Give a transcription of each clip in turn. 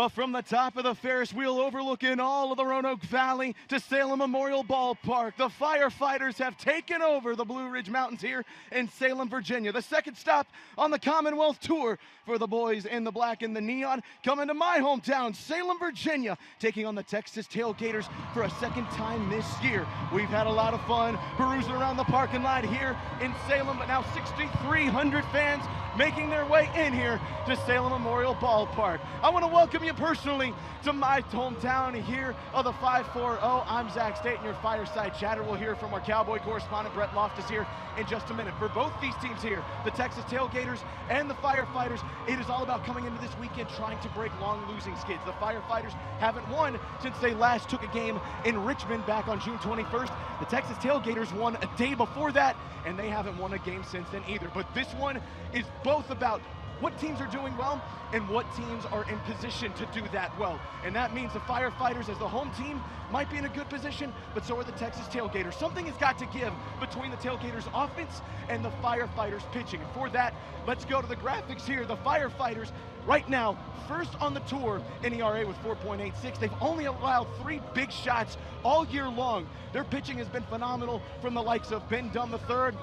From the top of the Ferris wheel overlooking all of the Roanoke Valley to Salem Memorial Ballpark, the Firefighters have taken over the Blue Ridge Mountains here in Salem, Virginia. The second stop on the Commonwealth Tour for the boys in the black and the neon, coming to my hometown, Salem, Virginia, taking on the Texas Tailgaters for a second time this year. We've had a lot of fun perusing around the parking lot here in Salem, but now 6,300 fans making their way in here to Salem Memorial Ballpark. I want to welcome you personally to my hometown here of the 540. I'm Zach State, and your fireside chatter. We'll hear from our Cowboy correspondent, Brett Loftus, here in just a minute. For both these teams here, the Texas Tailgaters and the Firefighters, it is all about coming into this weekend trying to break long losing skids. The Firefighters haven't won since they last took a game in Richmond back on June 21st. The Texas Tailgaters won a day before that, and they haven't won a game since then either. But this one is both about what teams are doing well and what teams are in position to do that well. And that means the Firefighters as the home team might be in a good position, but so are the Texas Tailgaters. Something has got to give between the Tailgaters offense and the Firefighters pitching. And for that, let's go to the graphics here. The Firefighters right now, first on the tour in ERA with 4.86. They've only allowed 3 big shots all year long. Their pitching has been phenomenal from the likes of Ben Dunn III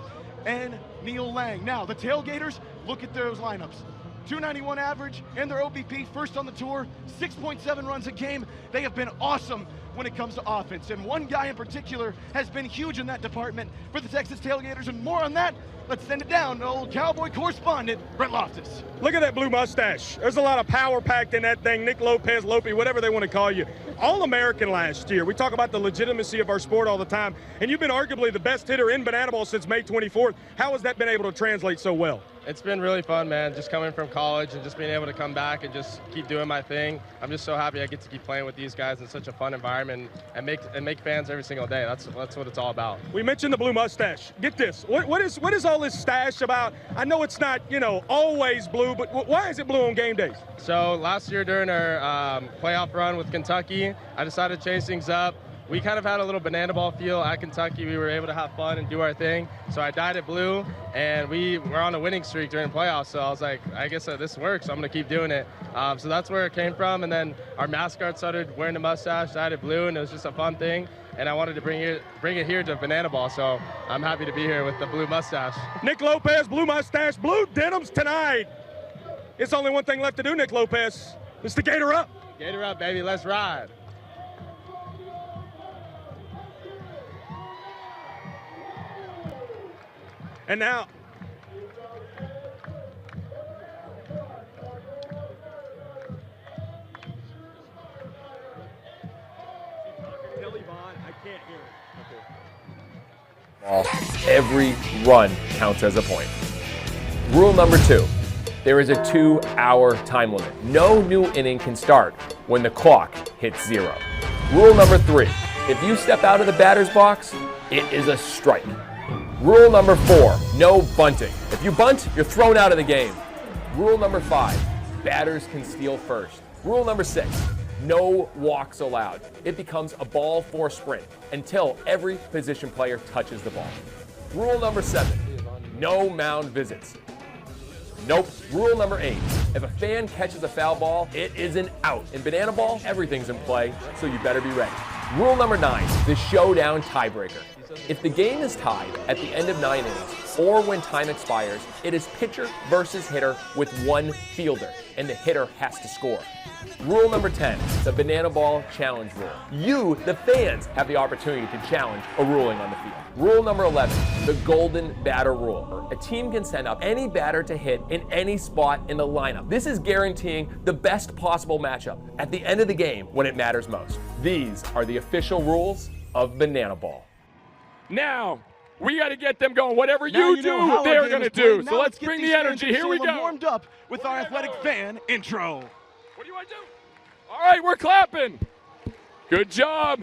and Neil Lang. Now, the Tailgaters, look at those lineups. 291 average and their OBP, first on the tour, 6.7 runs a game. They have been awesome when it comes to offense. And one guy in particular has been huge in that department for the Texas Tailgaters. And more on that, let's send it down to old Cowboy correspondent, Brett Loftus. Look at that blue mustache. There's a lot of power packed in that thing. Nick Lopez, Lopey, whatever they want to call you. All-American last year. We talk about the legitimacy of our sport all the time. And you've been arguably the best hitter in banana ball since May 24th. How has that been able to translate so well? It's been really fun, man, just coming from college and just being able to come back and just keep doing my thing. I'm just so happy I get to keep playing with these guys in such a fun environment and make fans every single day. That's what it's all about. We mentioned the blue mustache. Get this. What is all this stash about? I know it's not, always blue, but why is it blue on game days? So last year during our playoff run with Kentucky, I decided to change things up. We kind of had a little banana ball feel at Kentucky. We were able to have fun and do our thing. So I dyed it blue, and we were on a winning streak during playoffs. So I was like, I guess this works. So I'm going to keep doing it. So that's where it came from. And then our mascot started wearing the mustache, dyed it blue, and it was just a fun thing. And I wanted to bring it here to banana ball. So I'm happy to be here with the blue mustache. Nick Lopez, blue mustache, blue denims tonight. It's only one thing left to do, Nick Lopez. It's the Gator up. Gator up, baby. Let's ride. And now, every run counts as a point. Rule number 2, there is a 2-hour time limit. No new inning can start when the clock hits 0. Rule number 3, if you step out of the batter's box, it is a strike. Rule number 4, no bunting. If you bunt, you're thrown out of the game. Rule number 5, batters can steal first. Rule number 6, no walks allowed. It becomes a ball for sprint until every position player touches the ball. Rule number 7, no mound visits. Nope. Rule number 8, if a fan catches a foul ball, it is an out. In banana ball, everything's in play, so you better be ready. Rule number 9, the showdown tiebreaker. If the game is tied at the end of 9 innings or when time expires, it is pitcher versus hitter with one fielder, and the hitter has to score. Rule number 10, the banana ball challenge rule. You, the fans, have the opportunity to challenge a ruling on the field. Rule number 11, the golden batter rule. A team can send up any batter to hit in any spot in the lineup. This is guaranteeing the best possible matchup at the end of the game when it matters most. These are the official rules of banana ball. Now, we got to get them going. Whatever you do, they're going to do. So let's bring the energy. Here we go. Warmed up with our athletic fan intro. What do you want to do? All right, we're clapping. Good job.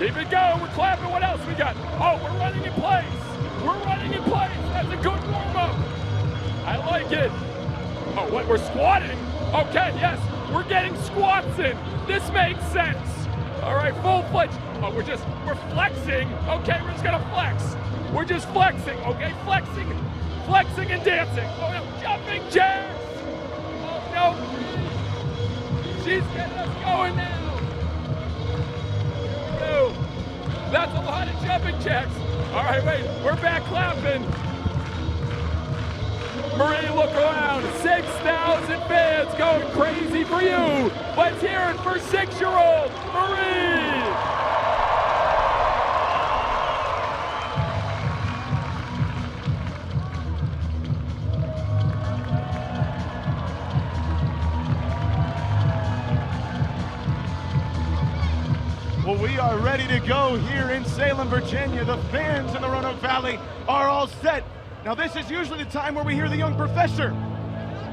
Keep it going. We're clapping. What else we got? Oh, we're running in place. We're running in place. That's a good warm-up. I like it. Oh, what? We're squatting. Okay, yes. We're getting squats in. This makes sense. All right, full-fledged. Oh, we're flexing. Okay, we're just gonna flex. We're just flexing. Okay, flexing flexing and dancing. Oh no, jumping jacks. Oh no. She's getting us going now. Here we go. That's a lot of jumping jacks. All right, wait, we're back clapping. Marie, look around. 6,000 fans going crazy for you. Let's hear it for 6-year-old Marie. Well, we are ready to go here in Salem, Virginia. The fans in the Roanoke Valley are all set. Now, this is usually the time where we hear the young professor,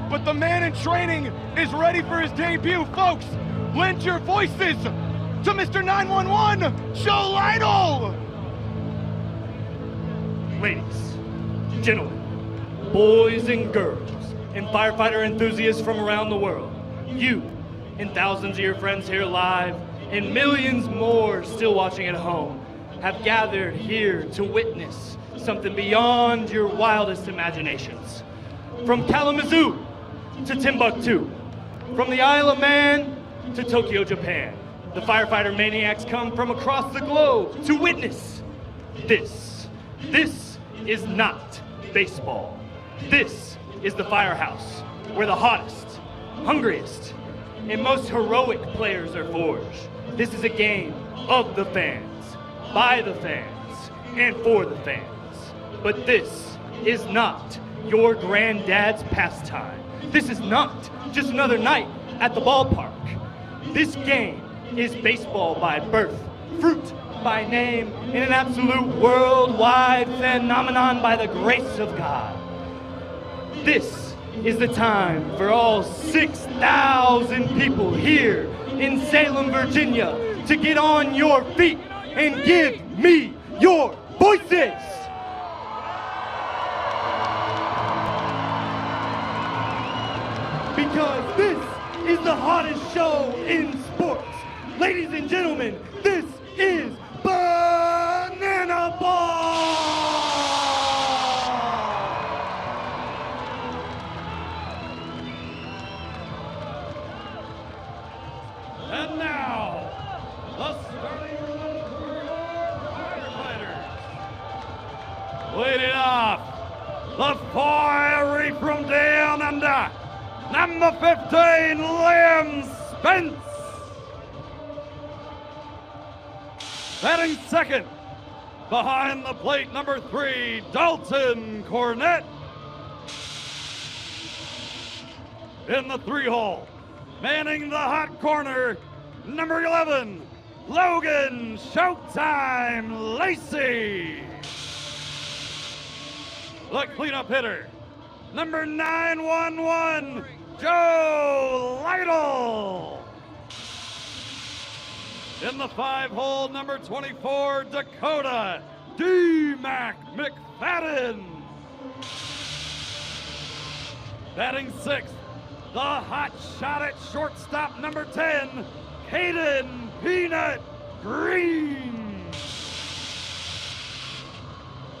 but the man in training is ready for his debut. Folks, lend your voices to Mr. 911, Joe Lytle. Ladies, gentlemen, boys and girls, and firefighter enthusiasts from around the world, you and thousands of your friends here live, and millions more still watching at home, have gathered here to witness something beyond your wildest imaginations. From Kalamazoo to Timbuktu, from the Isle of Man to Tokyo, Japan, the firefighter maniacs come from across the globe to witness this. This is not baseball. This is the firehouse, where the hottest, hungriest, and most heroic players are forged. This is a game of the fans, by the fans, and for the fans. But this is not your granddad's pastime. This is not just another night at the ballpark. This game is baseball by birth, fruit by name, and an absolute worldwide phenomenon by the grace of God. This is the time for all 6,000 people here in Salem, Virginia, to get on your feet and give me your voices. Because this is the hottest show in sports. Ladies and gentlemen, this is Banana Ball! And now, the starting run for your Firefighters. Leading off, the fiery from down under, number 15, Liam Spence. Batting second, behind the plate, number 3, Dalton Cornett. In the 3-hole, manning the hot corner, number 11, Logan Showtime Lacey. The cleanup hitter, number 911, Joe Lytle. In the 5-hole, number 24, Dakota D-Mac McFadden. Batting sixth, the hot shot at shortstop, number 10, Kaden Peanut Green.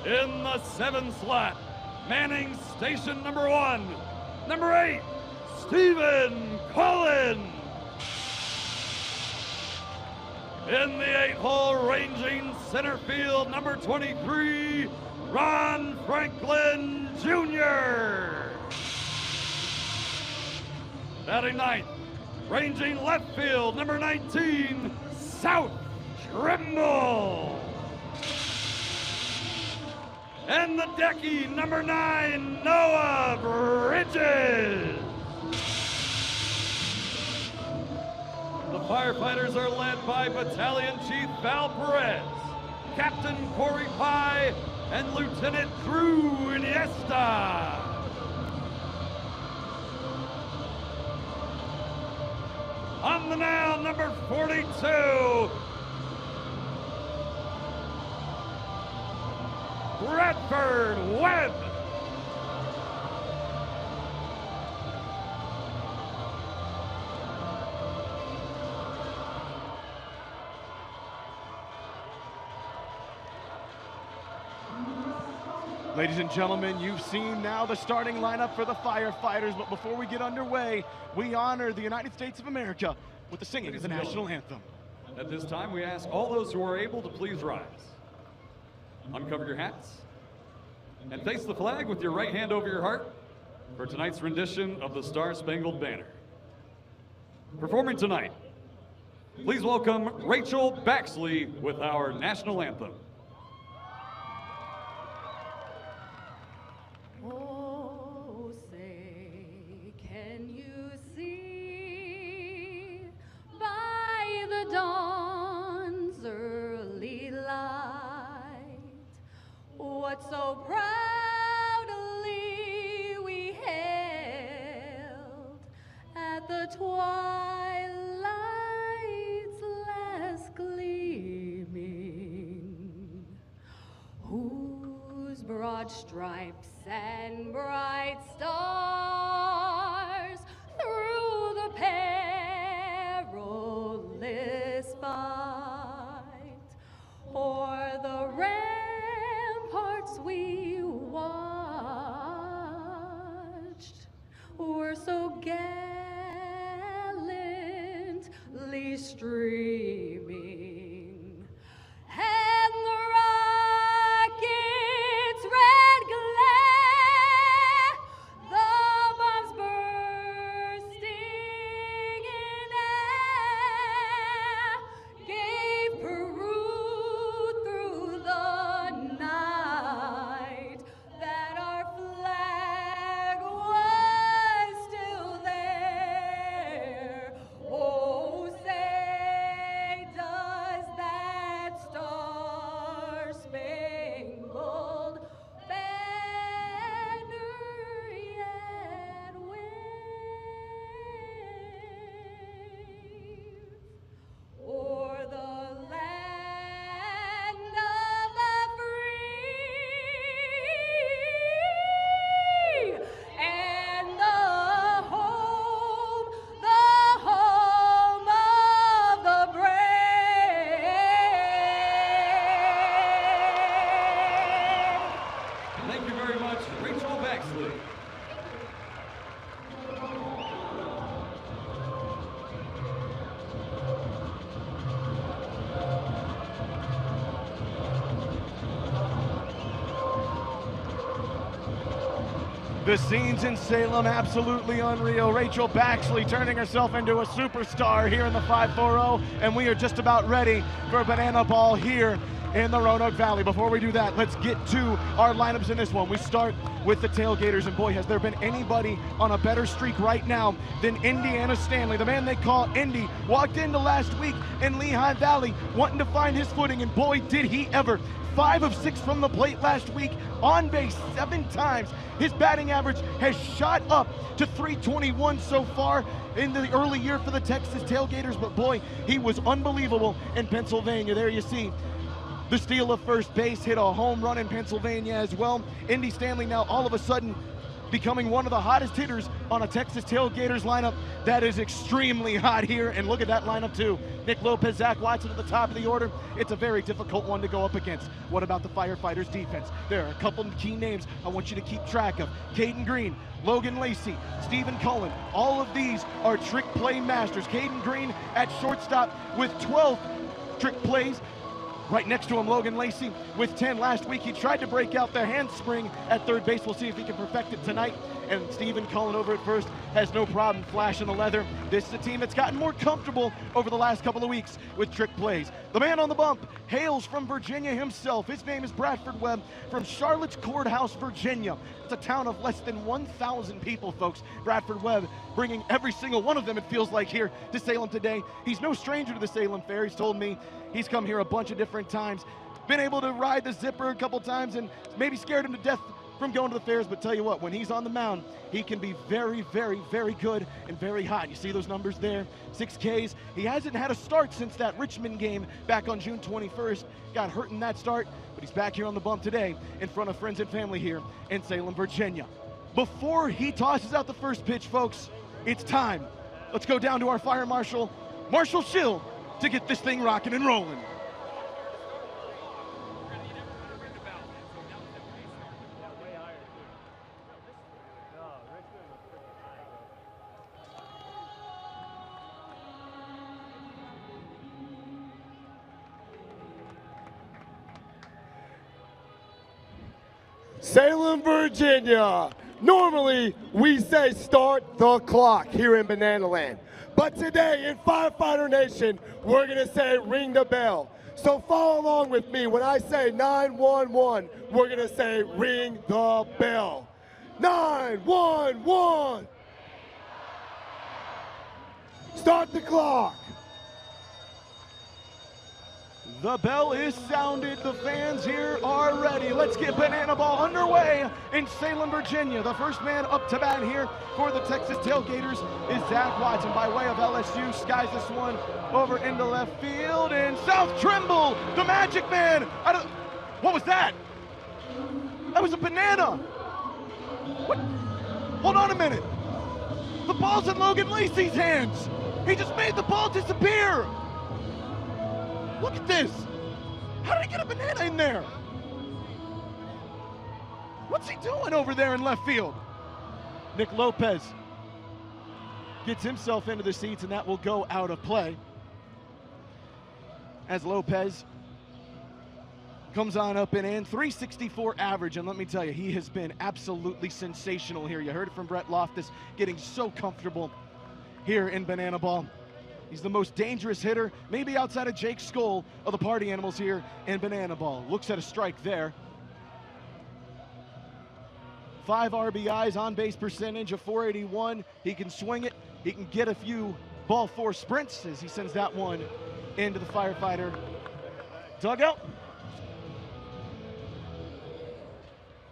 In the 7th slot, manning station number 1, number 8, Stephen Cullen. In the 8-hole, ranging center field, number 23, Ron Franklin Jr. Batting ninth, ranging left field, number 19, South Trimble. And the decky, number 9, Noah Bridges. The Firefighters are led by Battalion Chief Val Perez, Captain Corey Pye, and Lieutenant Drew Iniesta. On the mound, number 42, Bradford Webb. Ladies and gentlemen, you've seen now the starting lineup for the Firefighters, but before we get underway, we honor the United States of America with the singing of the national anthem. At this time, we ask all those who are able to please rise. Uncover your hats and face the flag with your right hand over your heart for tonight's rendition of the Star-Spangled Banner. Performing tonight, please welcome Rachel Baxley with our national anthem. Oh, say, can you see by the dawn's early light what so proudly we hailed at the twilight's last gleaming, whose broad stripes and bright stars through the perilous fight o'er the ramparts we watched were so gallantly streaming, and the rocket's red glare, the bombs bursting in air, gave proof through the night that our flag was still there. Oh, say does that star-spangled banner yet wave o'er the land of the free and the home of the brave. Thank you very much, Rachel Baxley. The scenes in Salem, absolutely unreal. Rachel Baxley turning herself into a superstar here in the 540, and we are just about ready for a banana ball here in the Roanoke Valley. Before we do that, let's get to our lineups in this one. We start with the Tailgaters, and boy, has there been anybody on a better streak right now than Indiana Stanley. The man they call Indy walked into last week in Lehigh Valley wanting to find his footing, and boy, did he ever. 5 of 6 from the plate last week, on base 7 times. His batting average has shot up to .321 so far in the early year for the Texas Tailgaters, but boy, he was unbelievable in Pennsylvania. There you see the steal of first base, hit a home run in Pennsylvania as well. Indy Stanley now all of a sudden becoming one of the hottest hitters on a Texas Tailgaters lineup that is extremely hot here. And look at that lineup too. Nick Lopez, Zach Watson at the top of the order. It's a very difficult one to go up against. What about the Firefighters defense? There are a couple of key names I want you to keep track of. Kaden Green, Logan Lacey, Stephen Cullen. All of these are trick play masters. Kaden Green at shortstop with 12 trick plays. Right next to him, Logan Lacey with 10. Last week, he tried to break out the handspring at third base. We'll see if he can perfect it tonight. And Stephen Cullen over at first has no problem flashing the leather. This is a team that's gotten more comfortable over the last couple of weeks with trick plays. The man on the bump hails from Virginia himself. His name is Bradford Webb from Charlotte's Courthouse, Virginia. It's a town of less than 1,000 people, folks. Bradford Webb bringing every single one of them, it feels like, here to Salem today. He's no stranger to the Salem Fair. He's told me he's come here a bunch of different times, been able to ride the zipper a couple times, and maybe scared him to death from going to the fairs. But tell you what, when he's on the mound, he can be very, very, very good and very hot. You see those numbers there, 6 Ks. He hasn't had a start since that Richmond game back on June 21st. Got hurt in that start, but he's back here on the bump today in front of friends and family here in Salem, Virginia. Before he tosses out the first pitch, folks, it's time. Let's go down to our fire marshal, Marshall Schill, to get this thing rocking and rolling. Salem, Virginia. Normally, we say start the clock here in Banana Land. But today in Firefighter Nation, we're gonna say ring the bell. So follow along with me. When I say 911, we're gonna say ring the bell. 911. Start the clock. The bell is sounded. The fans here are ready. Let's get Banana Ball underway in Salem, Virginia. The first man up to bat here for the Texas Tailgaters is Zach Watson by way of LSU. Skies this one over into left field, and South Trimble, the Magic Man. What was that? That was a banana. What? Hold on a minute. The ball's in Logan Lacey's hands. He just made the ball disappear. Look at this. How did he get a banana in there? What's he doing over there in left field? Nick Lopez gets himself into the seats, and that will go out of play. As Lopez comes on up and in, 364 average, and let me tell you, he has been absolutely sensational here. You heard it from Brett Loftus, getting so comfortable here in Banana Ball. He's the most dangerous hitter, maybe outside of Jake Skoll, of the party animals here in Banana Ball. Looks at a strike there. 5 RBIs, on base percentage of .481. He can swing it. He can get a few ball 4 sprints as he sends that one into the Firefighter dugout.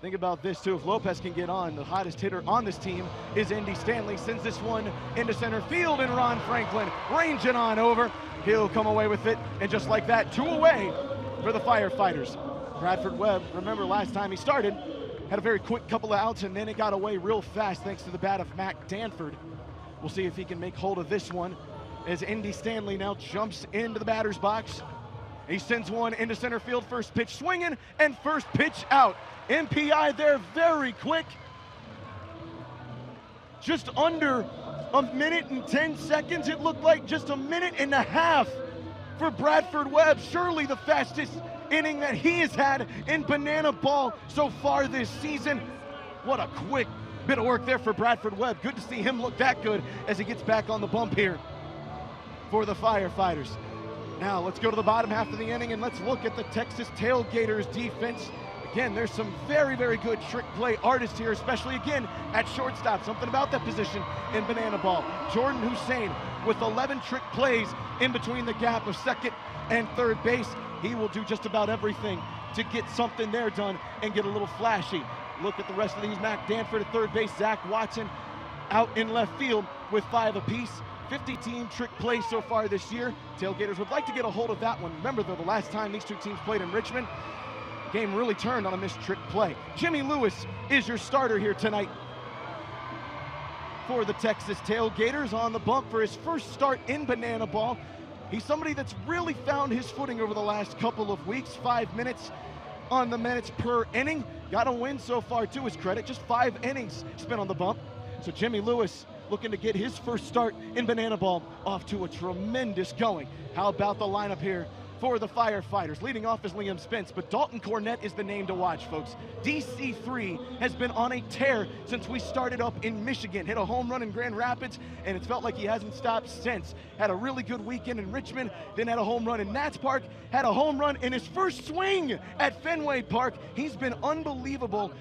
Think about this too, if Lopez can get on, the hottest hitter on this team is Indy Stanley. Sends this one into center field, and Ron Franklin ranging on over. He'll come away with it, and just like that, 2 away for the Firefighters. Bradford Webb, remember last time he started, had a very quick couple of outs, and then it got away real fast thanks to the bat of Mac Danford. We'll see if he can make hold of this one as Indy Stanley now jumps into the batter's box. He sends one into center field, first pitch swinging, and first pitch out. MPI there very quick. Just under a minute and 10 seconds. It looked like just a minute and a half for Bradford Webb. Surely the fastest inning that he has had in Banana Ball so far this season. What a quick bit of work there for Bradford Webb. Good to see him look that good as he gets back on the bump here for the Firefighters. Now let's go to the bottom half of the inning and let's look at the Texas Tailgaters defense. Again, there's some very, very good trick play artists here, especially again at shortstop. Something about that position in Banana Ball. Jordan Hussein with 11 trick plays in between the gap of second and third base. He will do just about everything to get something there done and get a little flashy. Look at the rest of these. Mac Danford at third base, Zach Watson out in left field with 5 apiece. 50-team trick plays so far this year. Tailgaters would like to get a hold of that one. Remember though, the last time these 2 teams played in Richmond, the game really turned on a missed trick play. Jimmy Lewis is your starter here tonight for the Texas Tailgaters, on the bump for his first start in Banana Ball. He's somebody that's really found his footing over the last couple of weeks. 5 minutes on the minutes per inning. Got a win so far to his credit. Just 5 innings spent on the bump. So Jimmy Lewis looking to get his first start in Banana Ball off to a tremendous going. How about the lineup here for the Firefighters? Leading off is Liam Spence, but Dalton Cornett is the name to watch, folks. DC3 has been on a tear since we started up in Michigan. Hit a home run in Grand Rapids, and it's felt like he hasn't stopped since. Had a really good weekend in Richmond, then had a home run in Nats Park, had a home run in his first swing at Fenway Park. He's been unbelievable,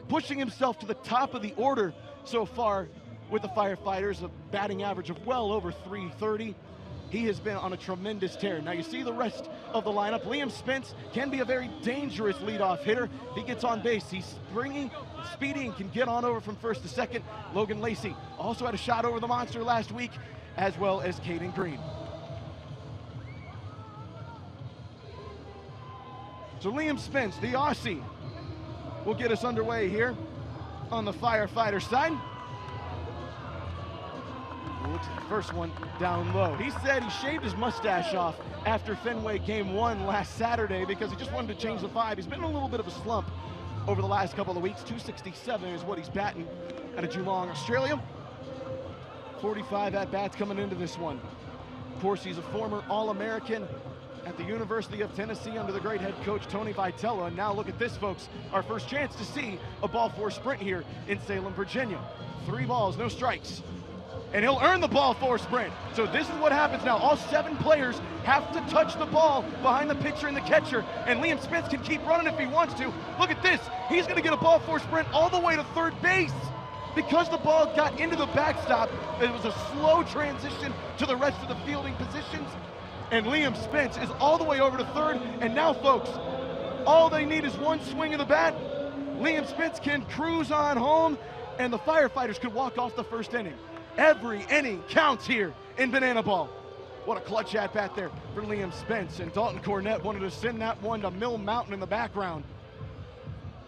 pushing himself to the top of the order so far with the Firefighters, a batting average of well over .330. He has been on a tremendous tear. Now you see the rest of the lineup. Liam Spence can be a very dangerous leadoff hitter. If he gets on base, he's springy, speedy, and can get on over from first to second. Logan Lacey also had a shot over the monster last week, as well as Kaden Green. So Liam Spence, the Aussie, will get us underway here on the Firefighter side. Looks at the first one down low. He said he shaved his mustache off after Fenway Game 1 last Saturday because he just wanted to change the vibe. He's been in a little bit of a slump over the last couple of weeks. 267 is what he's batting out of Geelong, Australia. 45 at-bats coming into this one. Of course, he's a former All-American, at the University of Tennessee under the great head coach Tony Vitella. And now look at this, folks. Our first chance to see a ball four sprint here in Salem, Virginia. 3 balls, no strikes. And he'll earn the ball four sprint. So this is what happens now. All 7 players have to touch the ball behind the pitcher and the catcher. And Liam Spence can keep running if he wants to. Look at this. He's going to get a ball four sprint all the way to third base. Because the ball got into the backstop, it was a slow transition to the rest of the fielding positions. And Liam Spence is all the way over to third. And now, folks, all they need is one swing of the bat. Liam Spence can cruise on home, and the Firefighters could walk off the first inning. Every inning counts here in Banana Ball. What a clutch at bat there for Liam Spence. And Dalton Cornett wanted to send that one to Mill Mountain in the background.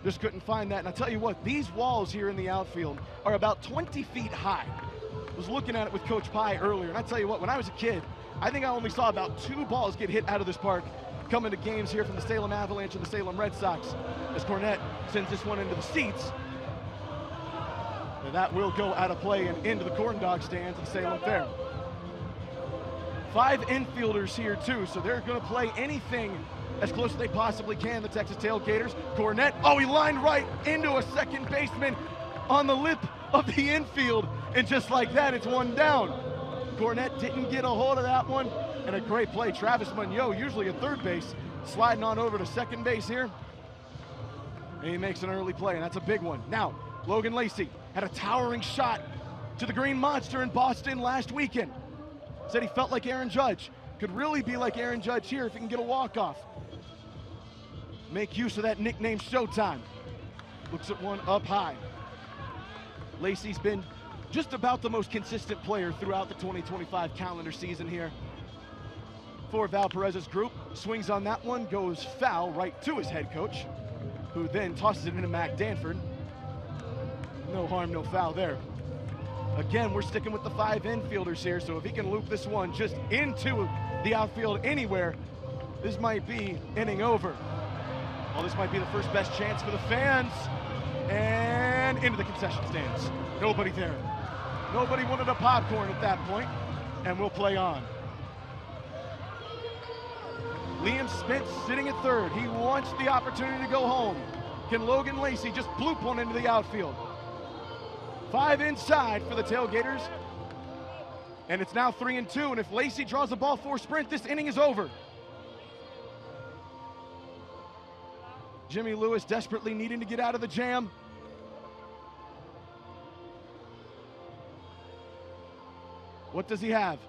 Just couldn't find that. And I tell you what, these walls here in the outfield are about 20 feet high. I was looking at it with Coach Pye earlier, and I tell you what, when I was a kid, I think I only saw about 2 balls get hit out of this park coming to games here from the Salem Avalanche and the Salem Red Sox, as Cornett sends this one into the seats. And that will go out of play and into the corn dog stands at Salem Fair. 5 infielders here too, so they're going to play anything as close as they possibly can, the Texas Tailgaters. Cornett, oh, he lined right into a second baseman on the lip of the infield, and just like that, it's one down. Cornett didn't get a hold of that one, and a great play. Travis Monroe, usually at third base, sliding on over to second base here, and he makes an early play, and that's a big one. Now, Logan Lacey had a towering shot to the Green Monster in Boston last weekend. Said he felt like Aaron Judge. Could really be like Aaron Judge here if he can get a walk-off. Make use of that nickname Showtime. Looks at one up high. Lacey's been just about the most consistent player throughout the 2025 calendar season here for Val Perez's group. Swings on that one, goes foul right to his head coach, who then tosses it into Mac Danford. No harm, no foul there. Again, we're sticking with the 5 infielders here, so if he can loop this one just into the outfield anywhere, this might be inning over. Well, this might be the first best chance for the fans. And into the concession stands. Nobody there. Nobody wanted a popcorn at that point, and we'll play on. Liam Spence sitting at third. He wants the opportunity to go home. Can Logan Lacey just bloop one into the outfield? 5 inside for the Tailgaters. And it's now 3-2, and if Lacey draws a ball 4 sprint, this inning is over. Jimmy Lewis desperately needing to get out of the jam. What does he have?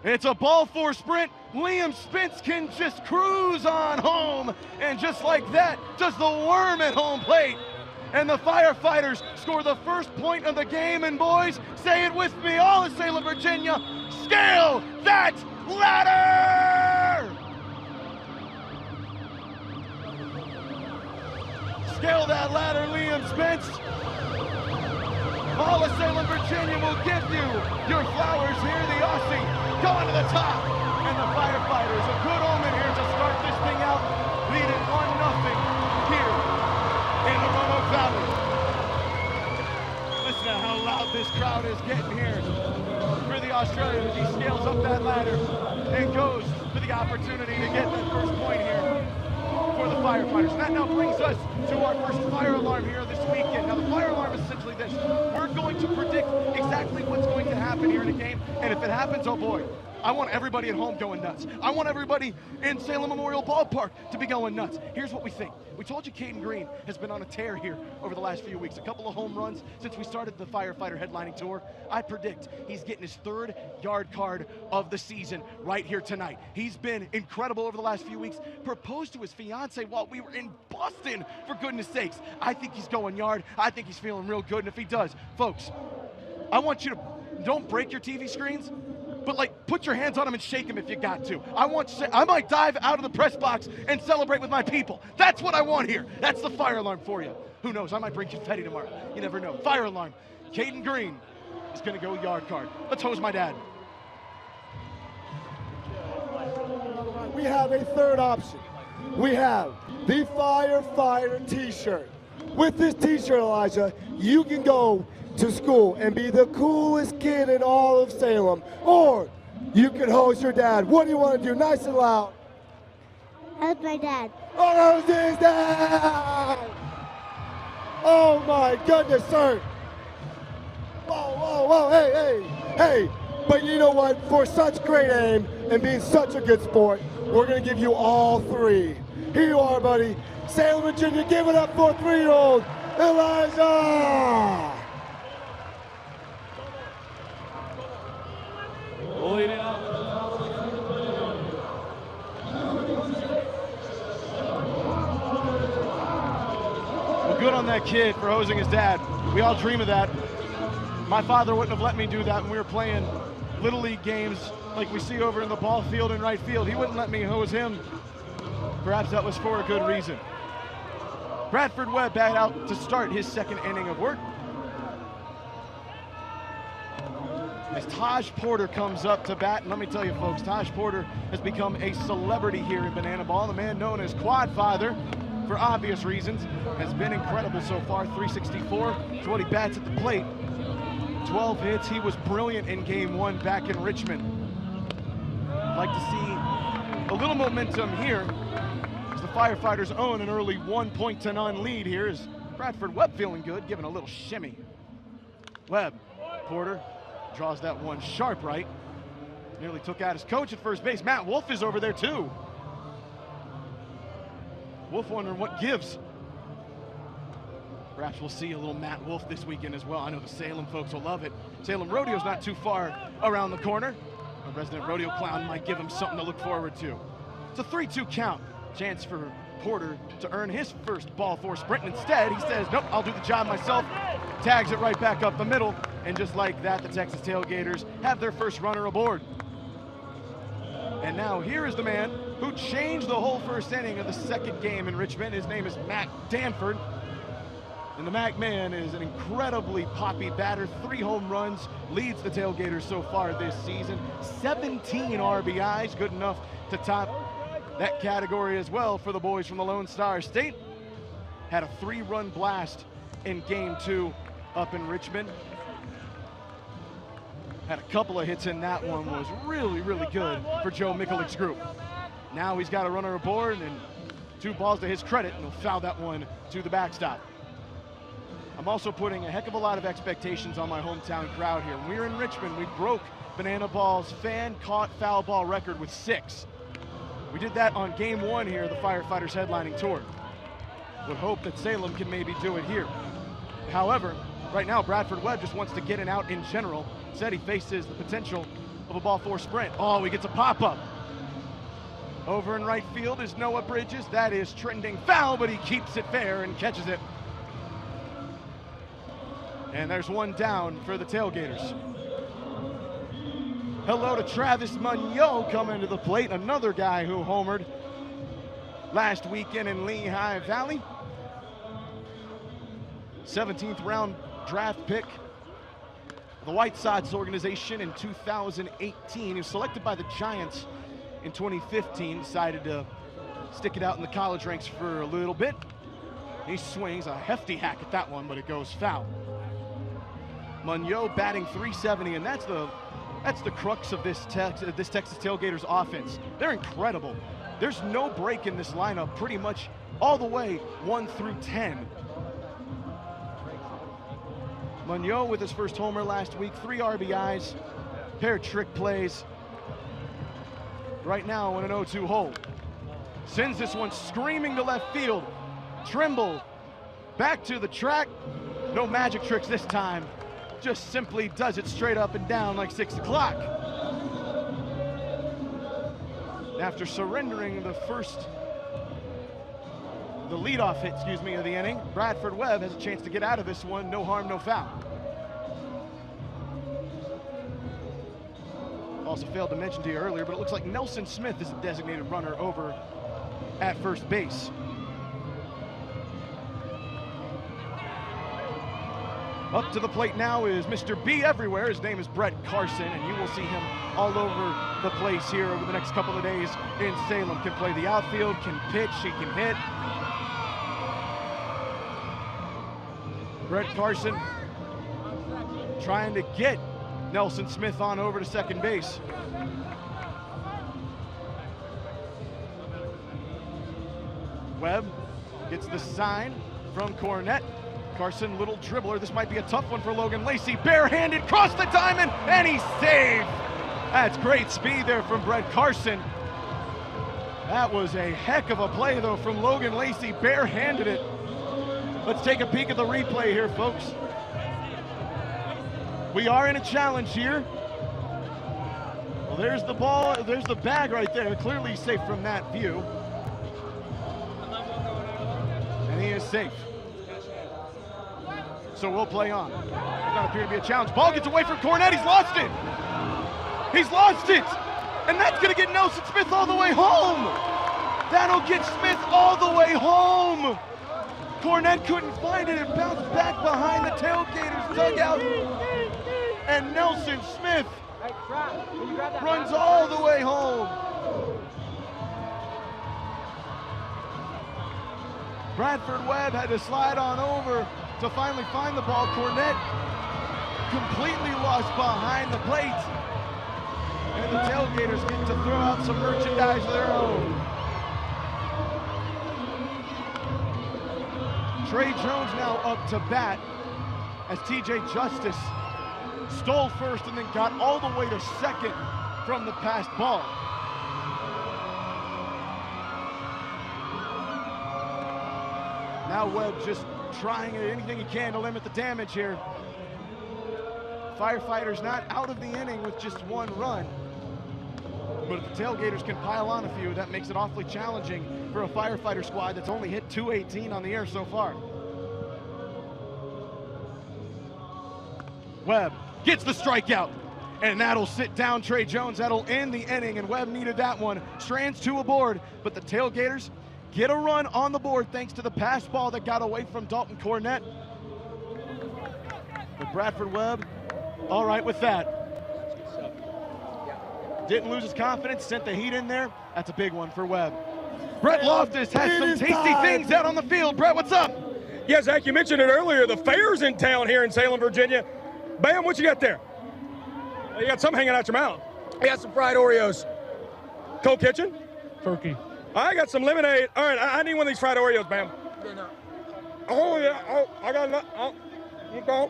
It's a ball 4 sprint. Liam Spence can just cruise on home. And just like that, does the worm at home plate. And the Firefighters score the first point of the game. And boys, say it with me, all of Salem, Virginia, scale that ladder! Scale that ladder, Liam Spence. All of Salem, Virginia will give you your flowers here, the Aussie, going to the top. And the Firefighters, a good omen here to start this thing out, leading 1-0 here in the Roanoke Valley. Listen to how loud this crowd is getting here for the Australian as he scales up that ladder and goes for the opportunity to get that first point here for the Firefighters. And that now brings us to our first fire alarm here this weekend. Now the fire alarm is essentially this. We're going to predict exactly what's going to happen here in a game, and if it happens, oh boy, I want everybody at home going nuts. I want everybody in Salem Memorial Ballpark to be going nuts. Here's what we think. We told you Kaden Green has been on a tear here over the last few weeks. A couple of home runs since we started the Firefighter headlining tour. I predict he's getting his 3rd yard card of the season right here tonight. He's been incredible over the last few weeks. Proposed to his fiance while we were in Boston, for goodness sakes. I think he's going yard. I think he's feeling real good, and if he does, folks, I want you to, don't break your TV screens, but like put your hands on them and shake them if you got to. I might dive out of the press box and celebrate with my people. That's what I want here. That's the fire alarm for you. Who knows, I might bring confetti tomorrow. You never know. Fire alarm. Kaden Green is gonna go yard card. Let's hose my dad. We have a third option. We have the Firefighter t-shirt. With this t-shirt, Elijah, you can go to school and be the coolest kid in all of Salem, or You can hose your dad. What do you want to do? Nice and loud. How's my dad? Oh, hose his dad! Oh my goodness, sir. Whoa, whoa, whoa, hey, hey, hey. But you know what? For such great aim and being such a good sport, we're going to give you all three. Here you are, buddy. Salem, Virginia, give it up for 3-year-old Elijah. Leading up. Well, good on that kid for hosing his dad. We all dream of that. My father wouldn't have let me do that when we were playing Little League games like we see over in the ball field and right field. He wouldn't let me hose him. Perhaps that was for a good reason. Bradford Webb bat out to start his second inning of work. As Taj Porter comes up to bat, and let me tell you folks, Taj Porter has become a celebrity here in Banana Ball. The man known as Quad Father, for obvious reasons, has been incredible so far. 364 is what he bats at the plate. 12 hits. He was brilliant in game one back in Richmond. I'd like to see a little momentum here as the Firefighters own an early 1-0 lead here. Is Bradford Webb feeling good, giving a little shimmy. Webb, Porter draws that one sharp right. Nearly took out his coach at first base. Matt Wolf is over there too. Wolf wondering what gives. Perhaps we'll see a little Matt Wolf this weekend as well. I know the Salem folks will love it. Salem Rodeo's not too far around the corner. A resident rodeo clown might give him something to look forward to. It's a 3-2 count. Chance for Porter to earn his first ball four sprint. Instead, he says, nope, I'll do the job myself. Tags it right back up the middle. And just like that, the Texas Tailgaters have their first runner aboard. And now here is the man who changed the whole first inning of the second game in Richmond. His name is Matt Danford. And the Mac man is an incredibly poppy batter. 3 home runs, leads the Tailgaters so far this season. 17 RBIs, good enough to top that category as well for the boys from the Lone Star State. Had a 3-run blast in game 2 up in Richmond. Had a couple of hits in that one, was really, really good for Joe Mikulic's group. Now he's got a runner aboard and 2 balls to his credit, and he'll foul that one to the backstop. I'm also putting a heck of a lot of expectations on my hometown crowd here. When we were in Richmond, we broke Banana Ball's fan-caught foul ball record with 6. We did that on game 1 here, the Firefighters headlining tour. Would hope that Salem can maybe do it here. However, right now Bradford Webb just wants to get an out in general. Said he faces the potential of a ball 4 sprint. Oh, he gets a pop-up. Over in right field is Noah Bridges. That is trending foul, but he keeps it fair and catches it. And there's one down for the Tailgaters. Hello to Travis Munoz coming to the plate, another guy who homered last weekend in Lehigh Valley. 17th round draft pick. The White Sox organization in 2018. He was selected by the Giants in 2015, decided to stick it out in the college ranks for a little bit. He swings a hefty hack at that one, but it goes foul. Munoz batting .370, and that's the crux of this Texas Tailgaters offense. They're incredible. There's no break in this lineup pretty much all the way 1 through 10. Munoz with his first homer last week, 3 RBIs, pair of trick plays. Right now in an 0-2 hole. Sends this one screaming to left field. Trimble back to the track. No magic tricks this time. Just simply does it straight up and down like 6 o'clock. After surrendering the leadoff hit, of the inning, Bradford Webb has a chance to get out of this one. No harm, no foul. Also failed to mention to you earlier, but it looks like Nelson Smith is the designated runner over at first base. Up to the plate now is Mr. B everywhere. His name is Brett Carson, and you will see him all over the place here over the next couple of days in Salem. Can play the outfield, can pitch, he can hit. Brett Carson trying to get Nelson Smith on over to second base. Webb gets the sign from Cornett. Carson, little dribbler. This might be a tough one for Logan Lacey. Barehanded, cross the diamond, and he's saved. That's great speed there from Brett Carson. That was a heck of a play, though, from Logan Lacey. Barehanded it. Let's take a peek at the replay here, folks. We are in a challenge here. Well, there's the ball. There's the bag right there. Clearly safe from that view. And he is safe. So we'll play on. Does not appear to be a challenge. Ball gets away from Cornett. He's lost it. He's lost it. And that's going to get Nelson Smith all the way home. That'll get Smith all the way home. Cornett couldn't find it. It bounced back behind the Tailgaters dugout. And Nelson Smith runs all the way home. Bradford Webb had to slide on over to finally find the ball. Cornett completely lost behind the plate. And the Tailgaters get to throw out some merchandise of their own. Trey Jones now up to bat as TJ Justice stole first and then got all the way to second from the passed ball. Now Webb just trying anything he can to limit the damage here. Firefighters not out of the inning with just one run. But if the Tailgaters can pile on a few, that makes it awfully challenging for a Firefighter squad that's only hit .218 on the air so far. Webb gets the strikeout, and that'll sit down Trey Jones. That'll end the inning, and Webb needed that one. Strands 2 aboard, but the Tailgaters get a run on the board thanks to the pass ball that got away from Dalton Cornett. But Bradford Webb, all right with that. Didn't lose his confidence, sent the heat in there. That's a big one for Webb. Brett Loftus has some tasty things out on the field. Brett, what's up? Yeah, Zach, you mentioned it earlier. The fair's in town here in Salem, Virginia. Bam, what you got there? You got something hanging out your mouth. I got some fried Oreos. Cold Kitchen? Turkey. I got some lemonade. All right, I need one of these fried Oreos, Bam. Oh, yeah. Oh, I got enough. Oh, you go.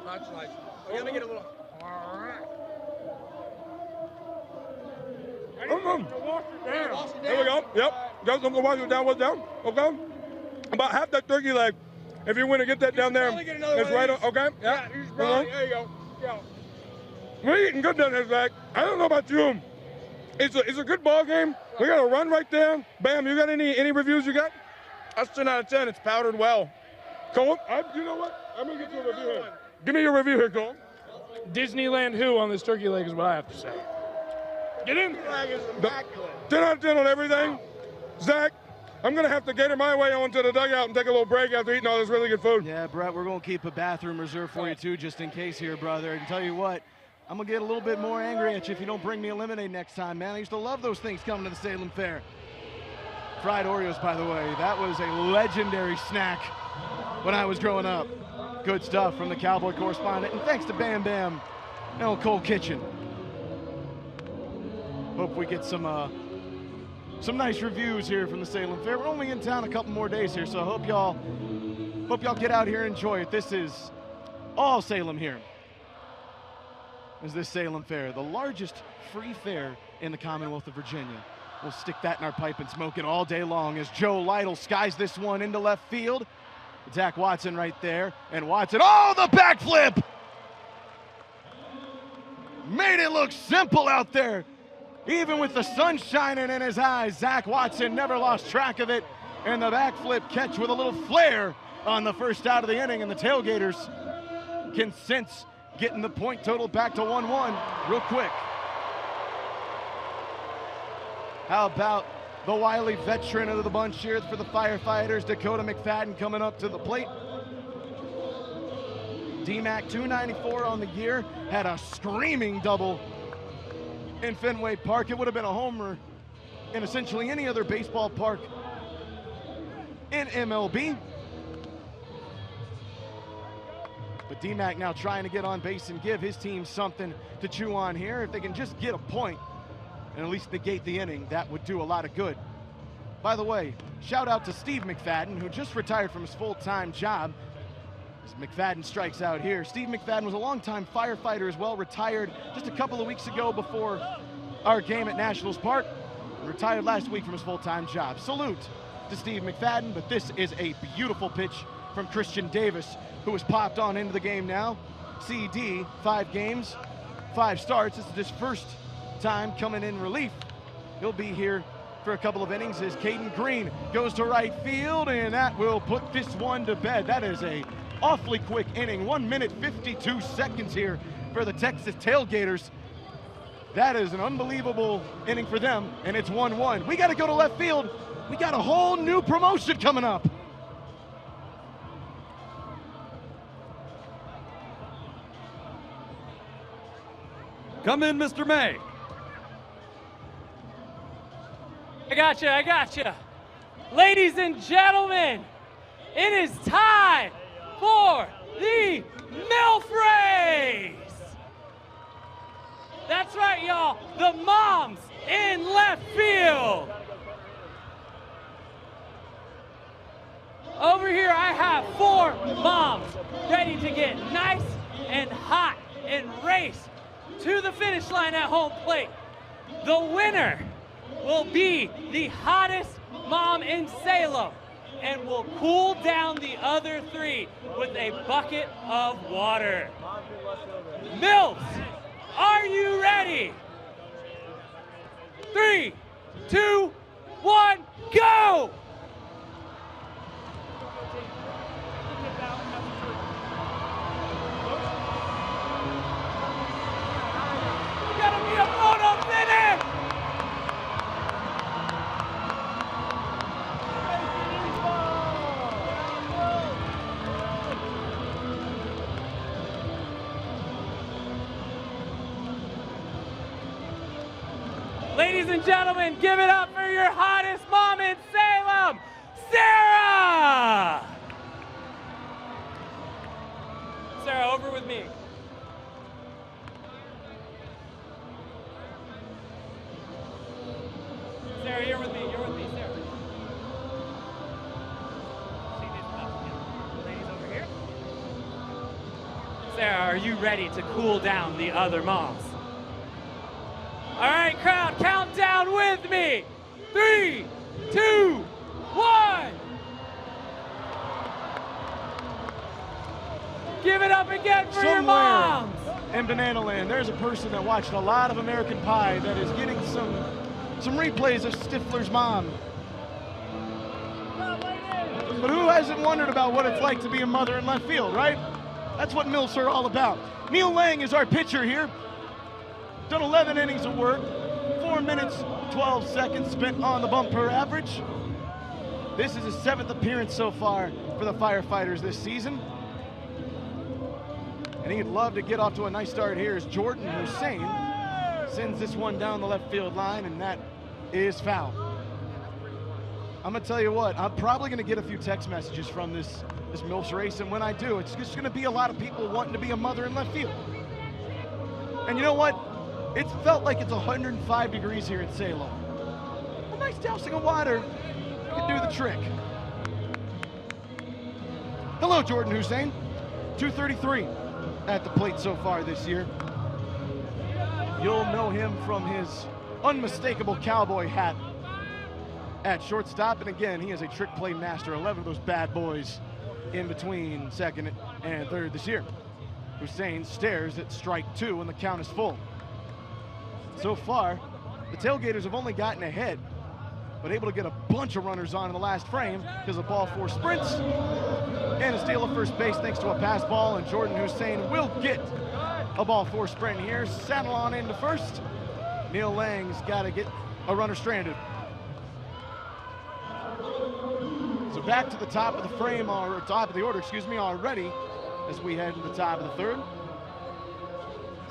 Much nice. Let me get a little. There we go. Yep. Just don't wash it down. What's down? Okay. About half that turkey leg. If you want to get that down there, it's right on. Okay. Yeah. There you go. Yeah. We're eating good down there, Zach. I don't know about you. It's a good ball game. We got a run right there. Bam. You got any reviews you got? That's 10 out of 10. It's powdered well. Cole, you know what? I'm gonna get you a review here. Give me your review here, Cole. Disneyland who on this turkey leg is what I have to say. Get in. 10 out of 10 on everything. Zach, I'm going to have to gator my way onto the dugout and take a little break after eating all this really good food. Yeah, Brett, we're going to keep a bathroom reserved for you, too, just in case here, brother. And tell you what, I'm going to get a little bit more angry at you if you don't bring me a lemonade next time, man. I used to love those things coming to the Salem Fair. Fried Oreos, by the way. That was a legendary snack when I was growing up. Good stuff from the Cowboy correspondent. And thanks to Bam Bam and Cold Kitchen. Hope we get some nice reviews here from the Salem Fair. We're only in town a couple more days here, so I hope y'all get out here and enjoy it. This is all Salem here. Is this Salem Fair, the largest free fair in the Commonwealth of Virginia. We'll stick that in our pipe and smoke it all day long as Joe Lytle skies this one into left field. Zach Watson right there, and Watson, oh, the backflip! Made it look simple out there. Even with the sun shining in his eyes, Zach Watson never lost track of it. And the backflip catch with a little flair on the first out of the inning, and the Tailgaters can sense getting the point total back to 1-1 real quick. How about the wily veteran of the bunch here for the Firefighters, Dakota McFadden, coming up to the plate. D-Mac 294 on the year, had a screaming double in Fenway Park. It would have been a homer in essentially any other baseball park in MLB. But D-Mac now trying to get on base and give his team something to chew on here. If they can just get a point and at least negate the inning, that would do a lot of good. By the way, shout out to Steve McFadden, who just retired from his full-time job. As McFadden strikes out here. Steve McFadden was a longtime firefighter as well, retired just a couple of weeks ago before our game at Nationals Park. Retired last week from his full-time job. Salute to Steve McFadden, but this is a beautiful pitch from Christian Davis, who has popped on into the game now. CD, 5 games, 5 starts. This is his first time coming in relief. He'll be here for a couple of innings as Kaden Green goes to right field, and that will put this one to bed. That is a awfully quick inning. 1 minute, 52 seconds here for the Texas Tailgaters. That is an unbelievable inning for them, and it's 1-1. We got to go to left field. We got a whole new promotion coming up. Come in, Mr. May. I gotcha. Ladies and gentlemen, it is time for the MILF race. That's right, y'all. The moms in left field. Over here, I have 4 moms ready to get nice and hot and race to the finish line at home plate. The winner will be the hottest mom in Salem and will cool down the other 3 with a bucket of water. MILFs, are you ready? 3, 2, 1, go! Gotta be a photo finish! Ladies and gentlemen, give it up for your hottest mom in Salem, Sarah! Sarah, over with me. Sarah, you're with me, Sarah. See these ladies over here? Sarah, are you ready to cool down the other moms? All right, crowd, count down with me. 3, 2, 1. Give it up again for your moms. In Banana Land, there's a person that watched a lot of American Pie that is getting some replays of Stifler's mom. But who hasn't wondered about what it's like to be a mother in left field, right? That's what MILFs are all about. Neil Lang is our pitcher here. Done 11 innings of work, 4 minutes, 12 seconds spent on the bumper average. This is his 7th appearance so far for the Firefighters this season. And he'd love to get off to a nice start here as Jordan Hussein sends this one down the left field line, and that is foul. I'm gonna tell you what, I'm probably gonna get a few text messages from this MILFs race, and when I do, it's just gonna be a lot of people wanting to be a mother in left field. And you know what? It's felt like it's 105 degrees here in Salem. A nice dousing of water can do the trick. Hello, Jordan Hussein. 233 at the plate so far this year. You'll know him from his unmistakable cowboy hat at shortstop. And again, he is a trick play master. 11 of those bad boys in between second and third this year. Hussein stares at strike 2 and the count is full. So far, the Tailgaters have only gotten ahead, but able to get a bunch of runners on in the last frame because of ball 4 sprints and a steal of first base thanks to a pass ball, and Jordan Hussein will get a ball 4 sprint here. Saddle on into first. Neil Lang's got to get a runner stranded. So back to the top of the frame, or top of the order, already as we head to the top of the 3rd.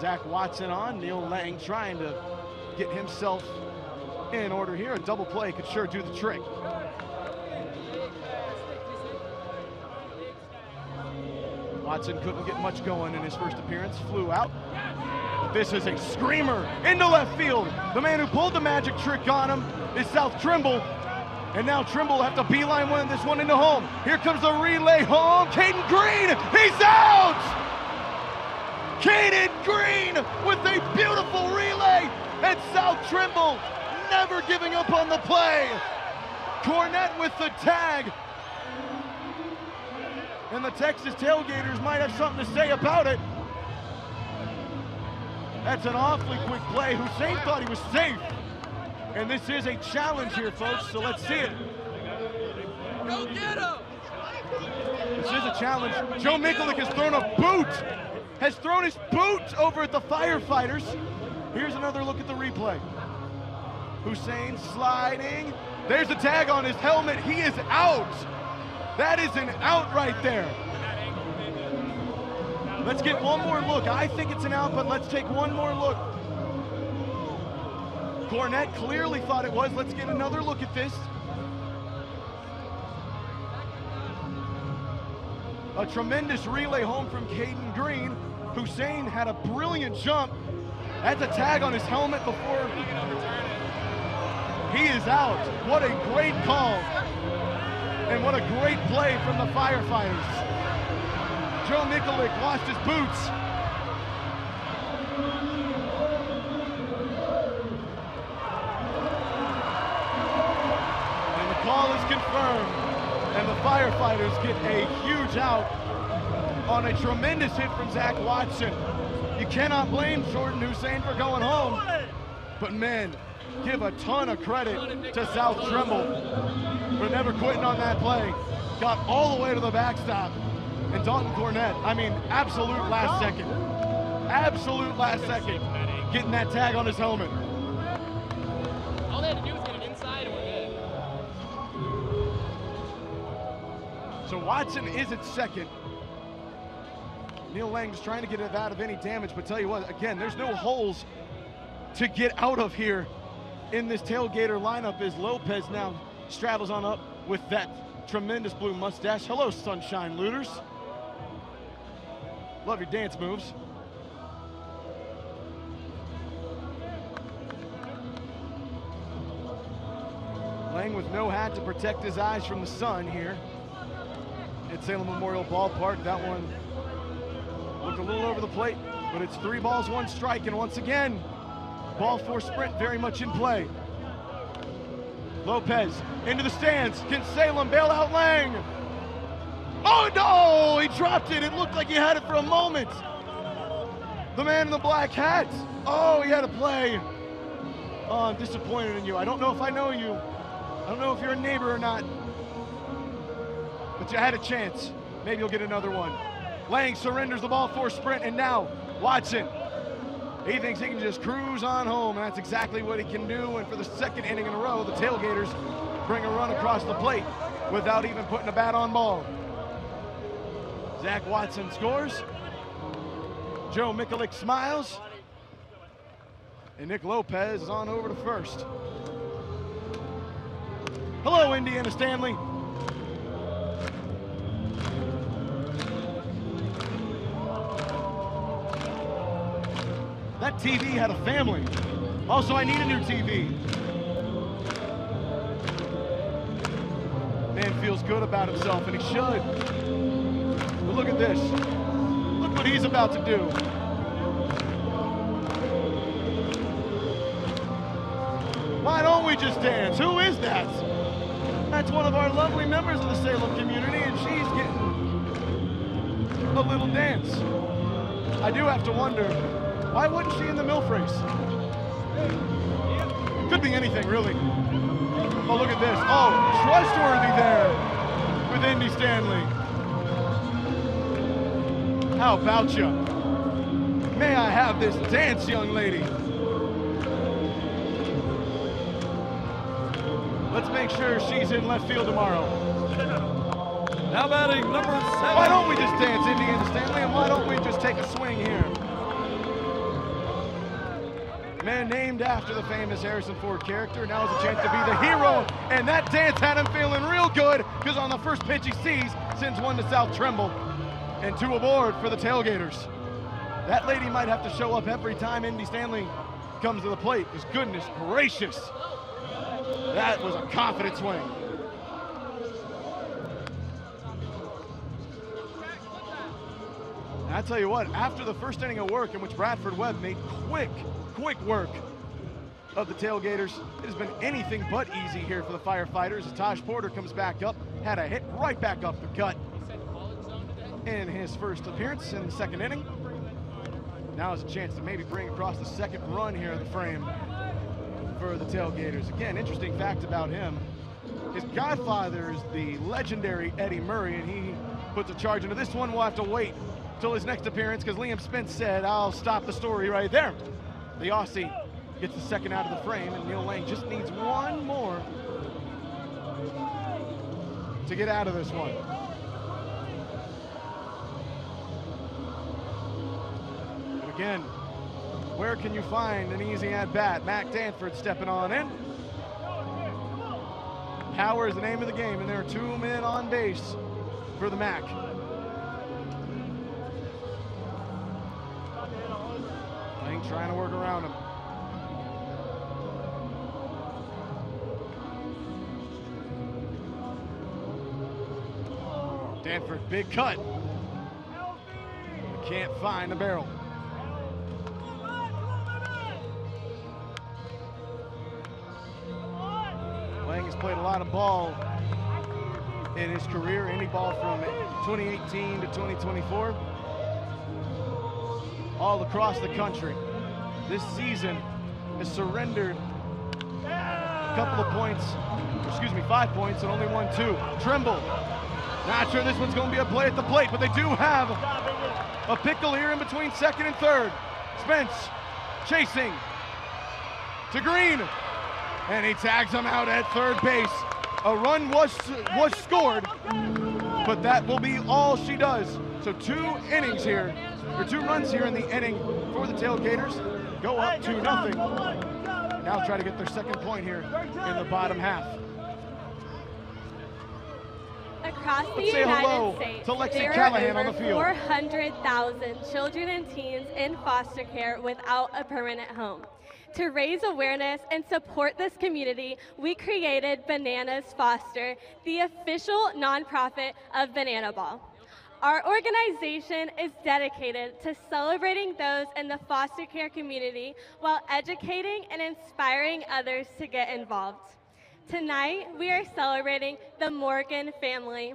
Zach Watson on, Neil Lang trying to get himself in order here. A double play could sure do the trick. Watson couldn't get much going in his first appearance, flew out. But this is a screamer into left field. The man who pulled the magic trick on him is South Trimble. And now Trimble will have to beeline this one into home. Here comes the relay home. Kaden Green, he's out! Kaden Green with a beautiful relay. And South Trimble never giving up on the play. Cornette with the tag. And the Texas Tailgaters might have something to say about it. That's an awfully quick play. Hussein thought he was safe. And this is a challenge here, folks, so let's see it. Go get him! This is a challenge. Joe Mikulik has thrown a boot. Has thrown his boot over at the Firefighters. Here's another look at the replay. Hussein sliding. There's the tag on his helmet. He is out. That is an out right there. Let's get one more look. I think it's an out, but let's take one more look. Cornette clearly thought it was. Let's get another look at this. A tremendous relay home from Kaden Green. Hussein had a brilliant jump. That's a tag on his helmet before he is out. What a great call. And what a great play from the Firefighters. Joe Mikulik lost his boots. And the call is confirmed. And the Firefighters get a huge out on a tremendous hit from Zach Watson. You cannot blame Jordan Hussein for going home. But man, give a ton of credit to South Trimble for never quitting on that play. Got all the way to the backstop. And Dalton Cornette, I mean, absolute last second. Absolute last second. Getting that tag on his helmet. All they had to do was get it inside and we're good. So Watson is at second. Neil Lang's trying to get it out of any damage, but tell you what, again, there's no holes to get out of here in this Tailgater lineup as Lopez now straddles on up with that tremendous blue mustache. Hello, Sunshine Looters. Love your dance moves. Lang with no hat to protect his eyes from the sun here at Salem Memorial Ballpark. That one looked a little over the plate, but it's 3 balls, 1 strike, and once again, ball 4 sprint very much in play. Lopez into the stands. Can Salem bail out Lang? Oh no, he dropped it. It looked like he had it for a moment. The man in the black hat. Oh, he had a play. Oh, I'm disappointed in you. I don't know if I know you. I don't know if you're a neighbor or not. But you had a chance. Maybe you'll get another one. Lang surrenders the ball 4 sprint, and now Watson. He thinks he can just cruise on home, and that's exactly what he can do. And for the 2nd inning in a row, the Tailgaters bring a run across the plate without even putting a bat on ball. Zach Watson scores. Joe Mikulik smiles. And Nick Lopez is on over to first. Hello, Indiana Stanley. That TV had a family. Also, I need a new TV. Man feels good about himself, and he should. But look at this. Look what he's about to do. Why don't we just dance? Who is that? That's one of our lovely members of the Salem community, and she's getting a little dance. I do have to wonder, why wasn't she in the MILF race? Could be anything, really. Oh, look at this. Oh, trustworthy there with Indy Stanley. How about you? May I have this dance, young lady? Let's make sure she's in left field tomorrow. Now batting number 7. Why don't we just dance, Indiana Stanley, and why don't we just take a swing here? Man named after the famous Harrison Ford character now has a chance to be the hero, and that dance had him feeling real good because on the first pitch he sees, sends one to South Trimble. And 2 aboard for the Tailgaters. That lady might have to show up every time Indy Stanley comes to the plate, because goodness gracious, that was a confident swing. And I tell you what, after the first inning of work in which Bradford Webb made quick work of the Tailgaters, it has been anything but easy here for the Firefighters as Taj Porter comes back up, had a hit right back up the gut in his first appearance in the second inning. Now is a chance to maybe bring across the second run here in the frame for the Tailgaters. Again, interesting fact about him, his godfather is the legendary Eddie Murray, and he puts a charge into this one. We'll have to wait till his next appearance, because Liam Spence said, I'll stop the story right there. The Aussie gets the second out of the frame, and Neil Lang just needs one more to get out of this one. And again, where can you find an easy at-bat? Mac Danford stepping on in. Power is the name of the game, and there are 2 men on base for the Mac. Lang trying to work around him. Danford, big cut. Can't find the barrel. Lang has played a lot of ball in his career, any ball from 2018 to 2024. All across the country. This season has surrendered a couple of points, 5 points, and only won 2. Trimble. Not sure this one's going to be a play at the plate, but they do have a pickle here in between second and third. Spence chasing to Green, and he tags him out at third base. A run was scored, but that will be all she does. So 2 innings here, or 2 runs here in the inning for the Tailgaters. Go up 2-0. Now try to get their second point here in the bottom half. Across the Let's say United hello States, to Lexi there Callahan are on over the field. 400,000 children and teens in foster care without a permanent home. To raise awareness and support this community, we created Bananas Foster, the official nonprofit of Banana Ball. Our organization is dedicated to celebrating those in the foster care community while educating and inspiring others to get involved. Tonight, we are celebrating the Morgan family.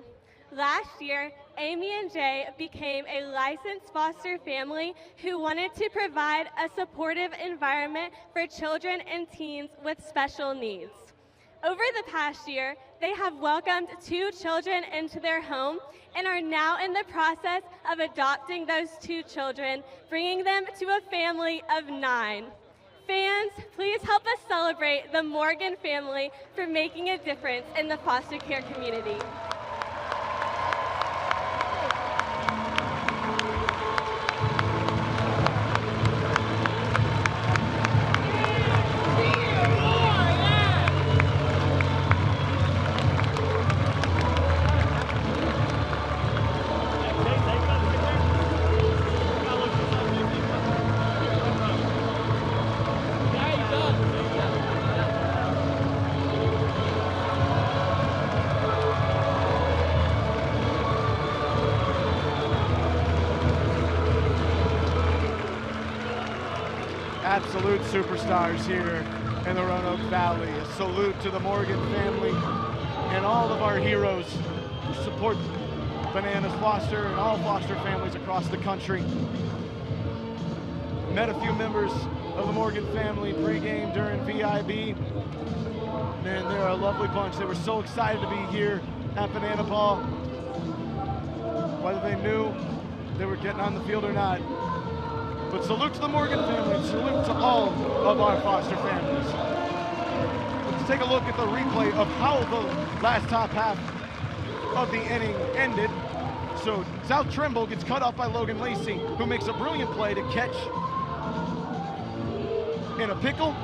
Last year, Amy and Jay became a licensed foster family who wanted to provide a supportive environment for children and teens with special needs. Over the past year, they have welcomed 2 children into their home and are now in the process of adopting those 2 children, bringing them to a family of 9. Fans, please help us celebrate the Morgan family for making a difference in the foster care community. Absolute superstars here in the Roanoke Valley. A salute to the Morgan family and all of our heroes who support Bananas Foster and all foster families across the country. Met a few members of the Morgan family pregame during VIB. Man, they're a lovely bunch. They were so excited to be here at Banana Ball, whether they knew they were getting on the field or not. But salute to the Morgan family, salute to all of our foster families. Let's take a look at the replay of how the last top half of the inning ended. So South Trimble gets cut off by Logan Lacey, who makes a brilliant play to catch in a pickle.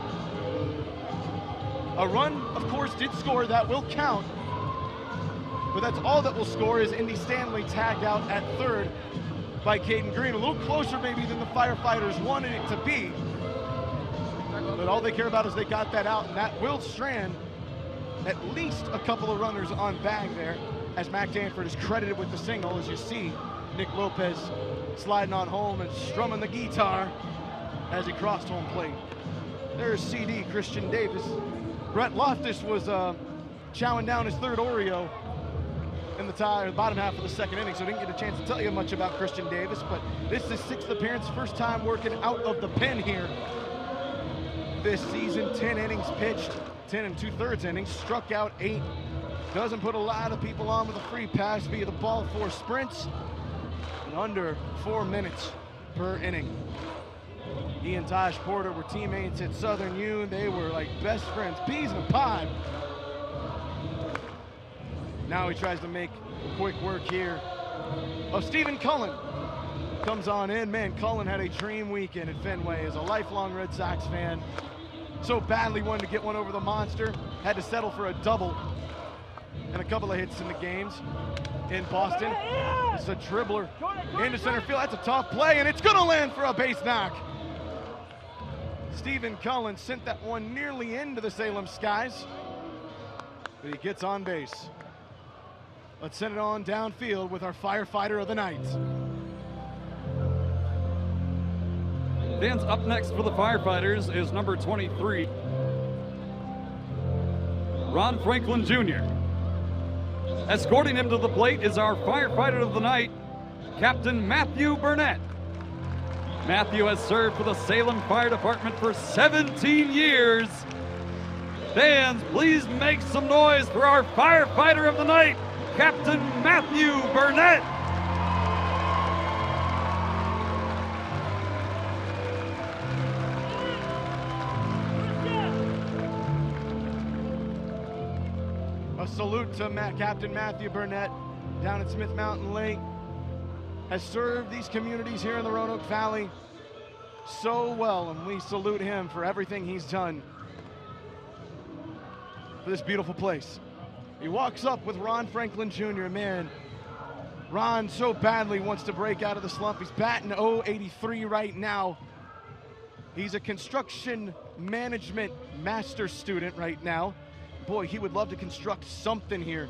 A run, of course, did score, that will count. but that's all that will score is Indy Stanley tagged out at third by Kaden Green. A little closer maybe than the Firefighters wanted it to be. But all they care about is they got that out, and that will strand at least a couple of runners on bag there, as Mac Danford is credited with the single, as you see Nick Lopez sliding on home and strumming the guitar as he crossed home plate. There's CD Christian Davis. Brett Loftus was chowing down his third Oreo in the bottom half of the second inning, so I didn't get a chance to tell you much about Christian Davis, but this is his 6th appearance, first time working out of the pen here this season. 10 innings pitched, 10 2/3 innings, struck out 8. Doesn't put a lot of people on with a free pass via the ball 4 sprints, and under 4 minutes per inning. He and Taj Porter were teammates at Southern U. They were like best friends, peas in a pod. Now he tries to make quick work here of Stephen Cullen. Comes on in. Man, Cullen had a dream weekend at Fenway as a lifelong Red Sox fan. So badly wanted to get one over the monster. Had to settle for a double and a couple of hits in the games in Boston. It's a dribbler into center field. That's a tough play, and it's going to land for a base knock. Stephen Cullen sent that one nearly into the Salem skies, but he gets on base. Let's send it on downfield with our firefighter of the night. Fans, up next for the Firefighters is number 23, Ron Franklin Jr. Escorting him to the plate is our firefighter of the night, Captain Matthew Burnett. Matthew has served for the Salem Fire Department for 17 years. Fans, please make some noise for our firefighter of the night, Captain Matthew Burnett. A salute to Captain Matthew Burnett down at Smith Mountain Lake. Has served these communities here in the Roanoke Valley so well, and we salute him for everything he's done for this beautiful place. He walks up with Ron Franklin Jr. Man, Ron so badly wants to break out of the slump. He's batting .083 right now. He's a construction management master's student right now. Boy, he would love to construct something here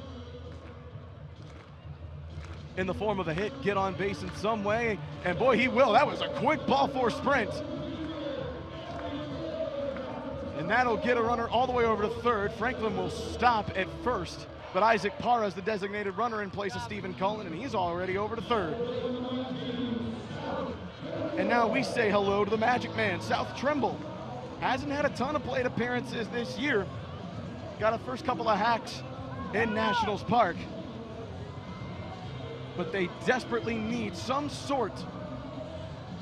in the form of a hit, get on base in some way, and boy, he will. That was a quick ball 4 sprint. And that'll get a runner all the way over to third. Franklin will stop at first, but Isaac Parra is the designated runner in place of Stephen Cullen, and he's already over to third. And now we say hello to the Magic Man, South Trimble. Hasn't had a ton of plate appearances this year. Got a first couple of hacks in Nationals Park. But they desperately need some sort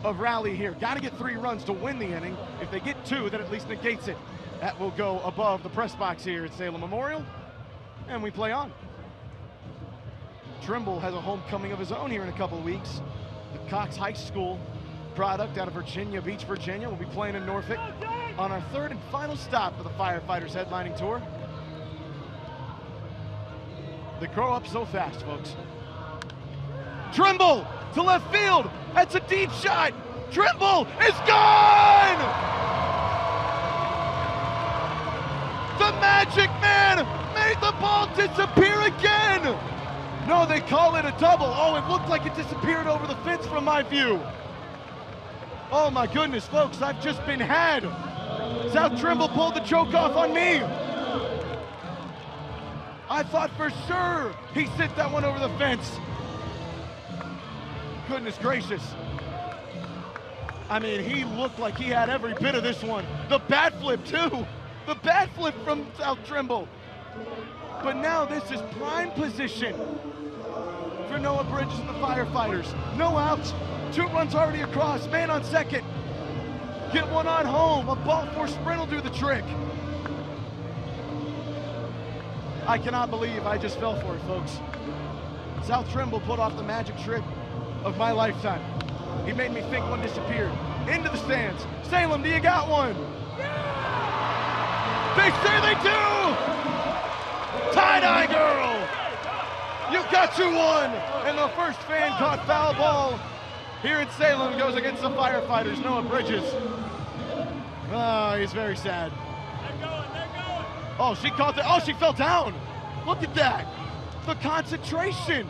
of rally here. Got to get 3 runs to win the inning. If they get 2, that at least negates it. That will go above the press box here at Salem Memorial, and we play on. Trimble has a homecoming of his own here in a couple of weeks. The Cox High School product out of Virginia Beach, Virginia, will be playing in Norfolk on our 3rd and final stop of the Firefighters headlining tour. They grow up so fast, folks. Trimble to left field. That's a deep shot. Trimble is gone! The Magic Man made the ball disappear again. No, they call it a double. Oh, it looked like it disappeared over the fence from my view. Oh my goodness, folks, I've just been had. South Trimble pulled the choke off on me. I thought for sure he sent that one over the fence. Goodness gracious. I mean, he looked like he had every bit of this one. The bat flip too. The bat flip from South Trimble. But now this is prime position for Noah Bridges and the Firefighters. No outs, 2 runs already across, man on second. Get one on home, a ball 4 sprint will do the trick. I cannot believe I just fell for it, folks. South Trimble put off the magic trick of my lifetime. He made me think one disappeared. Into the stands. Salem, do you got one? Yeah! They say they do! Tie-dye girl! got you one! And the first fan caught foul ball here in Salem goes against the Firefighters, Noah Bridges. Oh, he's very sad. They're going. Oh, she caught that. Oh, she fell down. Look at that. The concentration.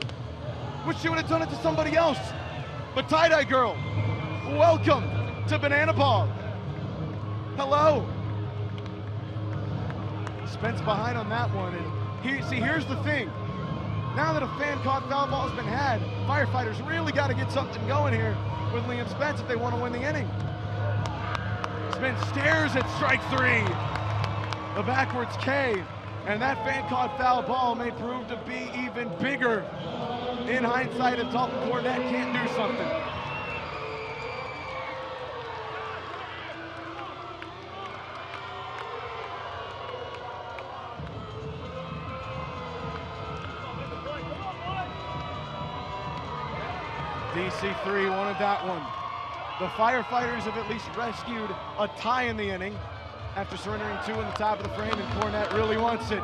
Wish she would have done it to somebody else. But tie-dye girl, welcome to Banana Ball. Hello. Spence behind on that one. And here's the thing. Now that a fan caught foul ball has been had, Firefighters really got to get something going here with Liam Spence if they want to win the inning. Spence stares at strike three. The backwards K. And that fan caught foul ball may prove to be even bigger in hindsight if Dalton Cornett can't do something. DC3 wanted that one. The Firefighters have at least rescued a tie in the inning after surrendering two in the top of the frame, and Cornett really wants it.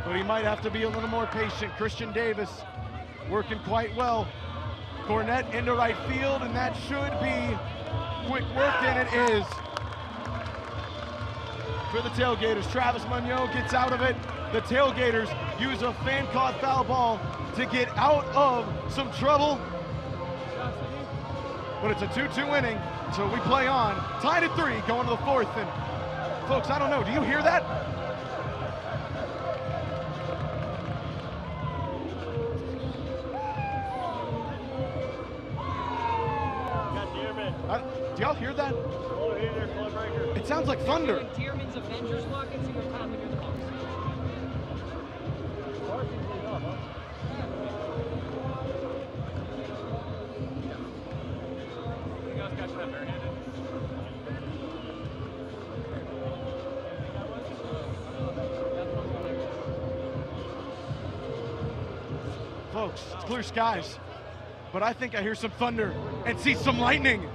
But he might have to be a little more patient. Christian Davis working quite well. Cornett into right field, and that should be quick work, and it is. For the Tailgaters, Travis Munoz gets out of it. The Tailgaters use a fan-caught foul ball to get out of some trouble. But it's a 2-2 inning, so we play on. Tied at 3, going to the 4th. And folks, I don't know, do you hear that? Do y'all hear that? It sounds like thunder. Dearman's Avengers walk and see what time we do the most. Folks, it's clear skies, but I think I hear some thunder and see some lightning.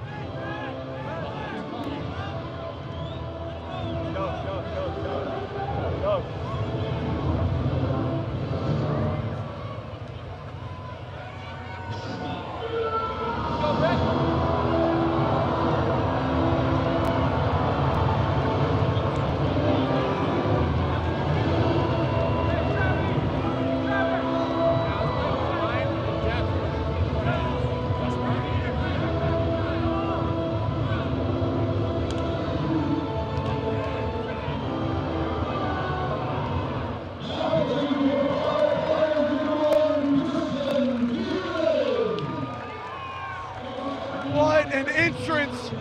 An entrance.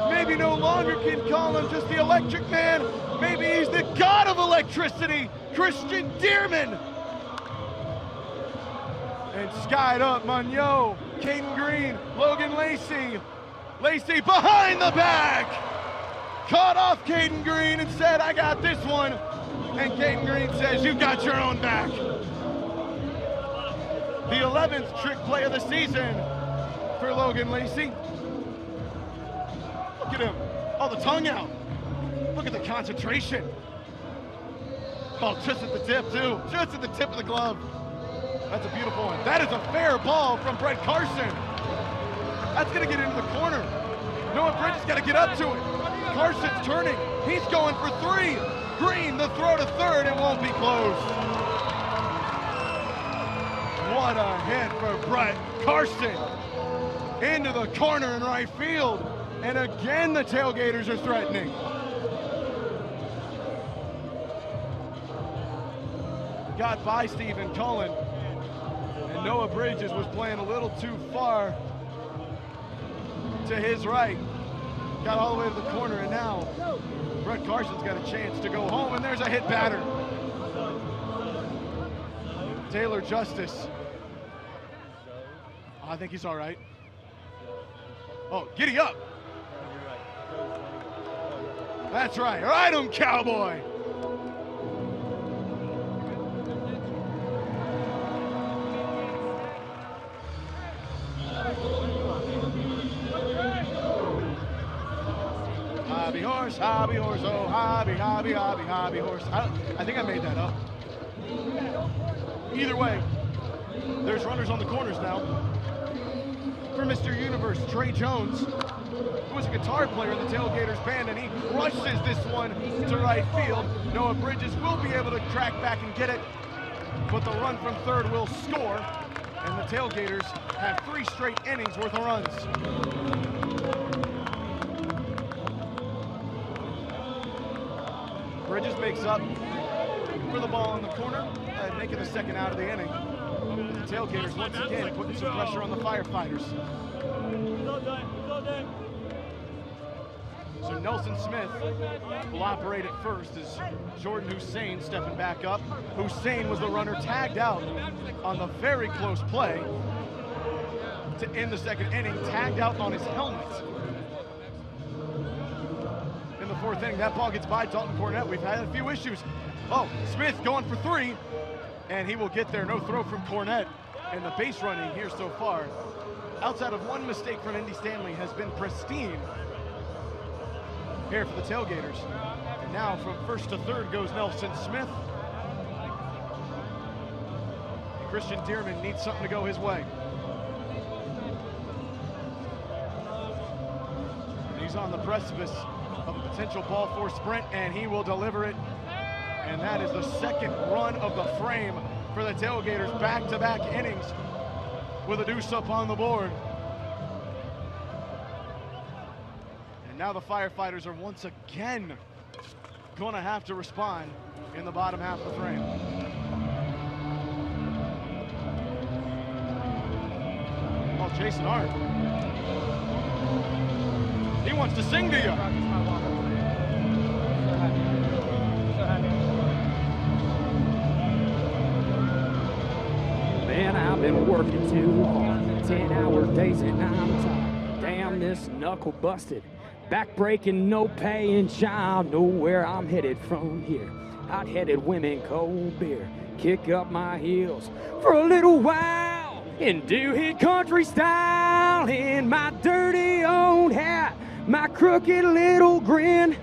Maybe no longer can call him just the electric man. Maybe he's the god of electricity, Christian Dearman. And skied up, Munoz, Kaden Green, Logan Lacey. Lacey behind the back. Caught off Kaden Green and said, I got this one. And Kaden Green says, you got your own back. The 11th trick play of the season for Logan Lacey. Look at him. Oh, the tongue out. Look at the concentration. Oh, just at the tip, too. Just at the tip of the glove. That's a beautiful one. That is a fair ball from Brett Carson. That's going to get into the corner. Noah Bridges got to get up to it. Carson's turning. He's going for 3. Green, the throw to third. It won't be close. What a hit for Brett Carson. Into the corner in right field. And again, the Tailgaters are threatening. Got by Stephen Cullen. And Noah Bridges was playing a little too far to his right. Got all the way to the corner, and now Brett Carson's got a chance to go home, and there's a hit batter. Taylor Justice. I think he's all right. Oh, giddy up. That's right. Ride him, cowboy. Hobby horse, oh, hobby horse. I think I made that up. Either way, There's runners on the corners now. For Mr. Universe, Trey Jones, who was a guitar player in the Tailgaters band, and he rushes this one to right field. Noah Bridges will be able to track back and get it, but the run from third will score, and the Tailgaters have 3 straight innings worth of runs. Bridges makes up for the ball in the corner, making the second out of the inning. The Tailgaters once again putting some pressure on the Firefighters. So Nelson Smith will operate at first as Jordan Hussein stepping back up. Hussein was the runner tagged out on the very close play to end the second inning, tagged out on his helmet. In the 4th inning, that ball gets by Dalton Cornett. We've had a few issues. Oh, Smith going for 3, and he will get there. No throw from Cornett. And the base running here so far, outside of one mistake from Indy Stanley, has been pristine here for the Tailgaters. And now from first to third goes Nelson Smith. And Christian Dearman needs something to go his way. He's on the precipice of a potential ball 4 sprint, and he will deliver it. And that is the second run of the frame for the Tailgaters, back-to-back innings with a deuce up on the board. And now the Firefighters are once again going to have to respond in the bottom half of the frame. Oh, Jason Arndt. He wants to sing to you. Man, I've been working too hard, 10-hour days and I'm tired. Damn, this knuckle busted, back breaking, no paying child. Know where I'm headed from here. Hot-headed women, cold beer, kick up my heels for a little while and do hit country style in my dirty old hat, my crooked little grin,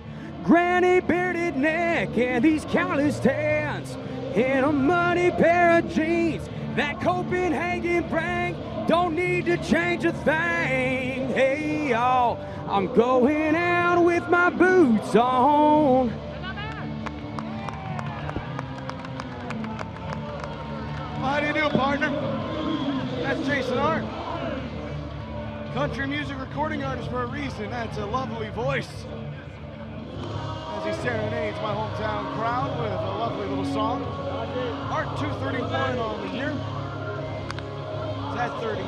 granny bearded neck, and these calloused hands in a muddy pair of jeans. That Copenhagen brand don't need to change a thing. Hey, y'all, I'm going out with my boots on. How do you do, partner? That's Jason Arndt. Country music recording artist for a reason. That's a lovely voice. As he serenades my hometown crowd with a lovely little song. Art 231 on the year. It's at 30.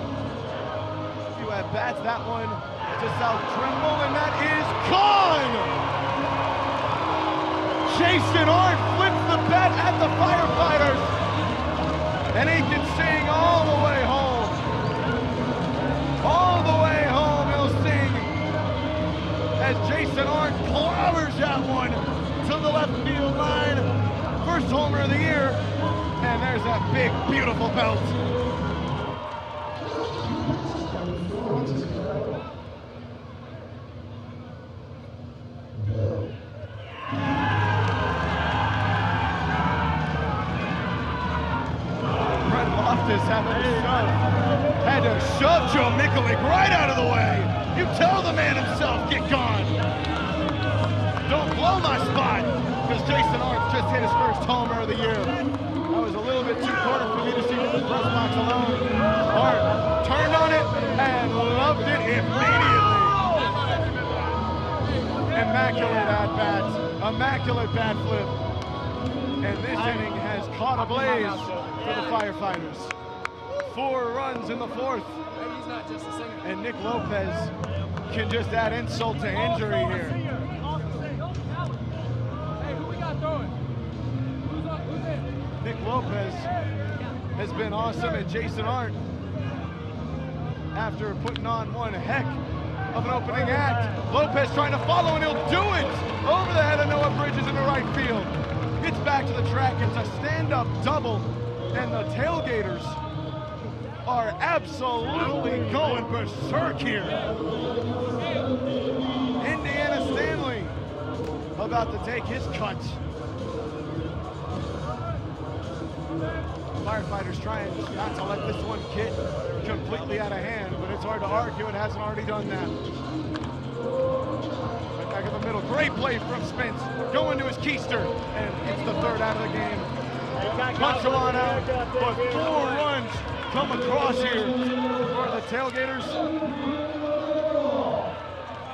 Few at bats. That one to South Trimble, and that is gone! Jason Arndt flips the bat at the Firefighters, and he can sing all the way home. All the way home he'll sing as Jason Arndt clobbers that one to the left field line. First homer of the year, and there's that big, beautiful belt. Brett Loftus had to shove Joe Mikulik right out of the way. You tell the man himself, get gone. Don't blow my spot, because Jason Arndt just hit his first homer of the year. That was a little bit too corner for me to see from the press box alone. Arndt turned on it and loved it immediately. Immaculate at-bat, immaculate bat flip. And this inning has caught a blaze for the Firefighters. 4 runs in the 4th. And Nick Lopez can just add insult to injury here. Nick Lopez has been awesome, and Jason Arndt, after putting on one heck of an opening act, Lopez trying to follow, and he'll do it over the head of Noah Bridges into right field. Gets back to the track. It's a stand-up double, and the Tailgaters are absolutely going berserk here. Indiana Stanley about to take his cut. Firefighters trying not to let this one get completely out of hand, but it's hard to argue it hasn't already done that. Right back in the middle, great play from Spence, going to his keister, and it's the third out of the game. Punch him on out, but 4 runs come across here for the Tailgaters.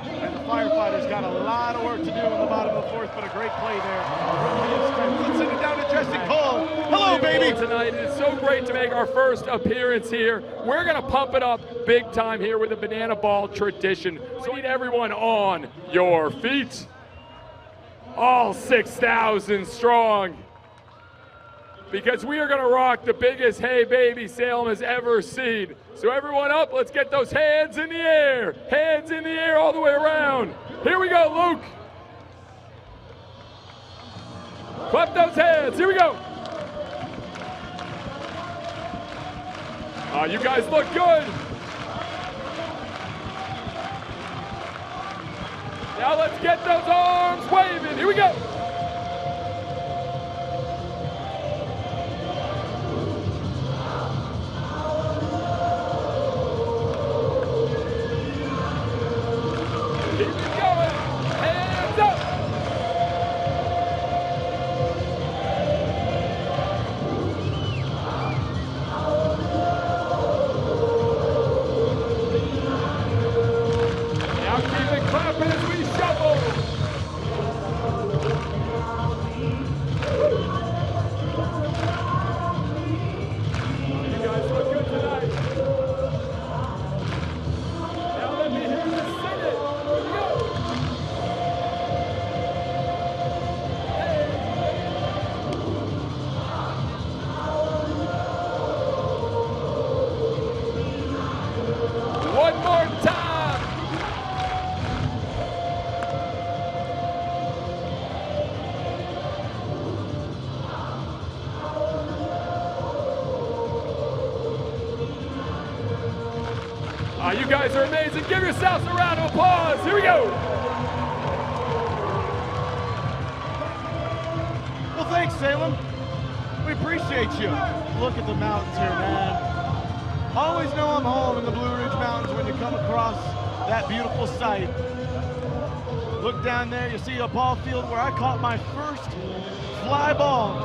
And the Firefighters got a lot of work to do in the bottom of the 4th, but a great play there from Liam Spence. Let's send it down to Jesse Cole. Hello, baby! Tonight, it is so great to make our first appearance here. We're going to pump it up big time here with the banana ball tradition. So we need everyone on your feet. All 6,000 strong. Because we are going to rock the biggest Hey Baby Salem has ever seen. So everyone up, let's get those hands in the air. Hands in the air all the way around. Here we go, Luke. Clap those hands, here we go. You guys look good. Now let's get those arms waving, here we go. You guys are amazing. Give yourselves a round of applause. Here we go. Well, thanks, Salem. We appreciate you. Look at the mountains here, man. Always know I'm home in the Blue Ridge Mountains when you come across that beautiful sight. Look down there, you see a ball field where I caught my first fly ball.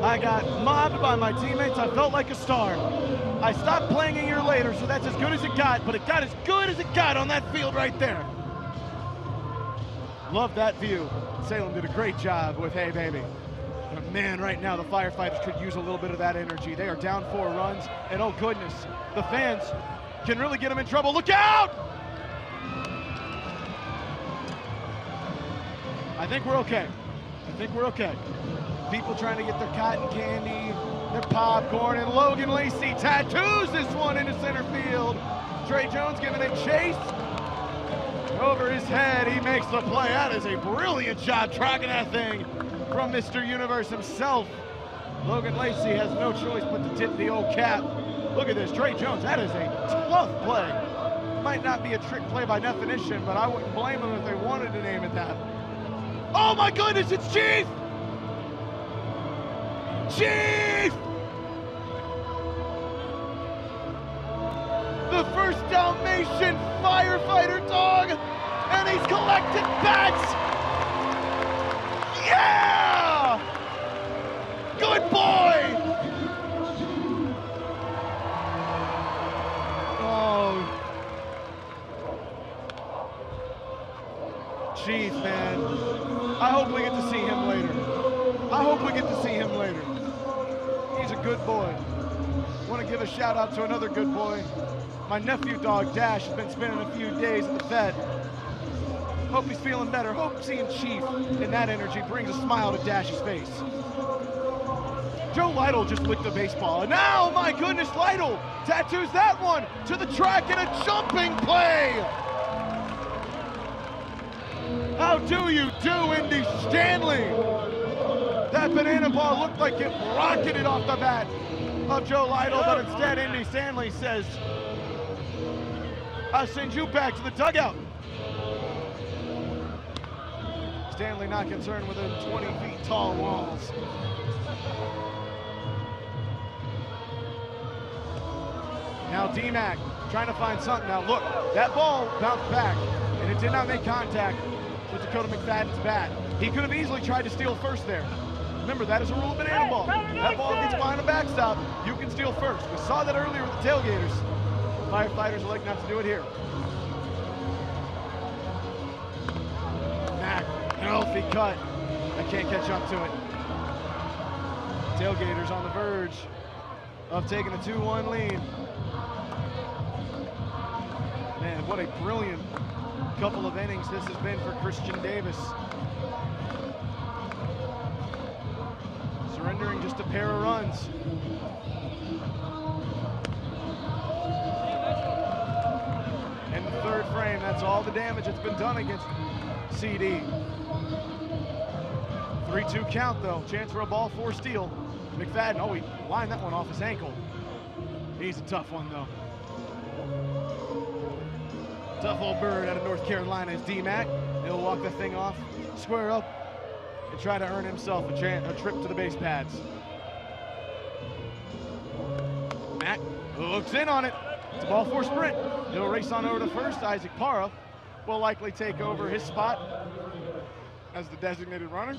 I got mobbed by my teammates. I felt like a star. I stopped playing a year later, so that's as good as it got, but it got as good as it got on that field right there. Love that view. Salem did a great job with Hey Baby. But man, right now the Firefighters could use a little bit of that energy. They are down 4 runs, and oh goodness, the fans can really get them in trouble. Look out! I think we're okay. I think we're okay. People trying to get their cotton candy, their popcorn, and Logan Lacey tattoos this one into center field. Trey Jones giving a chase. Over his head, he makes the play. That is a brilliant job tracking that thing from Mr. Universe himself. Logan Lacey has no choice but to tip the old cap. Look at this, Trey Jones, that is a tough play. Might not be a trick play by definition, but I wouldn't blame them if they wanted to name it that. Oh my goodness, it's Chief! Chief! The first Dalmatian firefighter dog, and he's collected bats! Yeah! Good boy! Oh. Chief, man. I hope we get to see him later. I hope we get to see him later. He's a good boy. Want to give a shout out to another good boy. My nephew dog, Dash, has been spending a few days at the vet. Hope he's feeling better. Hope seeing Chief in that energy brings a smile to Dash's face. Joe Lytle just licked the baseball. And now, my goodness, Lytle tattoos that one to the track in a jumping play. How do you do, Indy Stanley? That banana ball looked like it rocketed off the bat of Joe Lytle, but instead Indy Stanley says, I'll send you back to the dugout. Stanley not concerned with them 20 feet tall walls. Now D-Mac trying to find something. Now look, that ball bounced back, and it did not make contact with Dakota McFadden's bat. He could have easily tried to steal first there. Remember, that is a rule of banana ball. That ball gets behind the backstop, you can steal first. We saw that earlier with the Tailgaters. Firefighters elect not to do it here. Mac, healthy cut. I can't catch up to it. Tailgaters on the verge of taking a 2-1 lead. Man, what a brilliant couple of innings this has been for Christian Davis. Surrendering just a pair of runs. In the third frame, that's all the damage that's been done against CD. 3-2 count though, chance for a ball, 4 steal. McFadden, oh, he lined that one off his ankle. He's a tough one though. Tough old bird out of North Carolina is D-Mac. He'll walk the thing off, square up, and try to earn himself a trip to the base pads. Mac looks in on it. It's a ball 4 sprint. He'll race on over to first. Isaac Parra will likely take over his spot as the designated runner.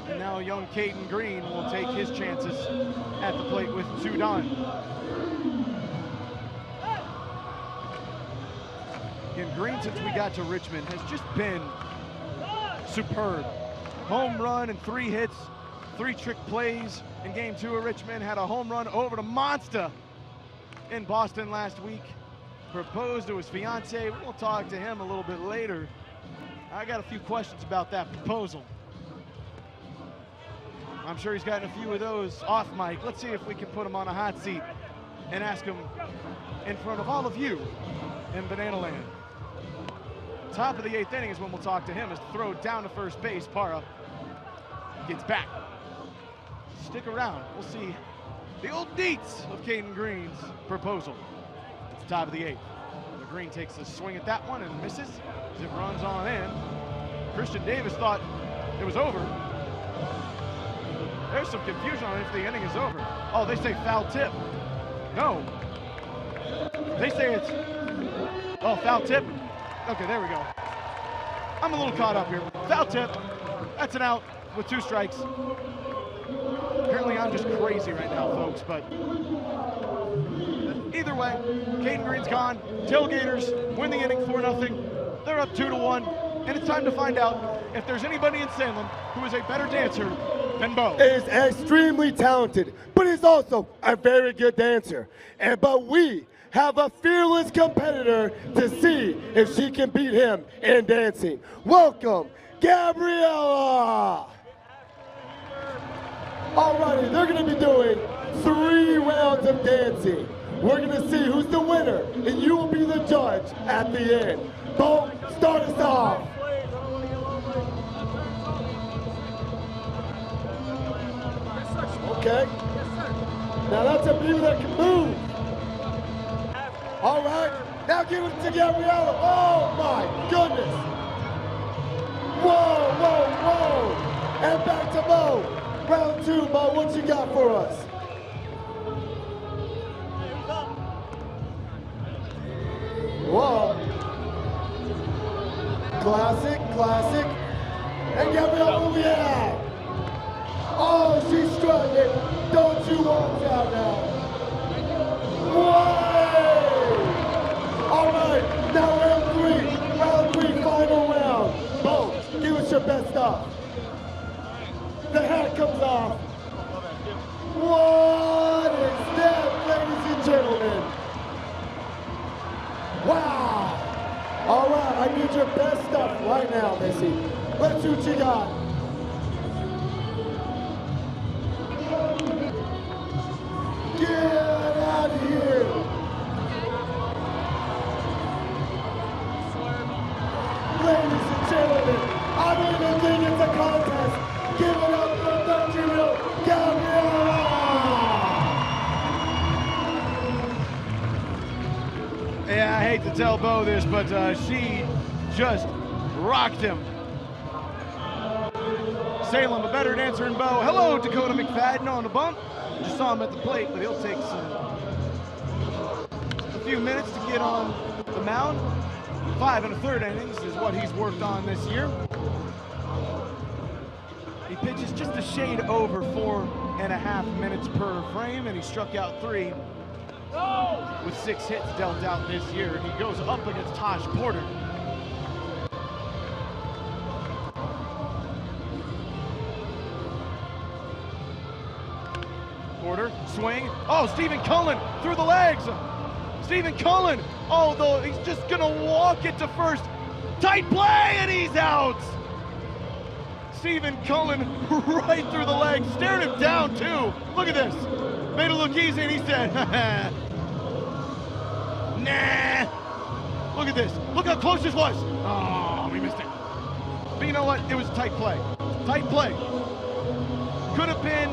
And now young Kaden Green will take his chances at the plate with 2 done. Again, Green, since we got to Richmond, has just been superb. Home run and 3 hits, 3 trick plays in game 2 of Richmond. Had a home run over to Monster in Boston last week. Proposed to his fiance. We'll talk to him a little bit later. I got a few questions about that proposal. I'm sure he's gotten a few of those off mic. Let's see if we can put him on a hot seat and ask him in front of all of you in Banana Land. Top of the 8th inning is when we'll talk to him. As the throw down to first base, Parra gets back. Stick around. We'll see the old deets of Kaden Green's proposal. It's the top of the 8th. The Green takes a swing at that one and misses as it runs on in. Christian Davis thought it was over. There's some confusion on if the inning is over. Oh, they say foul tip. No. They say it's, oh, foul tip. Okay, there we go. I'm a little caught up here. Foul tip. That's an out with 2 strikes. Apparently I'm just crazy right now, folks, but either way, Kaden Green's gone. Tailgaters win the inning 4-0. They're up 2-1, and it's time to find out if there's anybody in Salem who is a better dancer than Bo. Is extremely talented, but he's also a very good dancer. But we have a fearless competitor to see if she can beat him in dancing. Welcome, Gabriella. Alrighty, they're gonna be doing 3 rounds of dancing. We're gonna see who's the winner, and you will be the judge at the end. Bo, start us off. Okay. Now that's a beauty that can move. All right, now give it to Gabriella. Oh my goodness. Whoa, whoa, whoa. And back to Bo. Round 2, Bo, what you got for us? Whoa. Classic, classic. And Gabriella, who we have? Oh, she's strutting it. Don't you watch out now. Whoa! All right, now round 3, final round. Bo, give us your best stuff. The hat comes off. What is that, ladies and gentlemen? Wow. All right, I need your best stuff right now, Missy. Let's see what you got. Get out of here. Ladies and gentlemen, I don't even think it's a contest. Give it up for 13-year-old Gabriella. Yeah, I hate to tell Bo this, but she just rocked him. Salem, a better dancer than Bo. Hello, Dakota McFadden on the bump. Just saw him at the plate, but he'll take some few minutes to get on the mound. 5 1/3 innings is what he's worked on this year. He pitches just a shade over 4.5 minutes per frame, and he struck out 3 with 6 hits dealt out this year. He goes up against Tosh Porter. Porter, swing. Oh, Stephen Cullen through the legs. Stephen Cullen, although he's just gonna walk it to first. Tight play, and he's out. Stephen Cullen right through the legs, stared him down too. Look at this. Made it look easy, and he said, nah. Look at this. Look how close this was. Oh, we missed it. But you know what? It was tight play. Tight play. Could have been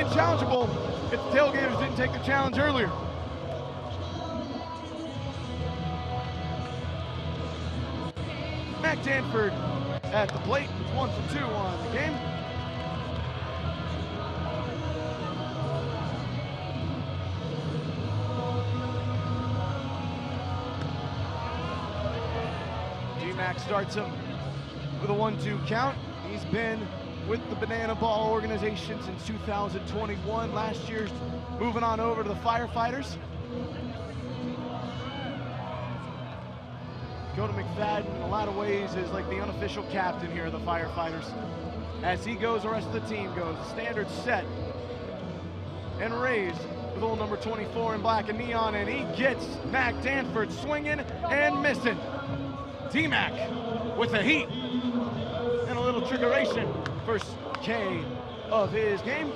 challengeable if the Tailgaters didn't take the challenge earlier. Mac Danford at the plate. It's 1 for 2 on the game. D-Mac starts him with a 1-2 count. He's been with the Banana Ball organization since 2021. Last year's moving on over to the Firefighters. Dakota McFadden, in a lot of ways, is like the unofficial captain here of the Firefighters. As he goes, the rest of the team goes. Standard set and raised with old number 24 in black and neon, and he gets Mac Danford swinging and missing. D-Mac with the heat and a little triggeration. First K of his game.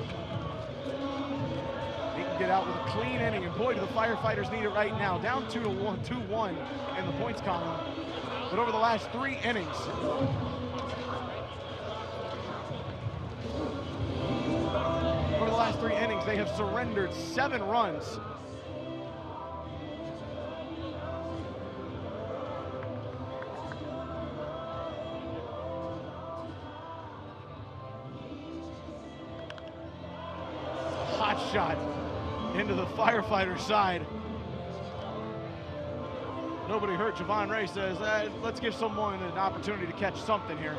He can get out with a clean inning, and boy, do the Firefighters need it right now. Down 2-1 in the points column. But over the last 3 innings, they have surrendered 7 runs. Hot shot into the Firefighter side. Nobody hurt. Javon Ray says, let's give someone an opportunity to catch something here.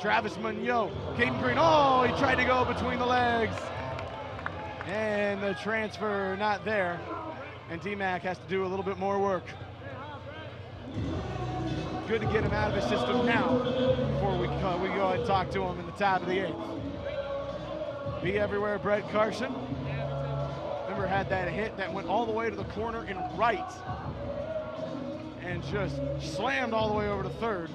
Travis Munoz, Kaden Green, oh, he tried to go between the legs. And the transfer not there. And D-Mac has to do a little bit more work. Good to get him out of his system now before we go ahead and talk to him in the top of the 8th. Be everywhere, Brett Carson. Remember, had that hit that went all the way to the corner in right and just slammed all the way over to third.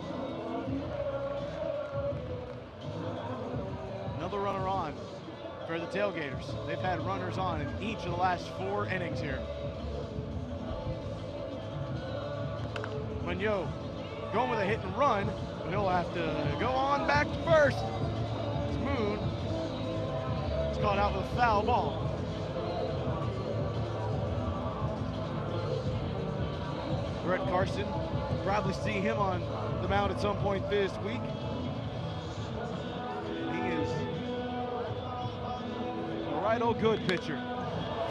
Another runner on for the Tailgaters. They've had runners on in each of the last 4 innings here. Munoz going with a hit and run, but he'll have to go on back to first. It's Moon. It's caught out with a foul ball. Brett Carson, probably see him on the mound at some point this week. He is a right old good pitcher.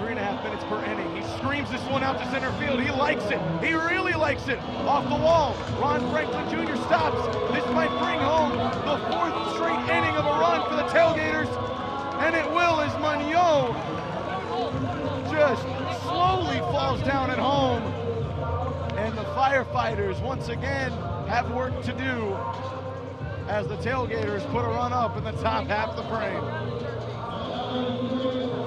3.5 minutes per inning. He screams this one out to center field. He likes it. He really likes it. Off the wall. Ron Franklin Jr. stops. This might bring home the 4th straight inning of a run for the Tailgaters. And it will, as Munoz just slowly falls down at home. And the Firefighters once again have work to do as the Tailgaters put a run up in the top half of the frame.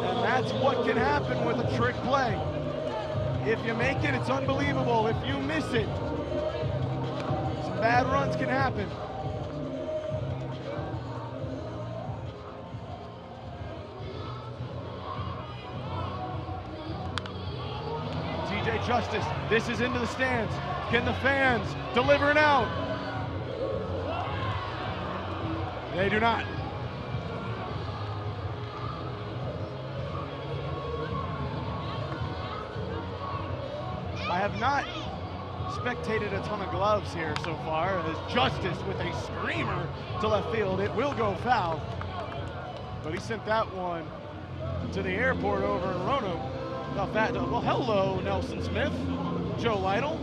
And that's what can happen with a trick play. If you make it, it's unbelievable. If you miss it, some bad runs can happen. TJ Justice, this is into the stands. Can the fans deliver it out? They do not. I have not spectated a ton of gloves here so far, as Justice with a screamer to left field. It will go foul, but he sent that one to the airport over in Roanoke. Well, hello, Nelson Smith, Joe Lytle.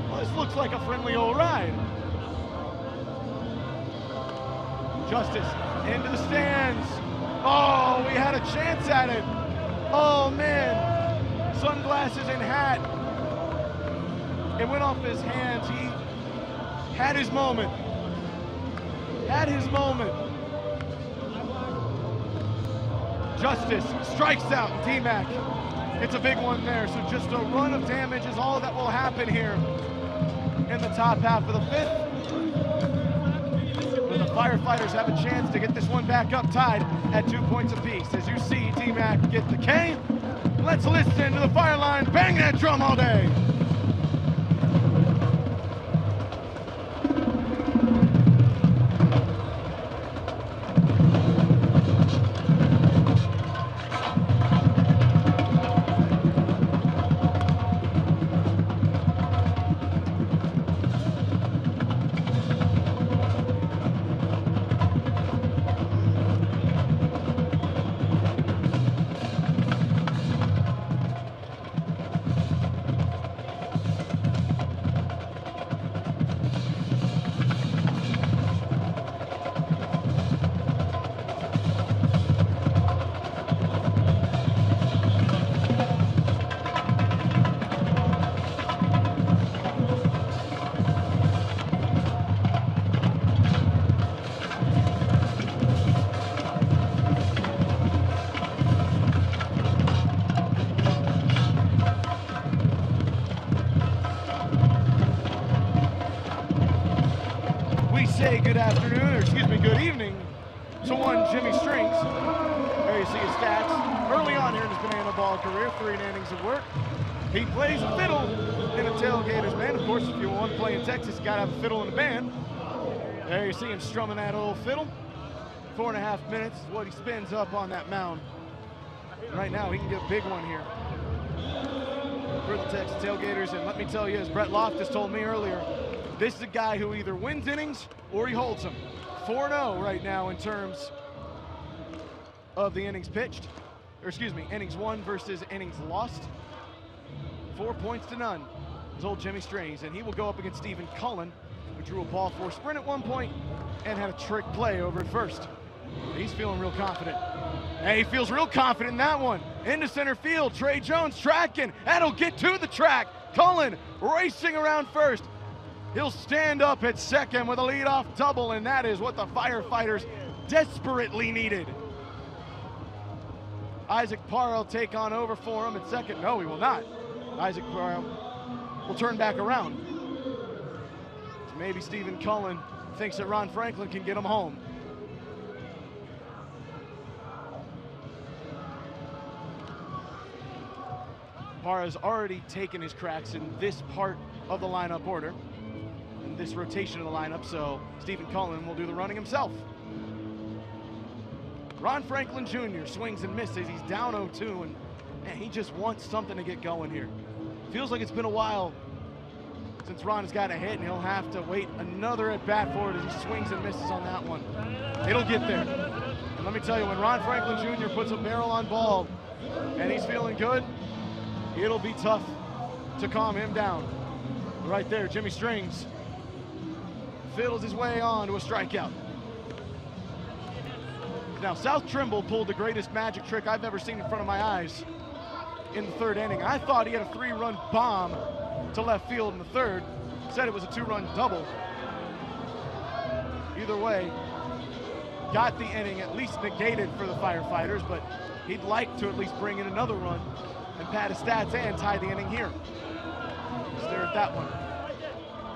Well, this looks like a friendly old ride. Justice into the stands. Oh, we had a chance at it. Oh, man. Sunglasses and hat. It went off his hands. He had his moment. Had his moment. Justice strikes out. T-Mac gets a big one there. So just a run of damage is all that will happen here in the top half of the fifth. But the Firefighters have a chance to get this one back up tied at 2 points apiece. As you see T-Mac get the K. Let's listen to the fire line bang that drum all day. Good afternoon, or excuse me, good evening to one Jimmy Strings. There you see his stats. Early on here in his banana ball career, 3 innings of work. He plays fiddle in a Tailgaters band. Of course, if you want to play in Texas, you gotta have a fiddle in the band. There you see him strumming that old fiddle. 4.5 minutes is what he spends up on that mound. Right now, he can get a big one here for the Texas Tailgaters. And let me tell you, as Brett Loftus told me earlier, this is a guy who either wins innings or he holds them. 4-0 right now in terms of the innings pitched. Or excuse me, innings won versus innings lost. 4 points to none is old Jimmy Strings. And he will go up against Stephen Cullen, who drew a ball for sprint at one point and had a trick play over at first. He's feeling real confident. And he feels real confident in that one. Into center field, Trey Jones tracking. That'll get to the track. Cullen racing around first. He'll stand up at second with a leadoff double, and that is what the Firefighters desperately needed. Isaac Parra will take on over for him at second. No, he will not. Isaac Parra will turn back around. So maybe Stephen Cullen thinks that Ron Franklin can get him home. Parra's already taken his cracks in this part of the lineup order, in this rotation of the lineup, so Stephen Cullen will do the running himself. Ron Franklin Jr. swings and misses. He's down 0-2, and man, he just wants something to get going here. Feels like it's been a while since Ron has got a hit, and he'll have to wait another at bat for it as he swings and misses on that one. It'll get there. And let me tell you, when Ron Franklin Jr. puts a barrel on ball and he's feeling good, it'll be tough to calm him down. Right there, Jimmy Strings fiddles his way on to a strikeout. Now, South Trimble pulled the greatest magic trick I've ever seen in front of my eyes in the third inning. I thought he had a 3-run bomb to left field in the third. Said it was a 2-run double. Either way, got the inning at least negated for the Firefighters, but he'd like to at least bring in another run and pad his stats and tie the inning here. Stare at that one.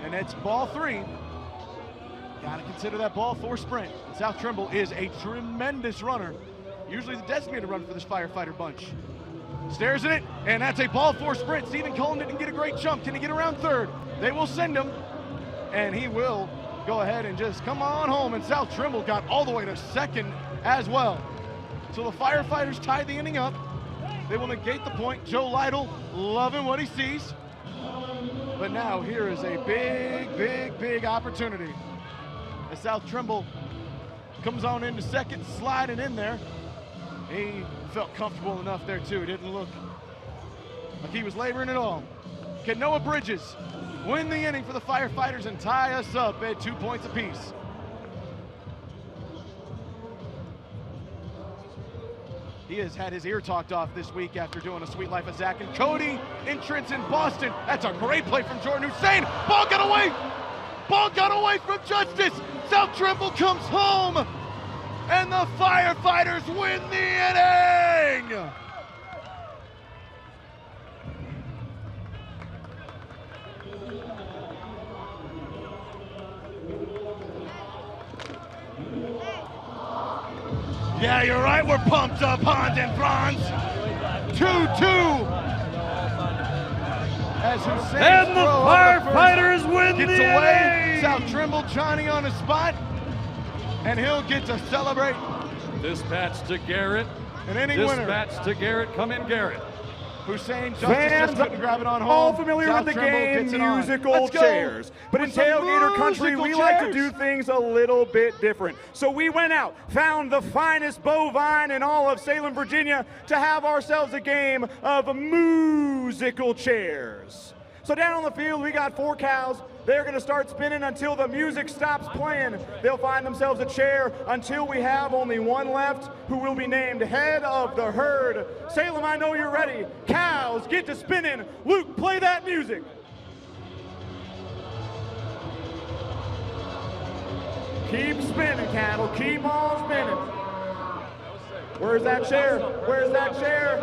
And it's ball 3. Got to consider that ball 4 sprint. South Trimble is a tremendous runner. Usually the designated run for this Firefighter bunch. Stares at it, and that's a ball 4 sprint. Stephen Cullen didn't get a great jump. Can he get around third? They will send him, and he will go ahead and just come on home. And South Trimble got all the way to second as well. So the Firefighters tied the inning up. They will negate the point. Joe Lytle loving what he sees. But now here is a big, big, big opportunity. As South Trimble comes on into second, sliding in there. He felt comfortable enough there too. Didn't look like he was laboring at all. Can Noah Bridges win the inning for the Firefighters and tie us up at 2 points apiece? He has had his ear talked off this week after doing a sweet life of Zach and Cody. Entrance in Boston. That's a great play from Jordan Hussein. Ball got away. Ball got away from Justice. South Trimble comes home. And the Firefighters win the inning. Yeah, you're right. We're pumped up, Hans and Franz. 2-2. As Hussein and the Firefighters win gets the away. inning. South Trimble, Johnny on the spot, and he'll get to celebrate. Dispatch to Garrett. An inning winner. Dispatch to Garrett. Come in, Garrett. Hussein just couldn't grab it on home. All familiar South with the Trimble game, gets it on. musical Let's go. chairs. But in With some Tailgater country, musical we like to chairs. do things a little bit different. So we went out, found the finest bovine in all of Salem, Virginia, to have ourselves a game of musical chairs. So down on the field, we got 4 cows. They're going to start spinning until the music stops playing. They'll find themselves a chair until we have only one left, who will be named head of the herd. Salem, I know you're ready. Cows, get to spinning. Luke, play that music. Keep spinning, cattle. Keep on spinning. Where's that chair? Where's that chair?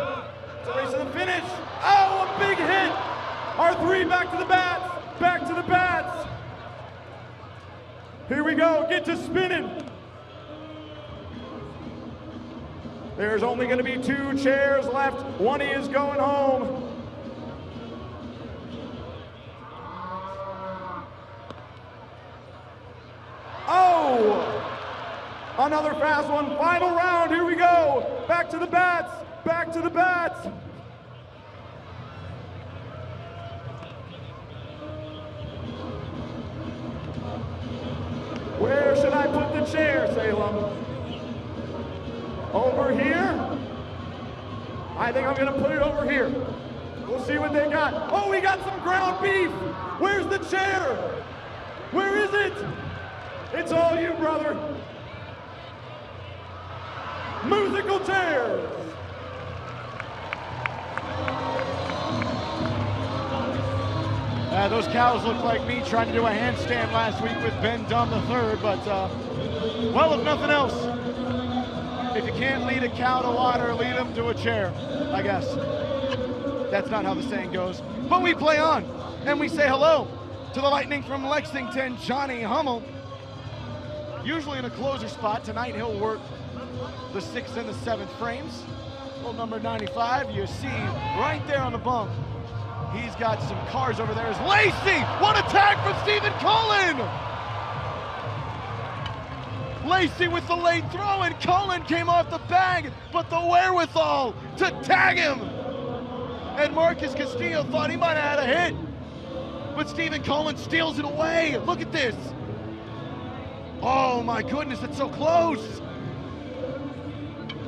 It's a race to the finish. Oh, a big hit. R3 back to the bats. Back to the bats. Here we go. Get to spinning. There's only going to be 2 chairs left. One is going home. Oh! Another fast one. Final round. Here we go. Back to the bats. Back to the bats. Where should I put the chair, Salem? Over here? I think I'm gonna put it over here. We'll see what they got. Oh, we got some ground beef. Where's the chair? Where is it? It's all you, brother. Musical chairs. Those cows look like me trying to do a handstand last week with Ben Dunn III, but, well, if nothing else, if you can't lead a cow to water, lead them to a chair, I guess. That's not how the saying goes. But we play on, and we say hello to the Lightning from Lexington, Johnny Hummel. Usually in a closer spot. Tonight he'll work the 6th and the 7th frames. Well, number 95, you see right there on the bump. He's got some cars over there. Is Lacey! What a tag from Stephen Cullen! Lacey with the late throw, and Cullen came off the bag, but the wherewithal to tag him. And Marcus Castillo thought he might have had a hit, but Stephen Cullen steals it away. Look at this. Oh my goodness, it's so close.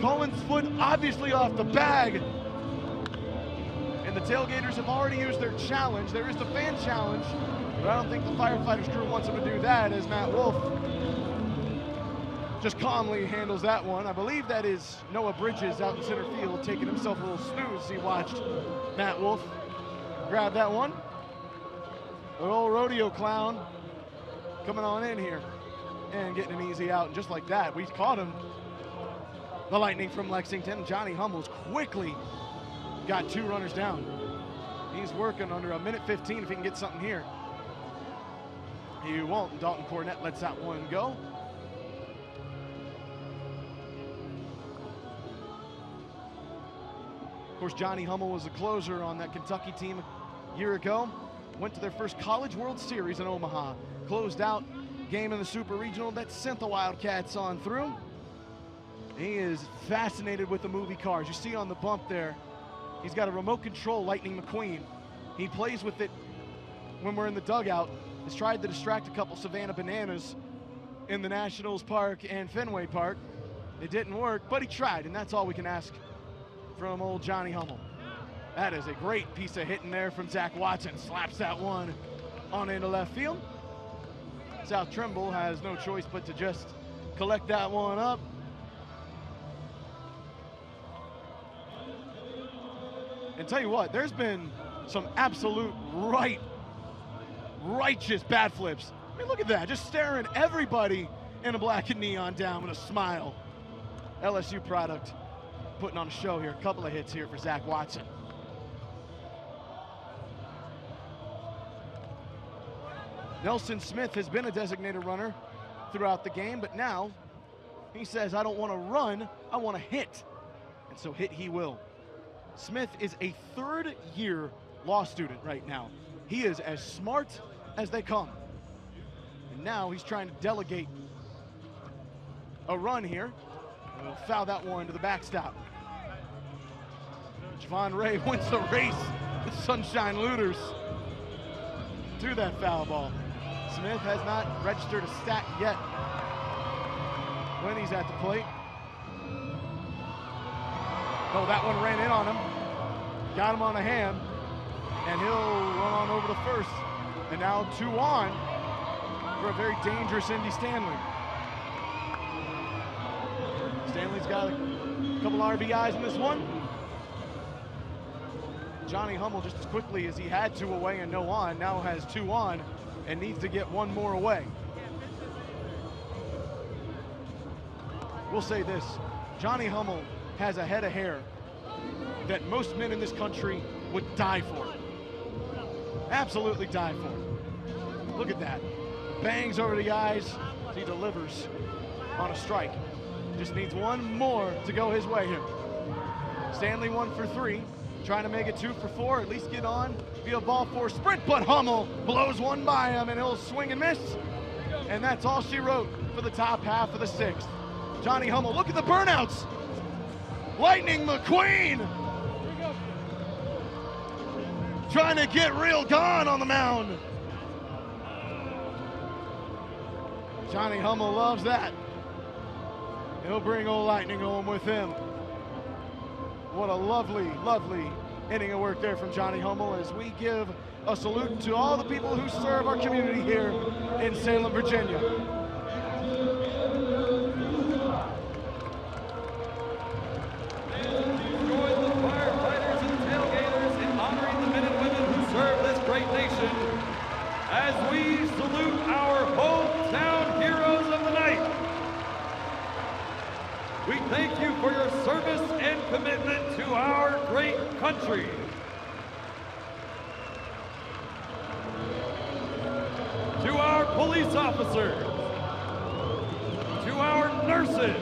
Cullen's foot obviously off the bag. The Tailgaters have already used their challenge. There is the fan challenge, but I don't think the Firefighters crew wants them to do that, as Matt Wolf just calmly handles that one. I believe that is Noah Bridges out in center field taking himself a little snooze. He watched Matt Wolf grab that one. An old rodeo clown coming on in here and getting an easy out. And just like that, we caught him. The Lightning from Lexington. Johnny Hummels quickly got 2 runners down. He's working under a minute 15 if he can get something here. He won't, and Dalton Cornett lets that one go. Of course, Johnny Hummel was a closer on that Kentucky team a year ago. Went to their first College World Series in Omaha. Closed out game in the Super Regional that sent the Wildcats on through. He is fascinated with the movie cars. You see on the bump there, he's got a remote control Lightning McQueen. He plays with it when we're in the dugout. He's tried to distract a couple Savannah Bananas in the Nationals Park and Fenway Park. It didn't work, but he tried, and that's all we can ask from old Johnny Hummel. That is a great piece of hitting there from Zach Watson. Slaps that one on into left field. South Trimble has no choice but to just collect that one up. And tell you what, there's been some absolute righteous bat flips. I mean, look at that, just staring everybody in a black and neon down with a smile. LSU product putting on a show here. A couple of hits here for Zach Watson. Nelson Smith has been a designated runner throughout the game, but now he says, I don't want to run, I want to hit. And so hit he will. Smith is a third-year law student right now. He is as smart as they come. And now he's trying to delegate a run here. And he'll foul that one to the backstop. Javon Ray wins the race with Sunshine Looters to that foul ball. Smith has not registered a stat yet when he's at the plate. Oh, that one ran in on him. Got him on a hand. And he'll run on over to first. And now 2 on for a very dangerous Indy Stanley. Stanley's got a couple RBIs in this one. Johnny Hummel, just as quickly as he had 2 away and no on, now has 2 on and needs to get 1 more away. We'll say this, Johnny Hummel has a head of hair that most men in this country would die for. Absolutely die for. Look at that. Bangs over the eyes. He delivers on a strike. Just needs 1 more to go his way here. Stanley 1 for 3. Trying to make it 2 for 4, at least get on, be a ball 4 sprint, but Hummel blows one by him and he'll swing and miss. And that's all she wrote for the top half of the 6th. Johnny Hummel, look at the burnouts. Lightning McQueen trying to get real gone on the mound. Johnny Hummel loves that. He'll bring old Lightning home with him. What a lovely, lovely inning of work there from Johnny Hummel as we give a salute to all the people who serve our community here in Salem, Virginia. Join the firefighters and tailgaters in honoring the men and women who serve this great nation as we salute our hometown heroes of the night. We thank you for your service and commitment to our great country. To our police officers, to our nurses,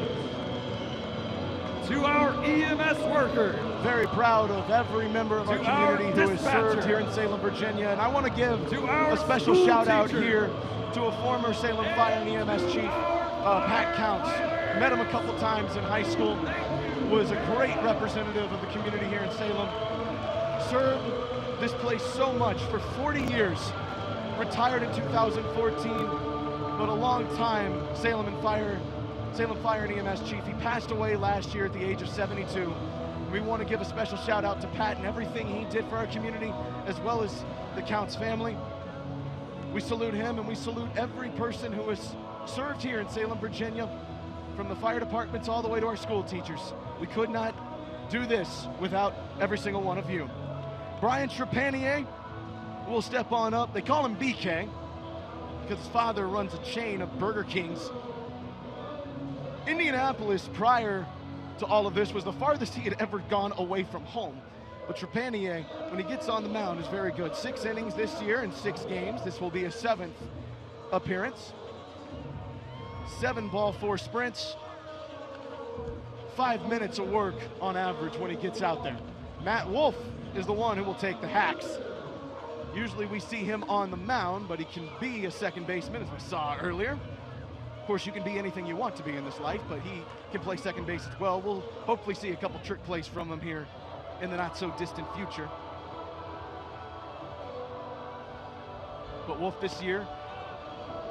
to our EMS workers. Very proud of every member of our community who has served here in Salem, Virginia. And I want to give a special shout out here to a former Salem Fire and EMS chief, Pat Counts. Met him a couple times in high school, was a great representative of the community here in Salem, served this place so much for 40 years, retired in 2014, but a long time Salem Fire and EMS chief. He passed away last year at the age of 72. We want to give a special shout out to Pat and everything he did for our community, as well as the Counts family. We salute him and we salute every person who has served here in Salem, Virginia, from the fire departments all the way to our school teachers. We could not do this without every single one of you. Brian Trepanier will step on up. They call him BK because his father runs a chain of Burger Kings. Indianapolis, prior to all of this, was the farthest he had ever gone away from home. But Trepanier, when he gets on the mound, is very good. 6 innings this year in 6 games. This will be a 7th appearance. 7 ball, 4 sprints. 5 minutes of work on average when he gets out there. Matt Wolf is the one who will take the hacks. Usually we see him on the mound, but he can be a second baseman, as we saw earlier. Of course, you can be anything you want to be in this life, but he can play second base as well. We'll hopefully see a couple trick plays from him here in the not so distant future. But Wolf this year,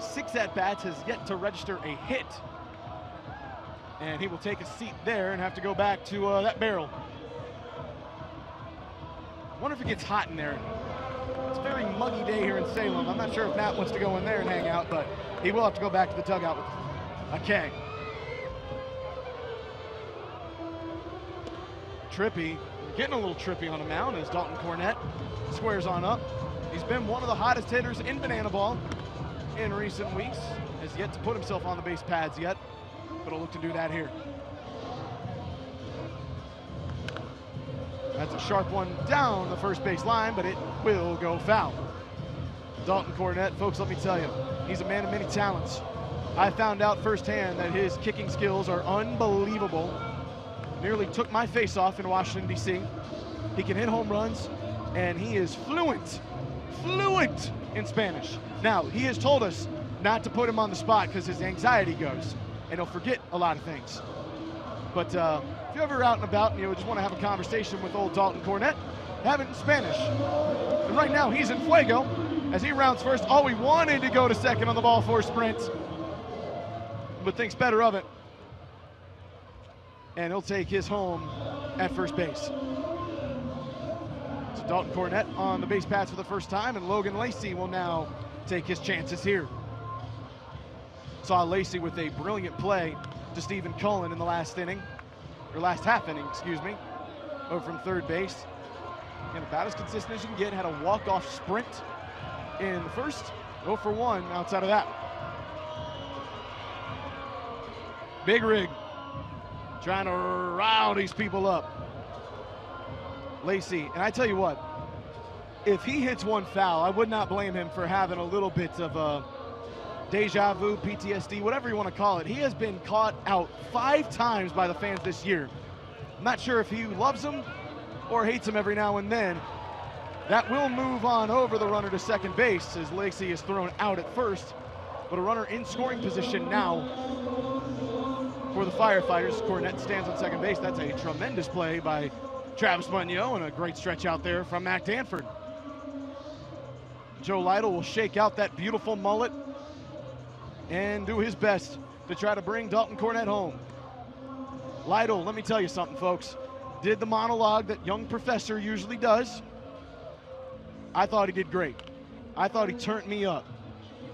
6 at-bats, has yet to register a hit. And he will take a seat there and have to go back to that barrel. wonder if it gets hot in there. It's a very muggy day here in Salem. I'm not sure if Matt wants to go in there and hang out, but he will have to go back to the dugout with a K. Trippy, getting a little trippy on the mound as Dalton Cornett squares on up. He's been one of the hottest hitters in banana ball in recent weeks. Has yet to put himself on the base pads yet, but he'll look to do that here. That's a sharp one down the first base line, but it will go foul. Dalton Cornett, folks, let me tell you, he's a man of many talents. I found out firsthand that his kicking skills are unbelievable. Nearly took my face off in Washington, D.C. He can hit home runs, and he is fluent in Spanish. Now, he has told us not to put him on the spot because his anxiety goes, and he'll forget a lot of things. But if you're ever out and about and you just want to have a conversation with old Dalton Cornett, have it in Spanish. And right now, he's in fuego as he rounds first. Oh, he wanted to go to second on the ball four sprint, but thinks better of it. And he'll take his home at first base. So Dalton Cornett on the base paths for the first time, and Logan Lacey will now take his chances here. Saw Lacey with a brilliant play to Stephen Cullen in the last inning, or last half inning, excuse me, over from third base. And about as consistent as you can get, had a walk-off sprint in the first, 0 for 1 outside of that. Big Rig trying to rile these people up. Lacey, and I tell you what, if he hits one foul, I would not blame him for having a little bit of deja vu, PTSD, whatever you want to call it. He has been caught out 5 times by the fans this year. I'm not sure if he loves them or hates them every now and then. That will move on over the runner to second base as Lacey is thrown out at first, but a runner in scoring position now for the Firefighters. Cornett stands on second base. That's a tremendous play by Travis Munoz and a great stretch out there from Mac Danford. Joe Lytle will shake out that beautiful mullet and do his best to try to bring Dalton Cornett home. Lytle, let me tell you something, folks. Did the monologue that young professor usually does. I thought he did great. I thought he turned me up.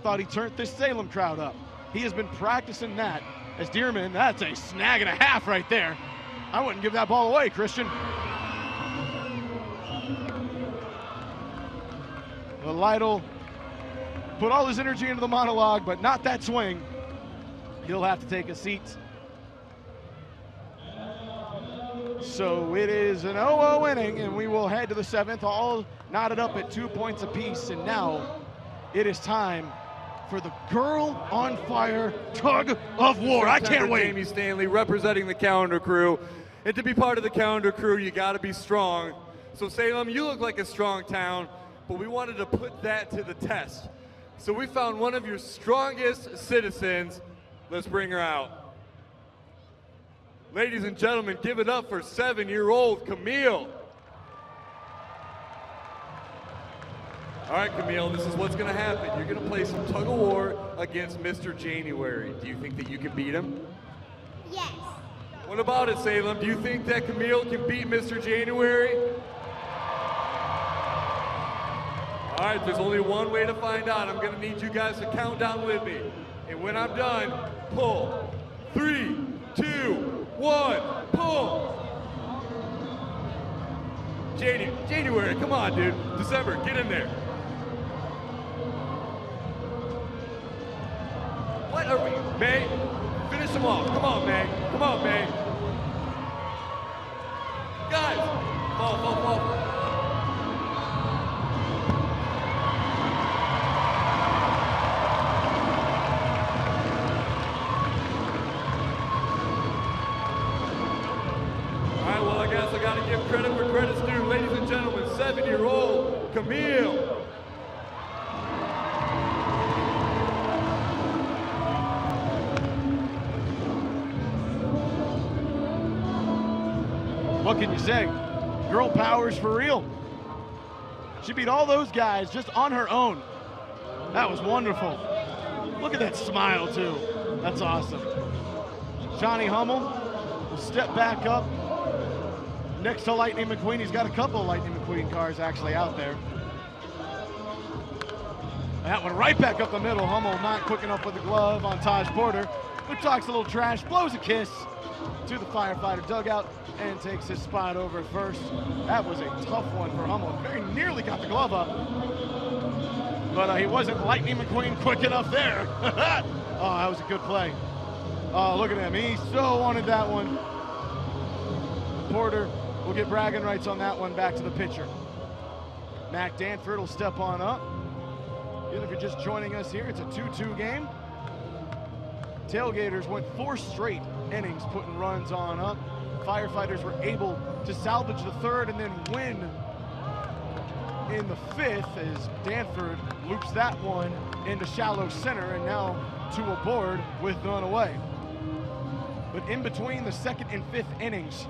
Thought he turned this Salem crowd up. He has been practicing that. As Dearman, that's a snag and a half right there. I wouldn't give that ball away, Christian. Well, Lytle put all his energy into the monologue, but not that swing. He'll have to take a seat. So it is an 0-0 inning, and we will head to the 7th, all knotted up at 2 points apiece. And now it is time for the Girl on Fire tug of war. I can't wait. Jamie Stanley representing the calendar crew. And to be part of the calendar crew, you got to be strong. So Salem, you look like a strong town, but we wanted to put that to the test. So we found one of your strongest citizens. Let's bring her out. Ladies and gentlemen, give it up for 7-year-old Camille. All right, Camille, this is what's going to happen. You're going to play some tug of war against Mr. January. Do you think that you can beat him? Yes. What about it, Salem? Do you think that Camille can beat Mr. January? All right, there's only one way to find out. I'm going to need you guys to count down with me. And when I'm done, pull. 3, 2, 1, pull. January, come on, dude. December, get in there. What are we? May, finish them off. Come on, May. Come on, May. Guys, fall. I got to give credit where credit's due. Ladies and gentlemen, 7-year-old Camille. What can you say? Girl power's for real. She beat all those guys just on her own. That was wonderful. Look at that smile, too. That's awesome. Johnny Hummel will step back up. next to Lightning McQueen. He's got a couple of Lightning McQueen cars actually out there. That one right back up the middle. Hummel not quick enough with the glove on Taj Porter, who talks a little trash, blows a kiss to the Firefighter dugout, and takes his spot over at first. That was a tough one for Hummel. Very nearly got the glove up, but he wasn't Lightning McQueen quick enough there. Oh, that was a good play. Oh, look at him. He so wanted that one. Porter will get bragging rights on that one. Back to the pitcher. Mac Danford will step on up. Even if you're just joining us here, it's a 2-2 game. Tailgaters went 4 straight innings putting runs on up. Firefighters were able to salvage the 3rd and then win in the 5th as Danford loops that one into shallow center, and now 2 aboard with none away. But in between the 2nd and 5th innings,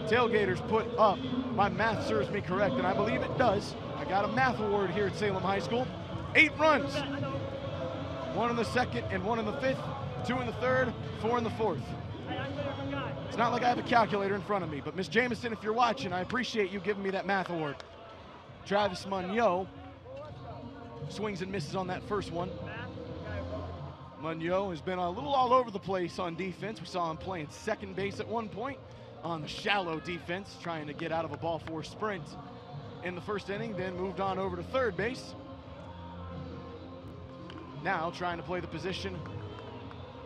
Tailgaters put up, my math serves me correct, and I believe it does. I got a math award here at Salem High School. 8 runs. 1 in the 2nd and 1 in the 5th, 2 in the 3rd, 4 in the 4th. It's not like I have a calculator in front of me, but Miss Jamison, if you're watching, I appreciate you giving me that math award. Travis Munyo swings and misses on that first one. Munyo has been a little all over the place on defense. We saw him playing second base at one point on the shallow defense, trying to get out of a ball 4 sprint in the first inning, then moved on over to third base. Now trying to play the position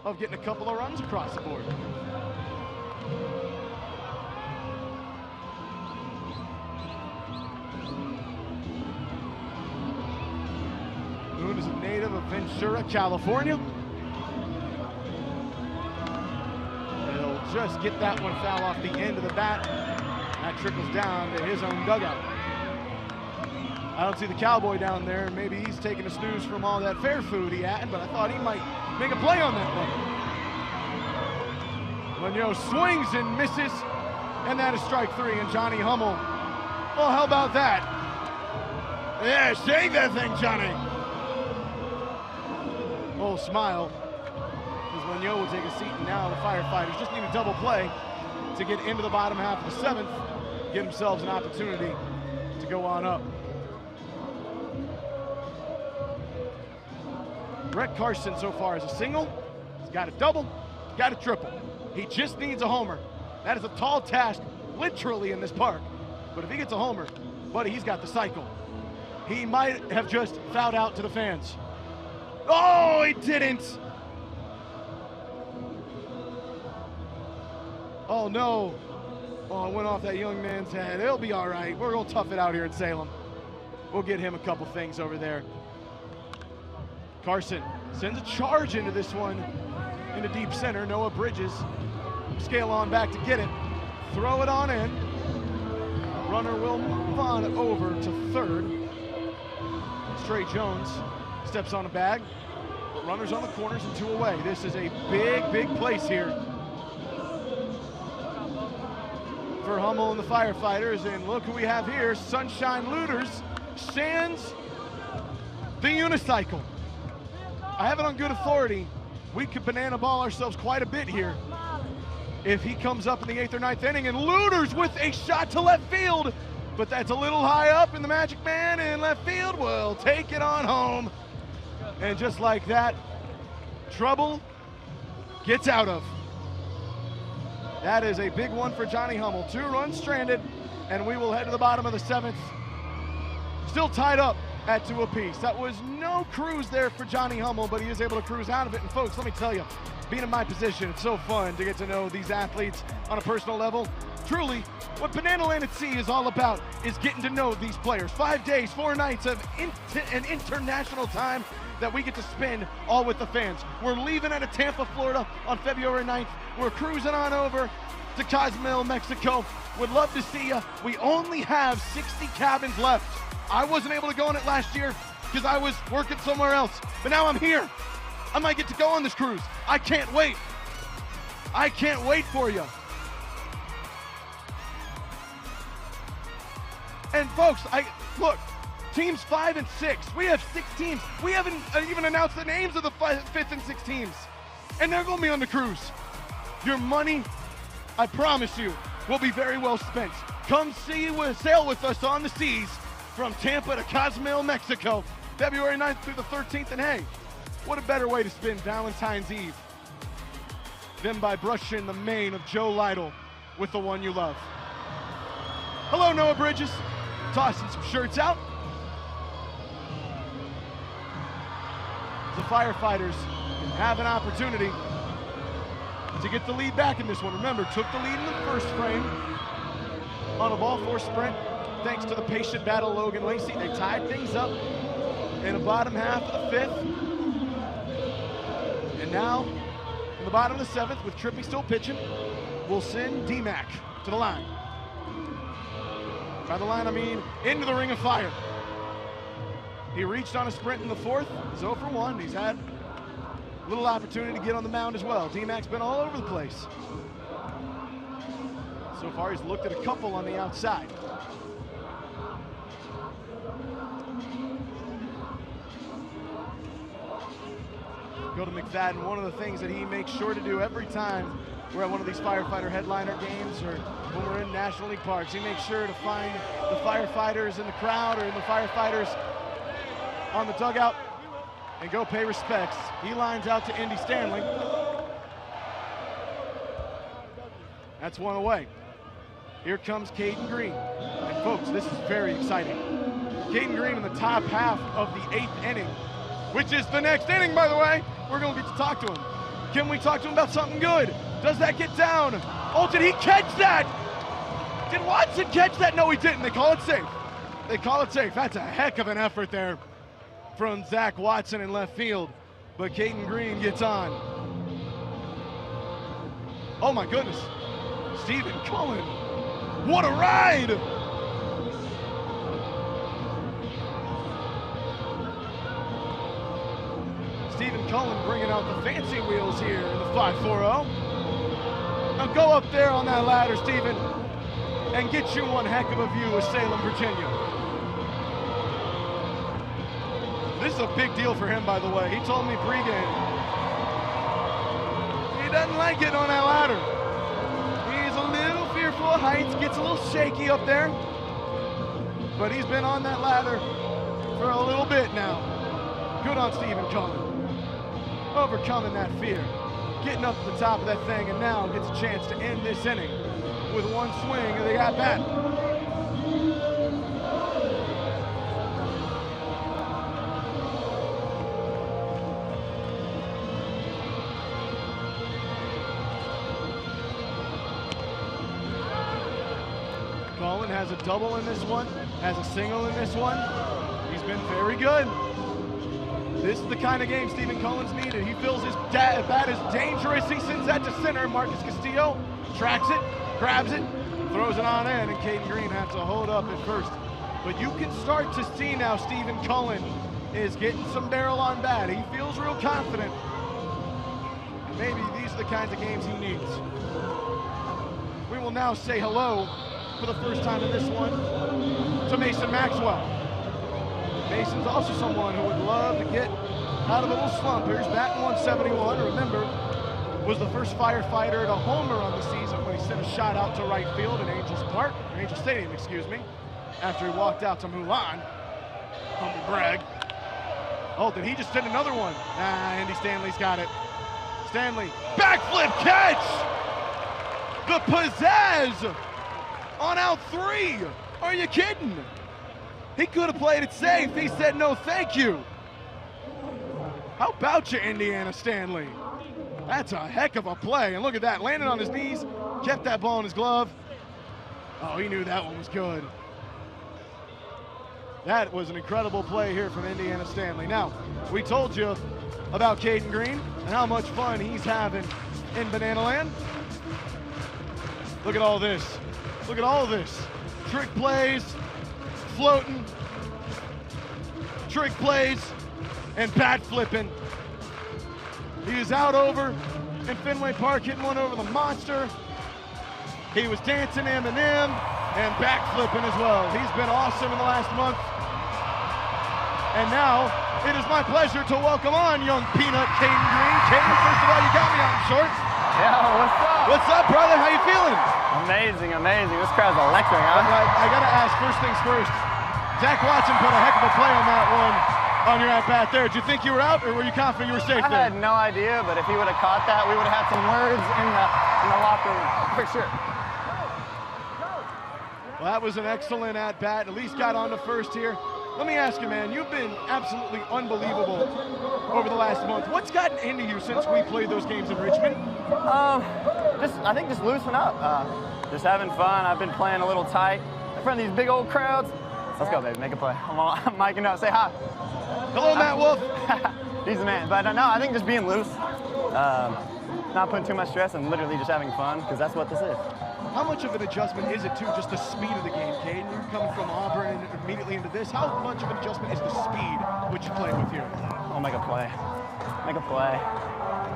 of getting a couple of runs across the board. Moon is a native of Ventura, California. He'll just get that one foul off the end of the bat. That trickles down to his own dugout. I don't see the Cowboy down there. Maybe he's taking a snooze from all that fair food he had, but I thought he might make a play on that one. Munyo swings and misses, and that is strike 3, and Johnny Hummel. Well, how about that? Yeah, shake that thing, Johnny. Oh, smile, because Munyo will take a seat, and now the Firefighters just need a double play to get into the bottom half of the 7th, get themselves an opportunity to go on up. Brett Carson so far is a single. He's got a double, got a triple. He just needs a homer. That is a tall task, literally, in this park. But if he gets a homer, buddy, he's got the cycle. He might have just fouled out to the fans. Oh, he didn't. Oh, no. Oh, it went off that young man's head. It'll be all right. We're going to tough it out here at Salem. We'll get him a couple things over there. Carson sends a charge into this one into deep center. Noah Bridges scale on back to get it. Throw it on in. Runner will move on over to third. Trey Jones steps on a bag, but runners on the corners and 2 away. This is a big, big place here for Hummel and the Firefighters. And look who we have here. Sunshine Looters stands the unicycle. I have it on good authority. We could banana ball ourselves quite a bit here if he comes up in the 8th or 9th inning, and Looters with a shot to left field, but that's a little high up, and the Magic Man in left field will take it on home. And just like that, trouble gets out of. That is a big one for Johnny Hummel. 2 runs stranded, and we will head to the bottom of the 7th. Still tied up at 2 apiece. That was no cruise there for Johnny Hummel, but he is able to cruise out of it. And folks, let me tell you, being in my position, it's so fun to get to know these athletes on a personal level. Truly, what Banana Land at Sea is all about is getting to know these players. 5 days, 4 nights of an international time that we get to spend all with the fans. We're leaving out of Tampa, Florida on February 9th. We're cruising on over to Cozumel, Mexico. Would love to see you. We only have 60 cabins left. I wasn't able to go on it last year because I was working somewhere else, but now I'm here. I might get to go on this cruise. I can't wait. I can't wait for you. And folks, look, teams 5 and 6. We have 6 teams. We haven't even announced the names of the 5th and 6th teams, and they're going to be on the cruise. Your money, I promise you, will be very well spent. Come sail with us on the seas from Tampa to Cozumel, Mexico, February 9th through the 13th. And hey, what a better way to spend Valentine's Eve than by brushing the mane of Joe Lytle with the one you love. Hello, Noah Bridges. Tossing some shirts out. The Firefighters have an opportunity to get the lead back in this one. Remember, took the lead in the first frame on a ball four sprint. Thanks to the patient battle Logan Lacey, they tied things up in the bottom half of the fifth. And now, in the bottom of the seventh, with Trippy still pitching, we'll send D-Mac to the line. By the line, I mean into the ring of fire. He reached on a sprint in the fourth, 0 for 1. He's had a little opportunity to get on the mound as well. D-Mac's been all over the place. So far, he's looked at a couple on the outside. Go to McFadden. One of the things that he makes sure to do every time we're at one of these firefighter headliner games or when we're in National League parks, he makes sure to find the firefighters in the crowd or in the firefighters on the dugout and go pay respects. He lines out to Indy Stanley. That's one away. Here comes Kaden Green. And folks, this is very exciting. Kaden Green in the top half of the 8th inning, which is the next inning, by the way. We're going to get to talk to him. Can we talk to him about something good? Does that get down? Oh, did he catch that? Did Watson catch that? No, he didn't. They call it safe. They call it safe. That's a heck of an effort there from Zach Watson in left field. But Kaden Green gets on. Oh, my goodness. Stephen Cullen. What a ride! Stephen Cullen bringing out the fancy wheels here in the 5-4-0. Now go up there on that ladder, Stephen, and get you one heck of a view of Salem, Virginia. This is a big deal for him, by the way. He told me pregame he doesn't like it on that ladder. He's a little fearful of heights, gets a little shaky up there, but he's been on that ladder for a little bit now. Good on Stephen Cullen. Overcoming that fear, getting up to the top of that thing, and now gets a chance to end this inning with one swing of the at-bat. Cullen has a double in this one, has a single in this one. He's been very good. This is the kind of game Stephen Cullen's needed. He feels his bat is dangerous. He sends that to center. Marcus Castillo tracks it, grabs it, throws it on in, and Kaden Green has to hold up at first. But you can start to see now Stephen Cullen is getting some barrel on bat. He feels real confident. Maybe these are the kinds of games he needs. We will now say hello for the first time in this one to Mason Maxwell. Mason's also someone who would love to get out of a little slump. Here's batting 171. Remember, was the first firefighter to homer on the season when he sent a shot out to right field at Angel Stadium, excuse me, after he walked out to Mulan. Humble brag. Oh, did he just send another one? Nah, Indy Stanley's got it. Stanley, backflip catch! The pizzazz on out 3. Are you kidding? He could have played it safe. He said no thank you. How about you, Indiana Stanley? That's a heck of a play. And look at that, landed on his knees, kept that ball in his glove. Oh, he knew that one was good. That was an incredible play here from Indiana Stanley. Now, we told you about Kaden Green and how much fun he's having in Banana Land. Look at all this. Look at all this. Trick plays, floating, trick plays, and bat flipping. He is out over in Fenway Park hitting one over the monster. He was dancing Eminem and back flipping as well. He's been awesome in the last month. And now it is my pleasure to welcome on young peanut Kaden Green. Kaden, first of all, you got me on short. Yeah, what's up? What's up, brother? How you feeling? Amazing, amazing. This crowd's electric, huh? I got to ask, first things first, Zach Watson put a heck of a play on that one on your at-bat there. Did you think you were out, or were you confident you were safe there? I had no idea, but if he would have caught that, we would have had some words in the locker room, for sure. Well, that was an excellent at-bat. At least got on to first here. Let me ask you, man, you've been absolutely unbelievable over the last month. What's gotten into you since we played those games in Richmond? I think just loosen up. Just having fun. I've been playing a little tight in front of these big old crowds. Let's go, baby, make a play. I'm miking up, say hi. Hello, Matt Wolf. He's the man. But no, I think just being loose, not putting too much stress, and literally just having fun, because that's what this is. How much of an adjustment is it to just the speed of the game, Kaden? You're coming from Auburn and immediately into this. How much of an adjustment is the speed which you play with here? I'll make a play. Make a play.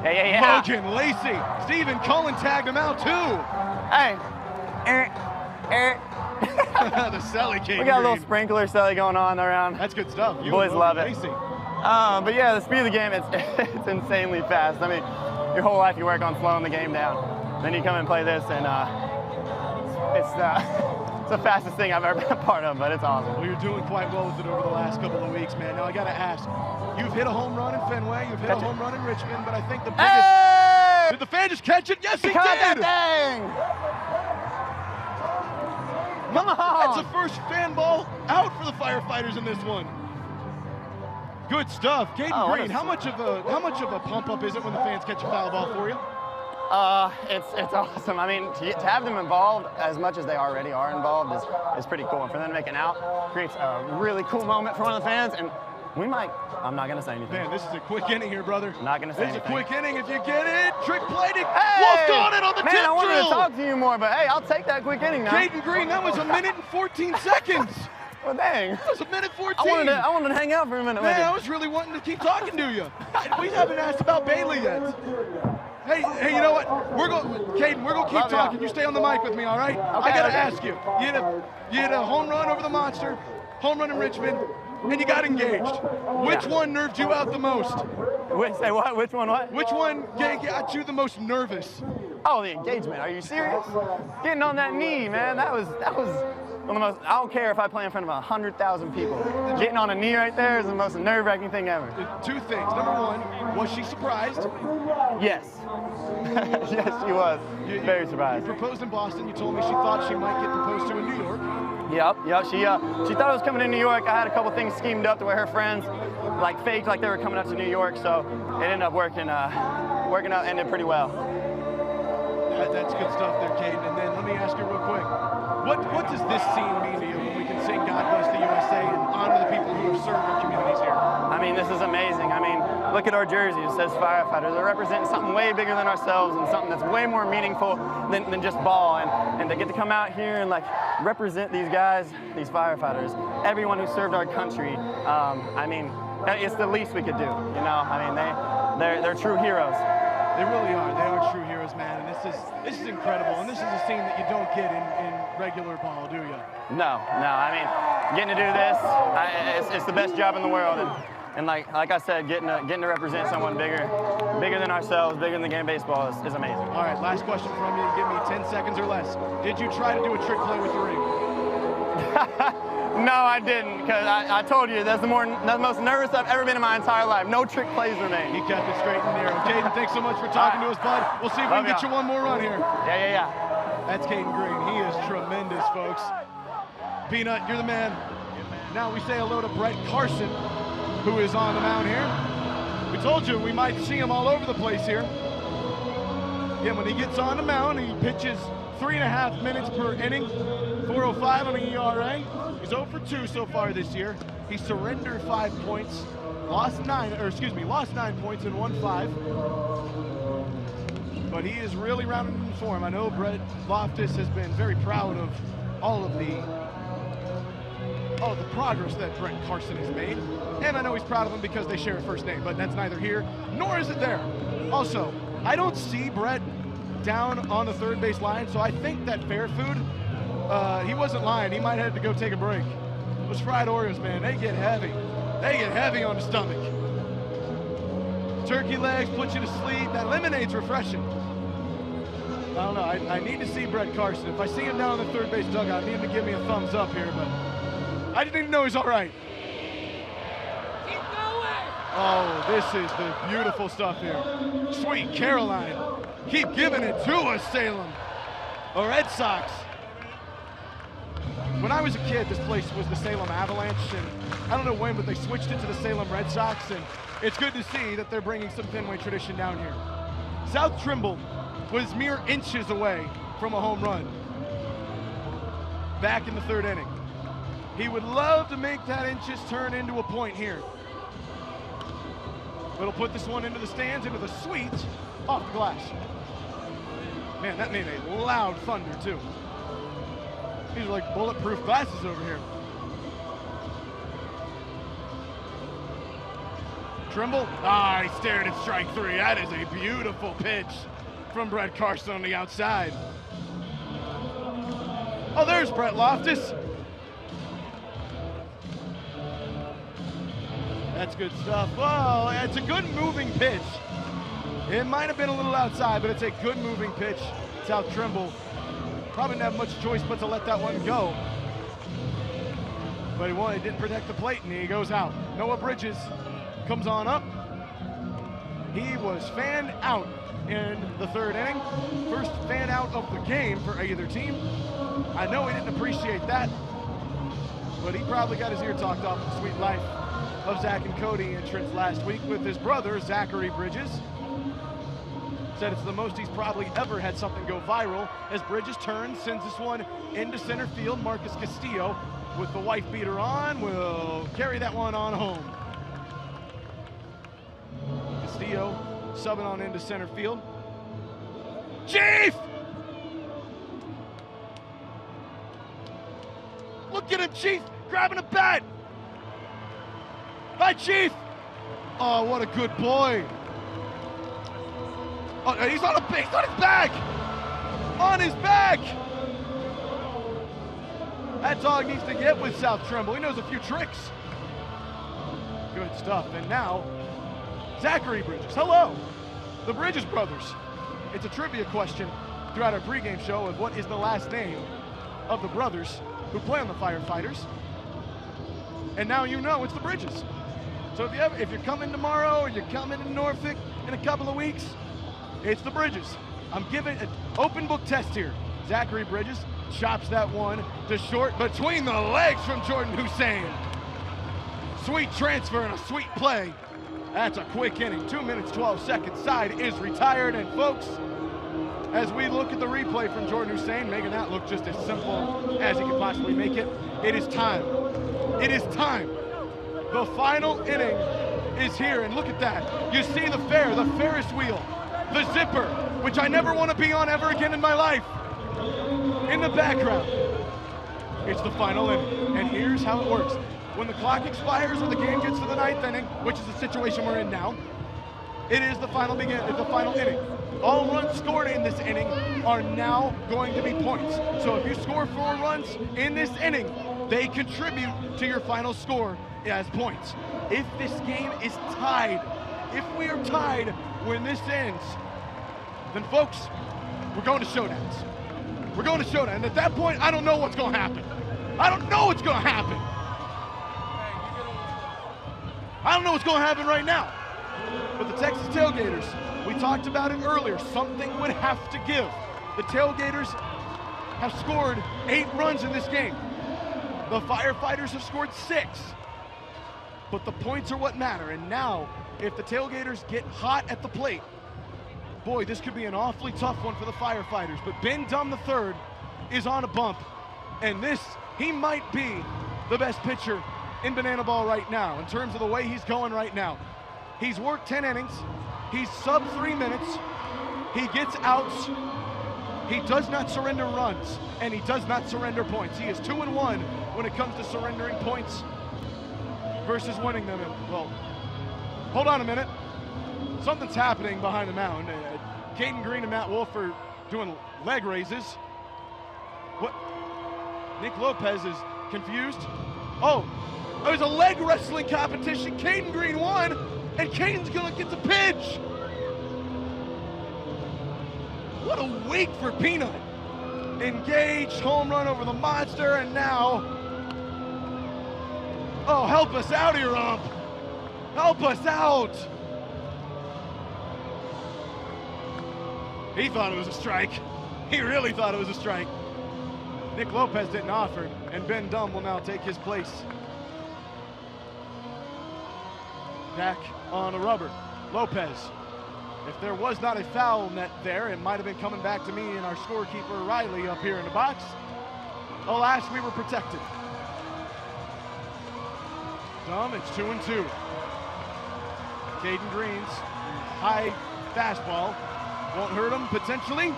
Yeah. Logan, Lacey, Steven Cullen tagged him out too. Hey. The Selly Kaden. We got a little sprinkler Selly going on around. That's good stuff. You Boys love it. Lacey. But yeah, the speed of the game, it's insanely fast. I mean, your whole life you work on slowing the game down. Then you come and play this, and it's the fastest thing I've ever been a part of, but it's awesome. Well, you're doing quite well with it over the last couple of weeks, man. Now, I got to ask, you've hit a home run in Fenway, you've hit a home run in Richmond, but I think the biggest... Hey! Did the fan just catch it? Yes, he did! That thing! Come on! That's the first fan ball out for the Firefighters in this one. Good stuff. Kaden Green, how much of a pump up is it when the fans catch a foul ball for you? It's awesome. I mean, to have them involved as much as they already are involved is pretty cool. And for them to make an out creates a really cool moment for one of the fans. And we might, I'm not going to say anything. Man, this is a quick inning here, brother. I'm not going to say anything. This is a quick inning if you get it. Trick play to hey! Wolf got it on the tip drill. Man, I wanted to talk to you more, but hey, I'll take that quick inning now. Kaden Green, that was 1 minute and 14 seconds. Well, dang. That was 1 minute 14. I wanted to hang out for a minute. Man, I was really wanting to keep talking to you. We haven't asked about Bailey yet. Hey, you know what? Kaden, we're gonna keep talking. You stay on the mic with me, all right? Okay, I gotta ask you. You had a home run over the Monster, home run in Richmond, and you got engaged. Which one nerved you out the most? Say what? Which one what? Which one got you the most nervous? Oh, the engagement. Are you serious? Getting on that knee, man. That was one of the most, I don't care if I play in front of 100,000 people. Getting on a knee right there is the most nerve-wracking thing ever. Two things. Number one, was she surprised? Yes. Yes, she was. Very surprised. You proposed in Boston. You told me she thought she might get proposed to in New York. Yep. She thought it was coming to New York. I had a couple things schemed up to where her friends faked like they were coming up to New York, so it ended up working out, ended pretty well. That's good stuff there, Kaden. And then let me ask you real quick. What does this scene mean to you when we can sing God Bless the USA and honor the people who have served our communities here? I mean, this is amazing. I mean, look at our jersey. It says Firefighters. They're representing something way bigger than ourselves and something that's way more meaningful than just ball. And to get to come out here and represent these guys, these Firefighters, everyone who served our country, I mean, it's the least we could do. You know, I mean, they're true heroes. They really are. They are true heroes, man. And this is incredible. And this is a scene that you don't get in regular ball, do you? No. I mean, getting to do this, it's the best job in the world. And like I said, getting to represent someone bigger than ourselves, bigger than the game of baseball is amazing. All right, last question from you. Give me 10 seconds or less. Did you try to do a trick play with the ring? No, I didn't, because I told you that's the most nervous I've ever been in my entire life. No trick plays remain. He kept it straight and narrow. Kaden, thanks so much for talking to us, bud. We'll see if we can get you one more run here. Yeah. That's Kaden Green. He is tremendous, folks. Peanut, you're the man. Now we say hello to Brett Carson, who is on the mound here. We told you we might see him all over the place here. Again, when he gets on the mound, he pitches 3.5 minutes per inning, 4.05 on the ERA. He's 0 for 2 so far this year. He surrendered 5 points, lost 9 points and won 5. But he is really rounded in form. I know Brett Loftus has been very proud of all of the progress that Brett Carson has made. And I know he's proud of him because they share a first name, but that's neither here nor is it there. Also, I don't see Brett down on the third base line, so I think that Fair Food, he wasn't lying. He might have to go take a break. Those fried Oreos, man, they get heavy. They get heavy on the stomach. Turkey legs put you to sleep. That lemonade's refreshing. I don't know. I need to see Brett Carson. If I see him down in the third base dugout, I need him to give me a thumbs up here, but I didn't even know he's all right. Keep going! Oh, this is the beautiful stuff here. Sweet Caroline. Keep giving it to us, Salem. The Red Sox. When I was a kid, this place was the Salem Avalanche, and I don't know when, but they switched it to the Salem Red Sox, and it's good to see that they're bringing some Fenway tradition down here. South Trimble was mere inches away from a home run back in the third inning. He would love to make that inches turn into a point here. But he'll put this one into the stands, into the suite, off the glass. Man, that made a loud thunder, too. These are like bulletproof glasses over here. Trimble, he stared at strike three. That is a beautiful pitch from Brett Carson on the outside. Oh, there's Brett Loftus. That's good stuff. Oh, it's a good moving pitch. It might have been a little outside, but it's a good moving pitch. South Trimble probably didn't have much choice but to let that one go. But he didn't protect the plate, and he goes out. Noah Bridges comes on up. He was fanned out in the third inning. First fan out of the game for either team. I know he didn't appreciate that, but he probably got his ear talked off the sweet life of Zach and Cody entrance last week with his brother, Zachary Bridges. Said it's the most he's probably ever had something go viral as Bridges turns, sends this one into center field. Marcus Castillo with the wife beater on will carry that one on home. Castillo subbing on into center field. Chief! Look at him, Chief, grabbing a bat. Hi, Chief. Oh, what a good boy. Oh, he's on his back. On his back. That dog needs to get with South Trimble. He knows a few tricks. Good stuff. And now, Zachary Bridges. Hello, the Bridges brothers. It's a trivia question throughout our pregame show of what is the last name of the brothers who play on the Firefighters. And now you know it's the Bridges. So if you're coming tomorrow or you're coming to Norfolk in a couple of weeks, it's the Bridges. I'm giving an open book test here. Zachary Bridges chops that one to short between the legs from Jordan Hussein. Sweet transfer and a sweet play. That's a quick inning. 2 minutes, 12 seconds. Side is retired. And folks, as we look at the replay from Jordan Hussein, making that look just as simple as he could possibly make it, it is time. It is time. The final inning is here, and look at that. You see the Ferris wheel, the zipper, which I never want to be on ever again in my life. In the background, it's the final inning, and here's how it works. When the clock expires or the game gets to the ninth inning, which is the situation we're in now, it is the final inning. All runs scored in this inning are now going to be points. So if you score 4 runs in this inning, they contribute to your final score as points. If this game is tied, if we are tied when this ends, then folks, we're going to showdowns. We're going to showdown. And at that point, I don't know what's going to happen. I don't know what's going to happen. I don't know what's going to happen right now. But the Texas Tailgaters, we talked about it earlier, something would have to give. The Tailgaters have scored 8 runs in this game. The Firefighters have scored 6. But the points are what matter. And now, if the Tailgaters get hot at the plate, boy, this could be an awfully tough one for the Firefighters. But Ben Dumb III is on a bump. And he might be the best pitcher in Banana Ball right now in terms of the way he's going right now. He's worked 10 innings. He's sub 3 minutes. He gets outs. He does not surrender runs, and he does not surrender points. He is 2-1 when it comes to surrendering points versus winning them. Well, hold on a minute. Something's happening behind the mound. Kaden Green and Matt Wolf are doing leg raises. What? Nick Lopez is confused. Oh, it was a leg wrestling competition. Kaden Green won, and Kaden's gonna get the pitch. What a week for Peanut. Engaged, home run over the monster, and now, oh, help us out here, Ump. Help us out. He thought it was a strike. He really thought it was a strike. Nick Lopez didn't offer, and Ben Dunn will now take his place. Back on the rubber. Lopez. If there was not a foul net there, it might have been coming back to me and our scorekeeper Riley up here in the box. Alas, we were protected. Dumb, it's 2-2. Kaden Green's high fastball won't hurt him potentially.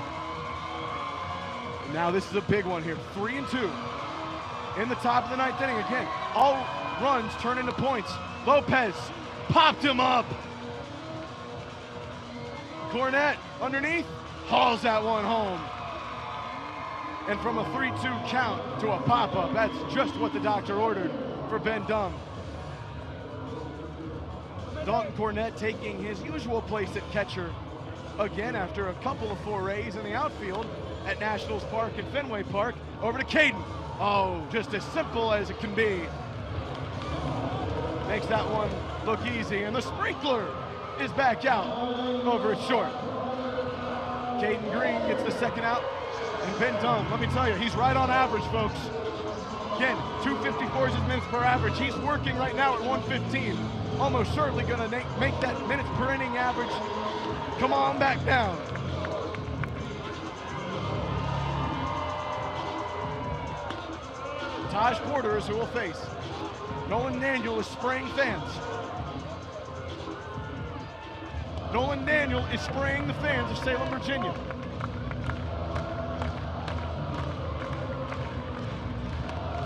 And now this is a big one here, 3-2. In the top of the ninth inning again. All runs turn into points. Lopez popped him up. Cornett underneath, hauls that one home. And from a 3-2 count to a pop-up, that's just what the doctor ordered for Ben Dunn. Dalton Cornett taking his usual place at catcher again after a couple of forays in the outfield at Nationals Park and Fenway Park. Over to Kaden. Oh, just as simple as it can be. Makes that one look easy, and the sprinkler is back out over at short. Kaden Green gets the second out, and Ben Dunn, let me tell you, he's right on average, folks. Again, 254 is his minutes per average. He's working right now at 115. Almost certainly gonna make that minutes per inning average come on back down. Taj Porter is who will face. Nolan Daniel is spraying fans. Nolan Daniel is spraying the fans of Salem, Virginia.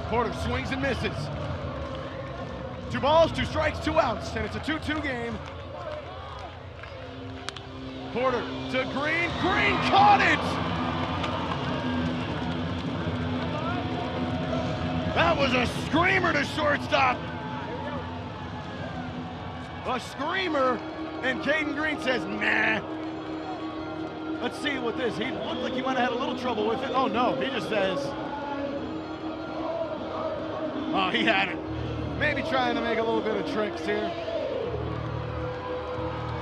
Porter swings and misses. 2 balls, 2 strikes, 2 outs, and it's a 2-2 game. Porter to Green. Green caught it! That was a screamer to shortstop. A screamer, and Kaden Green says, nah. Let's see what this, he looked like he might have had a little trouble with it. Oh no, he just says, oh, he had it. Maybe trying to make a little bit of tricks here.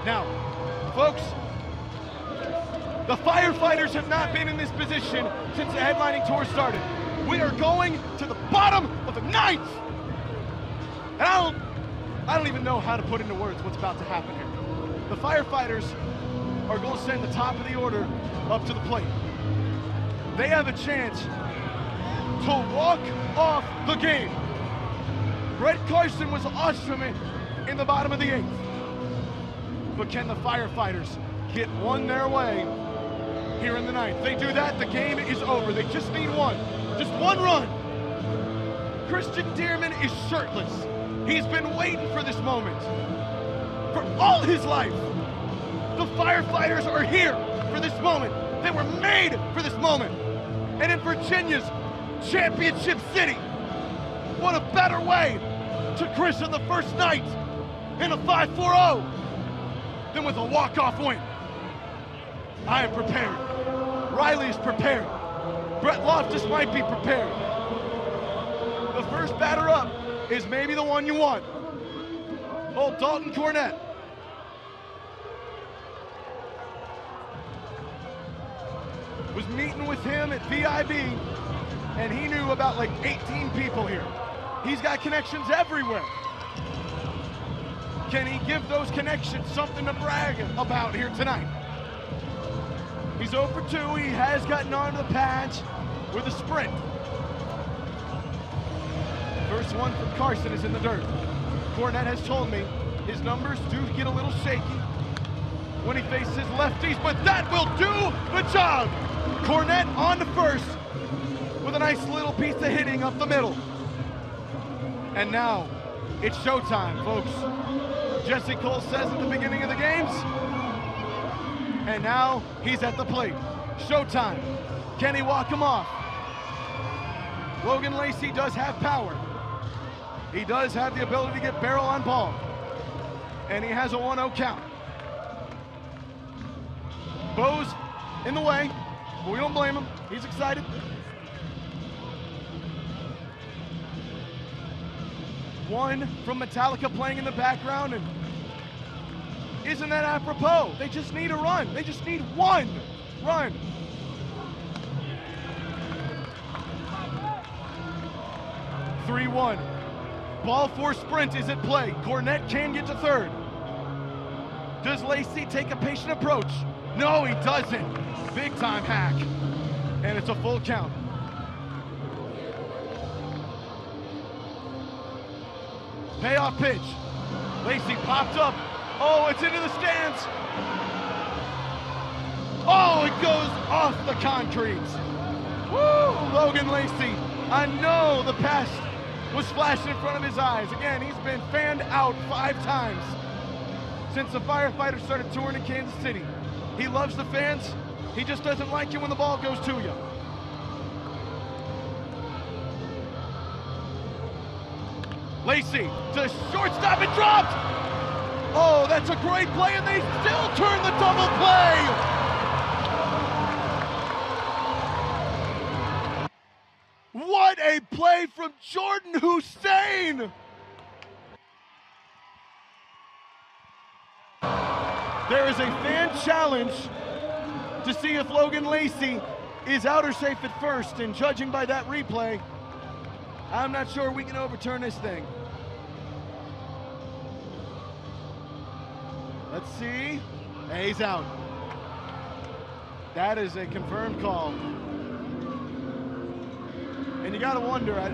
Now, folks, the Firefighters have not been in this position since the headlining tour started. We are going to the bottom of the ninth. And I don't even know how to put into words what's about to happen here. The Firefighters are going to send the top of the order up to the plate. They have a chance to walk off the game. Brett Carson was awesome in the bottom of the 8th. But can the Firefighters get one their way here in the 9th? They do that, the game is over. They just need one. Just one run. Christian Dearman is shirtless. He's been waiting for this moment for all his life. The Firefighters are here for this moment. They were made for this moment. And in Virginia's championship city, what a better way to christen the first night in a 5-4-0 than with a walk-off win. I am prepared. Riley is prepared. Brett Loftus might be prepared. The first batter up is maybe the one you want. Old Dalton Cornett. Was meeting with him at VIB, and he knew about like 18 people here. He's got connections everywhere. Can he give those connections something to brag about here tonight? He's 0 for 2. He has gotten onto the patch with a sprint. First one from Carson is in the dirt. Cornett has told me his numbers do get a little shaky when he faces lefties, but that will do the job. Cornett on to first with a nice little piece of hitting up the middle. And now it's showtime, folks. Jesse Cole says at the beginning of the games, and now he's at the plate. Showtime. Can he walk him off? Logan Lacey does have power. He does have the ability to get barrel on ball. And he has a 1-0 count. Bose in the way, but we don't blame him. He's excited. One from Metallica playing in the background, and isn't that apropos? They just need a run. They just need one run. (3-1). Ball for sprint is at play. Cornett can get to third. Does Lacey take a patient approach? No, he doesn't. Big time hack. And it's a full count. Payoff pitch. Lacey popped up. Oh, it's into the stands. Oh, it goes off the concrete. Woo, Logan Lacey. I know the past was flashing in front of his eyes. Again, he's been fanned out 5 times since the Firefighters started touring in Kansas City. He loves the fans. He just doesn't like you when the ball goes to you. Lacey to shortstop and dropped. Oh, that's a great play, and they still turn the double play. What a play from Jordan Hussein. There is a fan challenge to see if Logan Lacey is out or safe at first, and judging by that replay, I'm not sure we can overturn this thing. Let's see. He's out. That is a confirmed call. And you gotta wonder,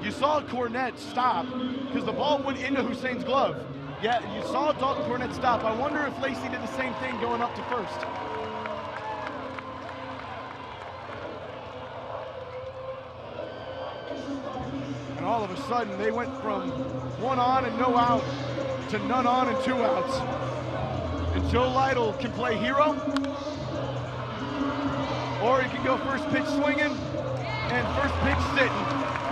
you saw Cornett stop because the ball went into Hussein's glove. Yeah, you saw Dalton Cornett stop. I wonder if Lacey did the same thing going up to first. And all of a sudden, they went from 1 on and no out to none on and 2 outs. And Joe Lytle can play hero, or he can go first pitch swinging and first pitch sitting.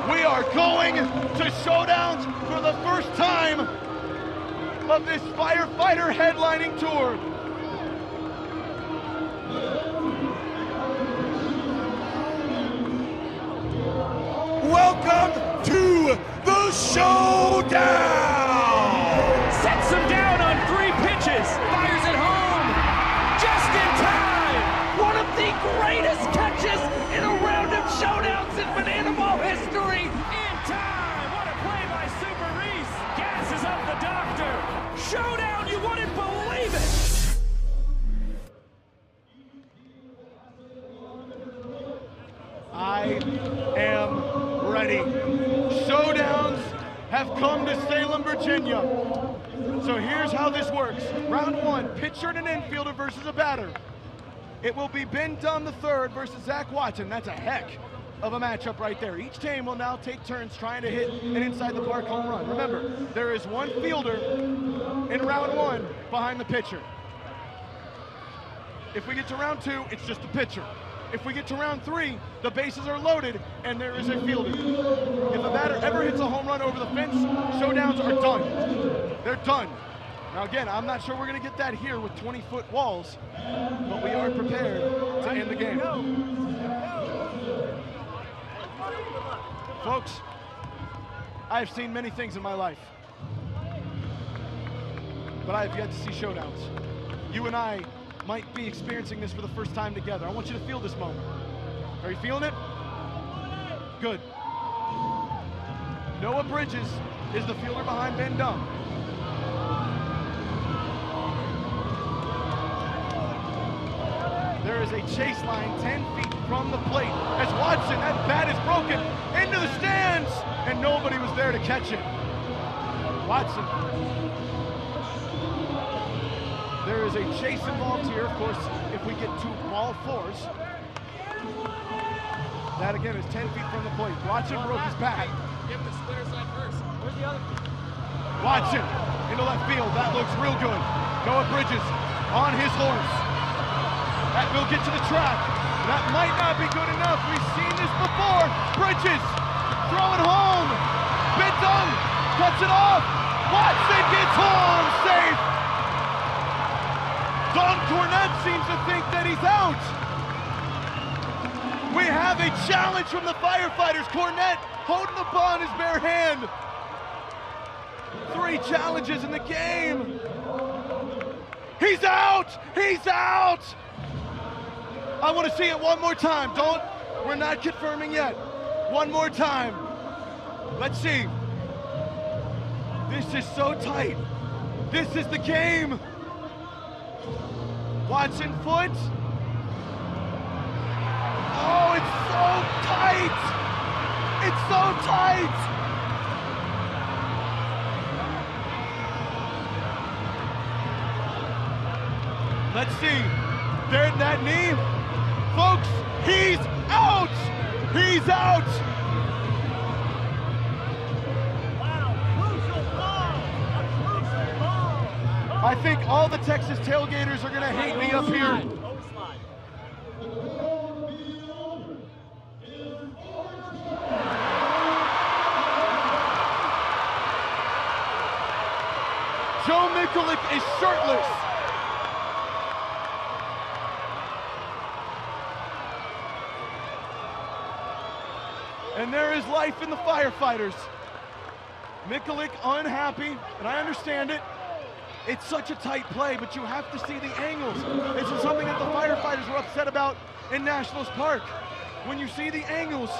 We are going to showdowns for the first time of this Firefighter headlining tour. Welcome to the showdown! Sets him down on 3 pitches, fires it home, just in time! One of the greatest catches in a round of showdowns in Banana Ball history! In time! What a play by Super Reese! Gasses up the doctor! Showdown, you wouldn't believe it! I am ready. Showdowns have come to Salem, Virginia. So here's how this works. Round 1, pitcher and an infielder versus a batter. It will be Ben Dunn III versus Zach Watson. That's a heck of a matchup right there. Each team will now take turns trying to hit an inside the park home run. Remember, there is 1 fielder in round 1 behind the pitcher. If we get to round 2, it's just the pitcher. If we get to round 3, the bases are loaded and there is a fielder. If a batter ever hits a home run over the fence, showdowns are done. They're done. Now again, I'm not sure we're gonna get that here with 20-foot walls, but we are prepared to end the game. Folks, I've seen many things in my life, but I have yet to see showdowns. You and I might be experiencing this for the first time together. I want you to feel this moment. Are you feeling it? Good. Noah Bridges is the fielder behind Ben Dunn. There is a chase line 10 feet from the plate as Watson, that bat is broken into the stands, and nobody was there to catch it. Watson. There is a chase involved here, of course, if we get 2 ball 4s. That again is 10 feet from the plate. Watson broke his bat. Give him the splitter side first. Where's the other? Watson into left field. That looks real good. Noah Bridges on his horse. That will get to the track. That might not be good enough. We've seen this before. Bridges throw it home. Ben Dunn cuts it off. Watson gets home safe. Don Cornette seems to think that he's out. We have a challenge from the Firefighters. Cornette holding the ball in his bare hand. 3 challenges in the game. He's out! He's out! I want to see it one more time. We're not confirming yet. One more time. Let's see. This is so tight. This is the game. Watson foot. Oh, it's so tight. It's so tight. Let's see. There's that knee. Folks, he's out. He's out. I think all the Texas Tailgaters are going to hate me up here. Joe Mikulik is shirtless. And there is life in the Firefighters. Mikulik unhappy, and I understand it. It's such a tight play, but you have to see the angles. This is something that the Firefighters were upset about in Nationals Park. When you see the angles,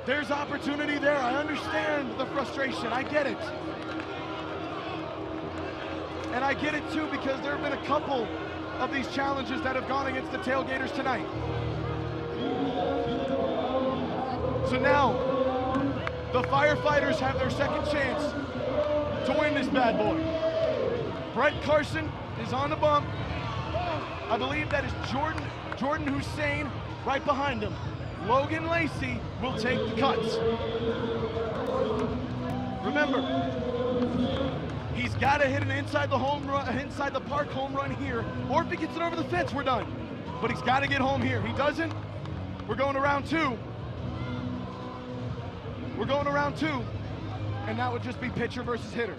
there's opportunity there. I understand the frustration. I get it. And I get it too because there have been a couple of these challenges that have gone against the Tailgaters tonight. So now, the Firefighters have their second chance to win this bad boy. Brett Carson is on the bump. I believe that is Jordan Hussein right behind him. Logan Lacey will take the cuts. Remember, he's got to hit an inside the home run, inside the park home run here, or if he gets it over the fence, we're done. But he's got to get home here. He doesn't, we're going to round 2. We're going to round 2, and that would just be pitcher versus hitter.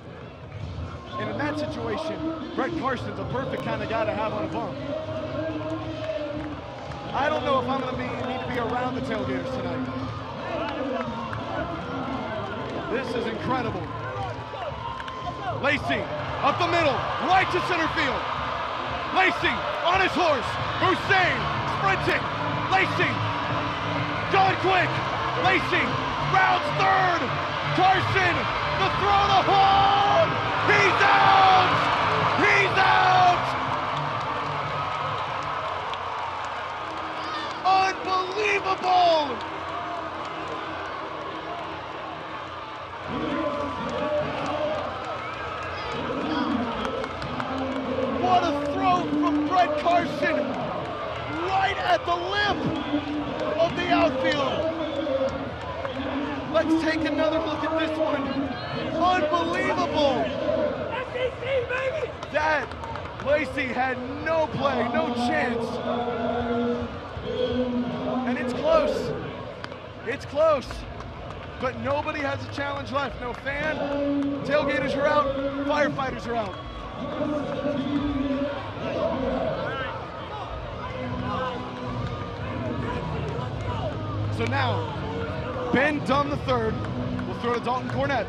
And in that situation, Brett Carson's a perfect kind of guy to have on a bump. I don't know if I'm going to need to be around the Tailgaters tonight. This is incredible. Lacey, up the middle, right to center field. Lacey, on his horse. Hussein, sprinting. Lacey, going quick. Lacey, rounds third. Carson, the throw to home. He's out! He's out! Unbelievable! What a throw from Brett Carson! Right at the lip of the outfield. Let's take another look at this one. Unbelievable! That Lacey had no play, no chance. And it's close. It's close. But nobody has a challenge left. No fan. Tailgaters are out. Firefighters are out. So now, Ben Dunn III will throw to Dalton Cornette.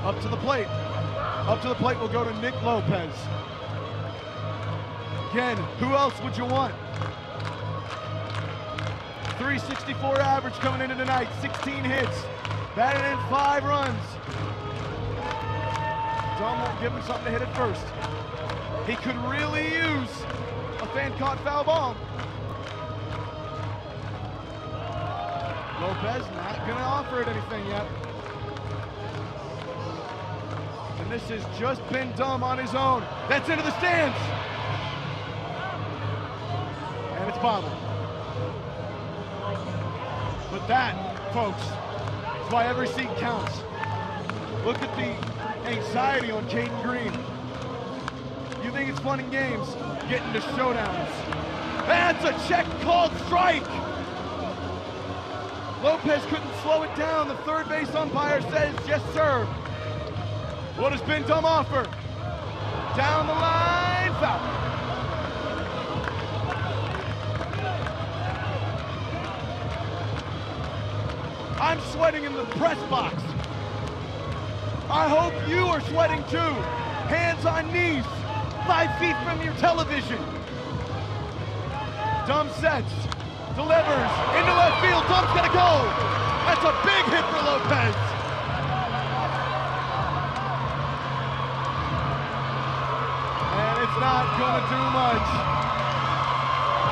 Up to the plate. Up to the plate will go to Nick Lopez. Again, who else would you want? 364 average coming into tonight, 16 hits, batted in 5 runs. Don won't give him something to hit at first. He could really use a fan-caught foul ball. Lopez not gonna offer it anything yet. And this has just been Dumb on his own. That's into the stands. And it's bobbled. But that, folks, is why every seat counts. Look at the anxiety on Kaden Green. You think it's fun and games, getting to showdowns. That's a check called strike. Lopez couldn't slow it down. The third base umpire says, yes, sir. What has been dumb offer? Down the line, foul. I'm sweating in the press box. I hope you are sweating too. Hands on knees, 5 feet from your television. Dumb sets, delivers, into left field, Dumb's gonna go. That's a big hit for Lopez. And it's not gonna do much.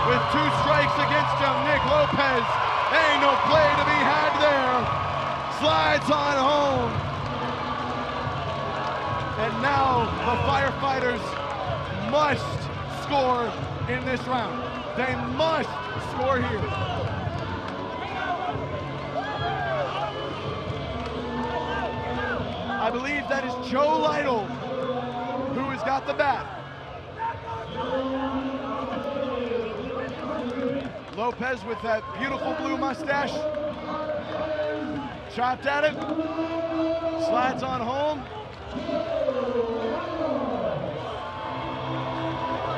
With 2 strikes against him, Nick Lopez, ain't no play to be had there. Slides on home. And now the Firefighters must score in this round. They must score here. I believe that is Joe Lytle who has got the bat. Lopez with that beautiful blue mustache. Chopped at it. Slides on home.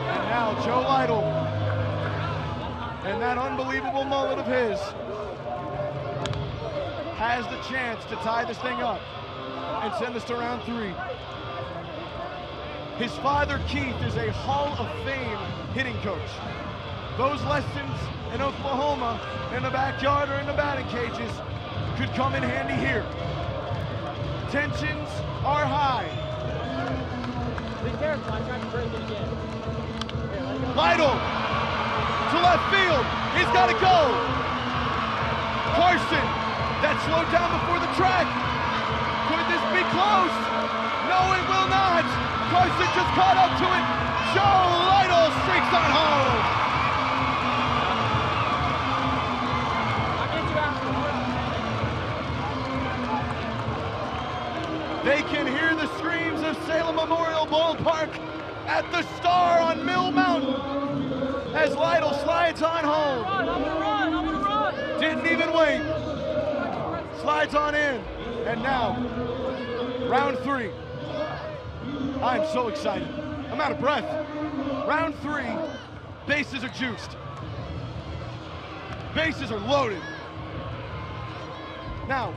And now Joe Lytle, and that unbelievable mullet of his, has the chance to tie this thing up and send us to round 3. His father, Keith, is a Hall of Fame hitting coach. Those lessons in Oklahoma, in the backyard or in the batting cages, could come in handy here. Tensions are high. Lytle to left field. He's got to go. Carson, that slowed down before the track. Could this be close? No, it will not. Carson just caught up to it. Joe Lytle streaks on home. They can hear the screams of Salem Memorial Ballpark at the Star on Mill Mountain as Lytle slides on home. Didn't even wait. Slides on in. And now, round 3. I'm so excited. I'm out of breath. Round 3, bases are juiced. Bases are loaded. Now,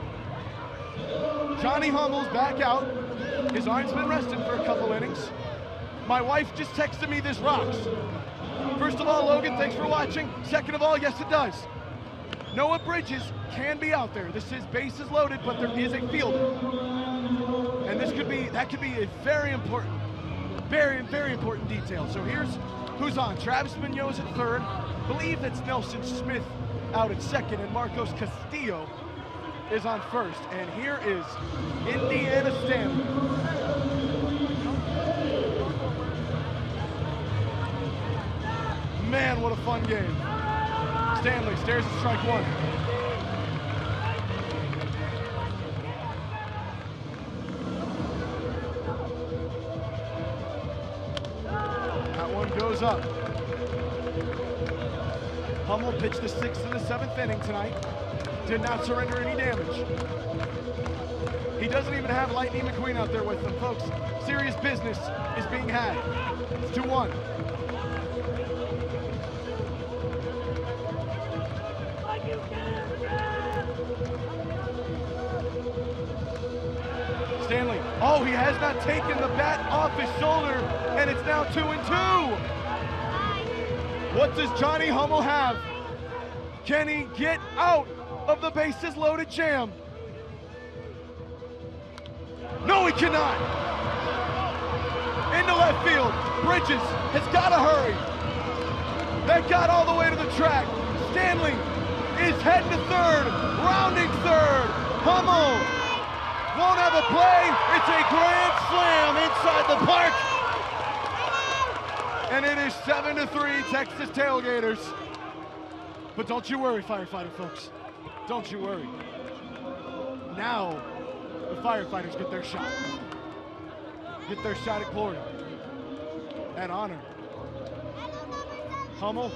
Johnny Hummel's back out. His arm's been resting for a couple innings. My wife just texted me this rocks. First of all, Logan, thanks for watching. Second of all, yes it does. Noah Bridges can be out there. This is bases loaded, but there is a fielder. And that could be a very important detail. So here's who's on. Travis Munoz at third. I believe that's Nelson Smith out at second, and Marcos Castillo is on first. And here is Indiana Stanley. Man, what a fun game. Stanley stares at strike 1. That one goes up. Hummel pitched the 6th and the 7th inning tonight. Did not surrender any damage. He doesn't even have Lightning McQueen out there with him, folks. Serious business is being had. It's 2-1. Stanley, oh, he has not taken the bat off his shoulder, and it's now 2-2. What does Johnny Hummel have? Can he get out of the bases loaded jam? No, he cannot. Into left field. Bridges has got to hurry. That got all the way to the track. Stanley is heading to third, rounding third. Hummel won't have a play. It's a grand slam inside the park. And it is 7-3 Texas Tailgaters. But don't you worry, firefighter folks. Don't you worry. Now, the Firefighters get their shot. Get their shot at glory. At honor. Hummel.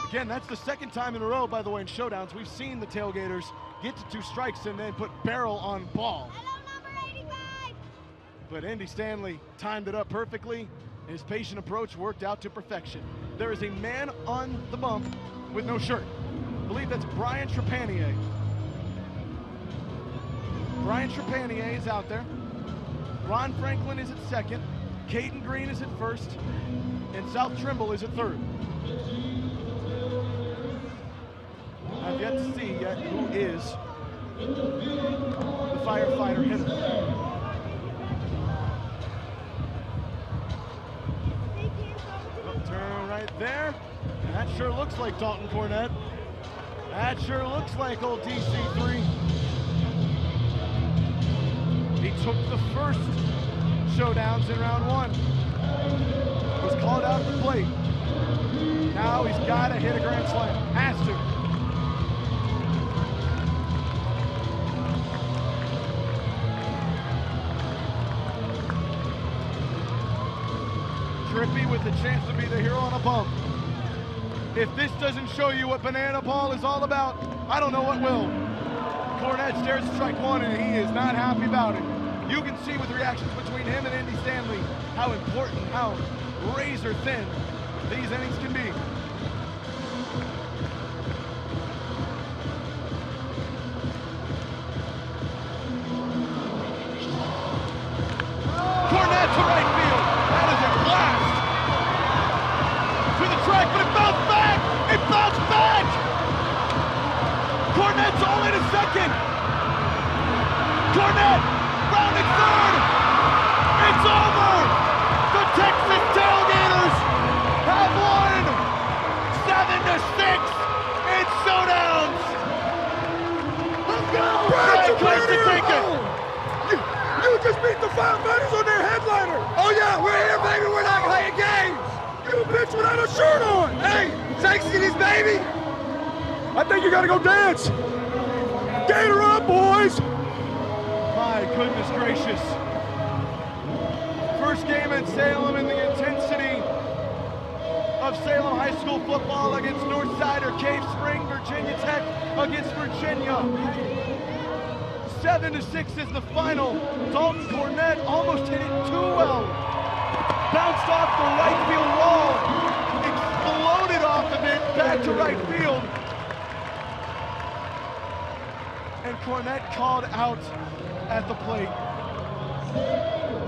Again, that's the second time in a row, by the way, in showdowns, we've seen the Tailgaters get to 2 strikes and then put barrel on ball. But Andy Stanley timed it up perfectly. His patient approach worked out to perfection. There is a man on the bump with no shirt. I believe that's Brian Trepanier. Brian Trepanier is out there. Ron Franklin is at second. Kaden Green is at first. And South Trimble is at third. I've yet to see yet who is the firefighter hitter. Turn right there. That sure looks like Dalton Cornett. That sure looks like old DC3. He took the first showdowns in round one. Was called out to plate. Now he's got to hit a grand slam. Has to. Trippy with the chance to be the hero on a bump. If this doesn't show you what banana ball is all about, I don't know what will. Cornett stares at strike one and he is not happy about it. You can see with reactions between him and Andy Stanley how important, how razor thin these innings can be. Cornett to right field. That is a blast. To the track, but it bounced back. It bounced back. Cornett's all in a second. Cornett rounding third. It's over. The Texas Tailgaters have won 7-6 in showdowns. Let's go. Brad Carson take it. You just beat the Firefighters on their headliner. Oh yeah, we're here, baby. We're not playing games. You bitch without a shirt on. Hey, Texas, baby. I think you gotta go dance. Gator up, boys. My goodness gracious. First game in Salem in the intensity of Salem High School football against Northside or Cave Spring, Virginia Tech against Virginia. 7-6 is the final. Dalton Cornett almost hit it too well. Bounced off the right field wall. Exploded off of it back to right field. And Cornett called out at the plate.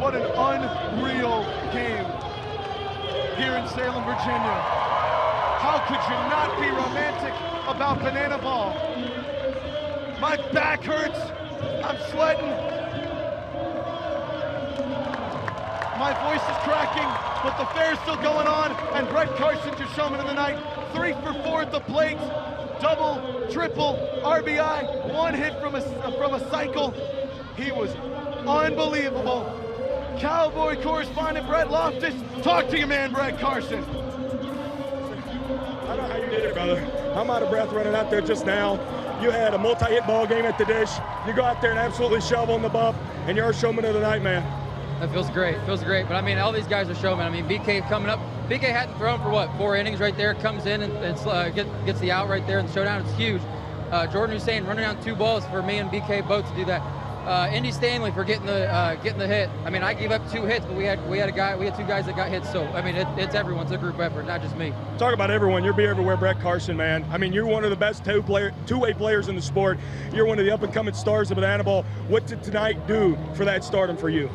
What an unreal game here in Salem, Virginia. How could you not be romantic about banana ball? My back hurts. I'm sweating. My voice is cracking, but the fair's still going on. And Brett Carson, your showman of the night, 3 for 4 at the plate. Double, triple, RBI, 1 hit from a cycle. He was unbelievable. Cowboy correspondent Brett Loftus, talk to your man, Brett Carson. I don't know how you did it, brother. I'm out of breath running out there just now. You had a multi-hit ball game at the dish. You go out there and absolutely shovel in the bump, and you're our showman of the night, man. That feels great. But I mean, all these guys are showmen. I mean, BK coming up. BK hadn't thrown for what, 4 innings right there. Comes in and gets the out right there in the showdown. It's huge. Jordan Hussein running down 2 balls for me and BK both to do that. Andy Stanley for getting the hit. I mean, I gave up 2 hits, but we had 2 guys that got hit. So I mean, it's everyone's a group effort, not just me. Talk about everyone. You're be everywhere, Brett Carson, man. I mean, you're one of the best two-way players in the sport. You're one of the up-and-coming stars of banana ball. What did tonight do for that stardom for you?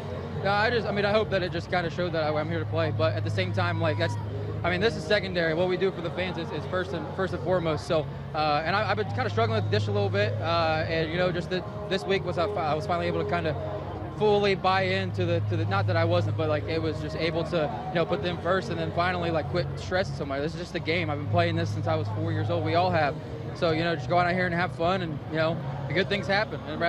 I hope that it just kind of showed that I'm here to play. But at the same time, like this is secondary. What we do for the fans is first and foremost. So, and I've been kind of struggling with the dish a little bit. And you know, just this week I was finally able to kind of fully buy into the not that I wasn't, but like it was just able to put them first, and then finally like quit stressing so much. This is just a game. I've been playing this since I was 4 years old. We all have. So just go out here and have fun, and the good things happen. And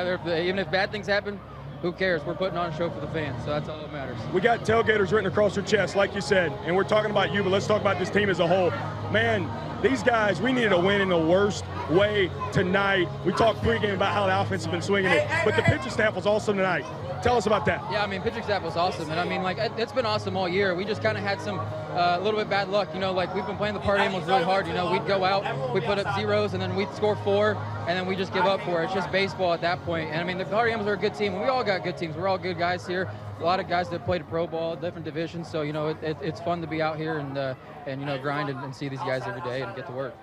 even if bad things happen, who cares? We're putting on a show for the fans, so that's all that matters. We got Tailgaters written across your chest, like you said, and we're talking about you, but let's talk about this team as a whole. Man, these guys, we needed a win in the worst way tonight. We talked pregame about how the offense has been swinging it, but the pitching staff was awesome tonight. Tell us about that. Yeah, I mean, pitching staff was awesome, and I mean, like, it's been awesome all year. We just kind of had some a little bit bad luck, like we've been playing the party animals really hard. We'd go out, we put up zeros, and then we'd score 4, and then we just give up 4. It's just baseball at that point. And I mean, the party animals are a good team, and we all got good teams. We're all good guys here. a lot of guys that played pro ball, different divisions. So, it's fun to be out here and grind and see these guys every day and get to work.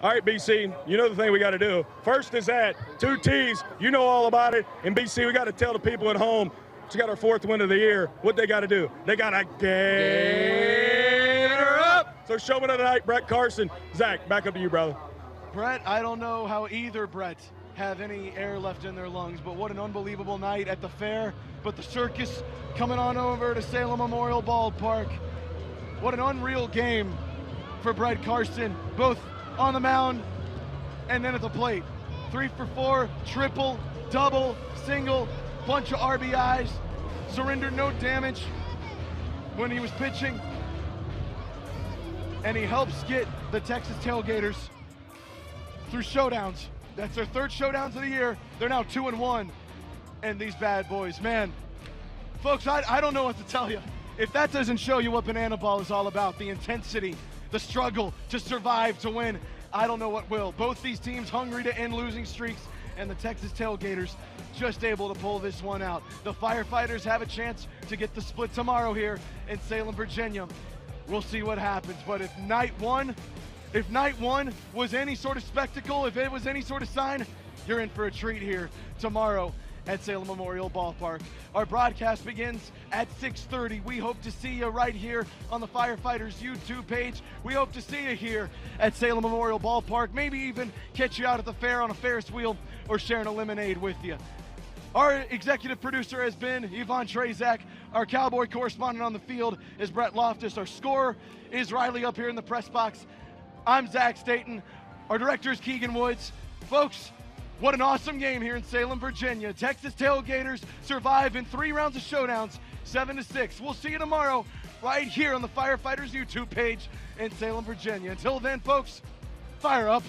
All right, BC, you know the thing we got to do. First is that 2 T's, you know all about it. And BC, we got to tell the people at home, we got our 4th win of the year, what they got to do. They got to get her up. So showman of the night, Brett Carson. Zach, back up to you, brother. Brett, I don't know how either Brett have any air left in their lungs, but what an unbelievable night at the fair. But the circus coming on over to Salem Memorial Ballpark. What an unreal game for Brett Carson, both on the mound and then at the plate. 3 for 4, triple, double, single, bunch of RBIs, surrendered no damage when he was pitching, and he helps get the Texas Tailgaters through showdowns. That's their 3rd showdowns of the year. They're now 2-1, and these bad boys, man. Folks, I don't know what to tell you. If that doesn't show you what banana ball is all about, the intensity, the struggle to survive, to win, I don't know what will. Both these teams hungry to end losing streaks, and the Texas Tailgaters just able to pull this one out. The Firefighters have a chance to get the split tomorrow here in Salem, Virginia. We'll see what happens, but if night one was any sort of spectacle, if it was any sort of sign, you're in for a treat here tomorrow at Salem Memorial Ballpark. Our broadcast begins at 6:30. We hope to see you right here on the Firefighters YouTube page. We hope to see you here at Salem Memorial Ballpark, maybe even catch you out at the fair on a Ferris wheel or sharing a lemonade with you. Our executive producer has been Yvonne Trezak. Our Cowboy correspondent on the field is Brett Loftus. Our scorer is Riley up here in the press box. I'm Zach Staten. Our director is Keegan Woods. Folks, what an awesome game here in Salem, Virginia. Texas Tailgaters survive in 3 rounds of showdowns, 7-6. We'll see you tomorrow right here on the Firefighters YouTube page in Salem, Virginia. Until then, folks, fire up.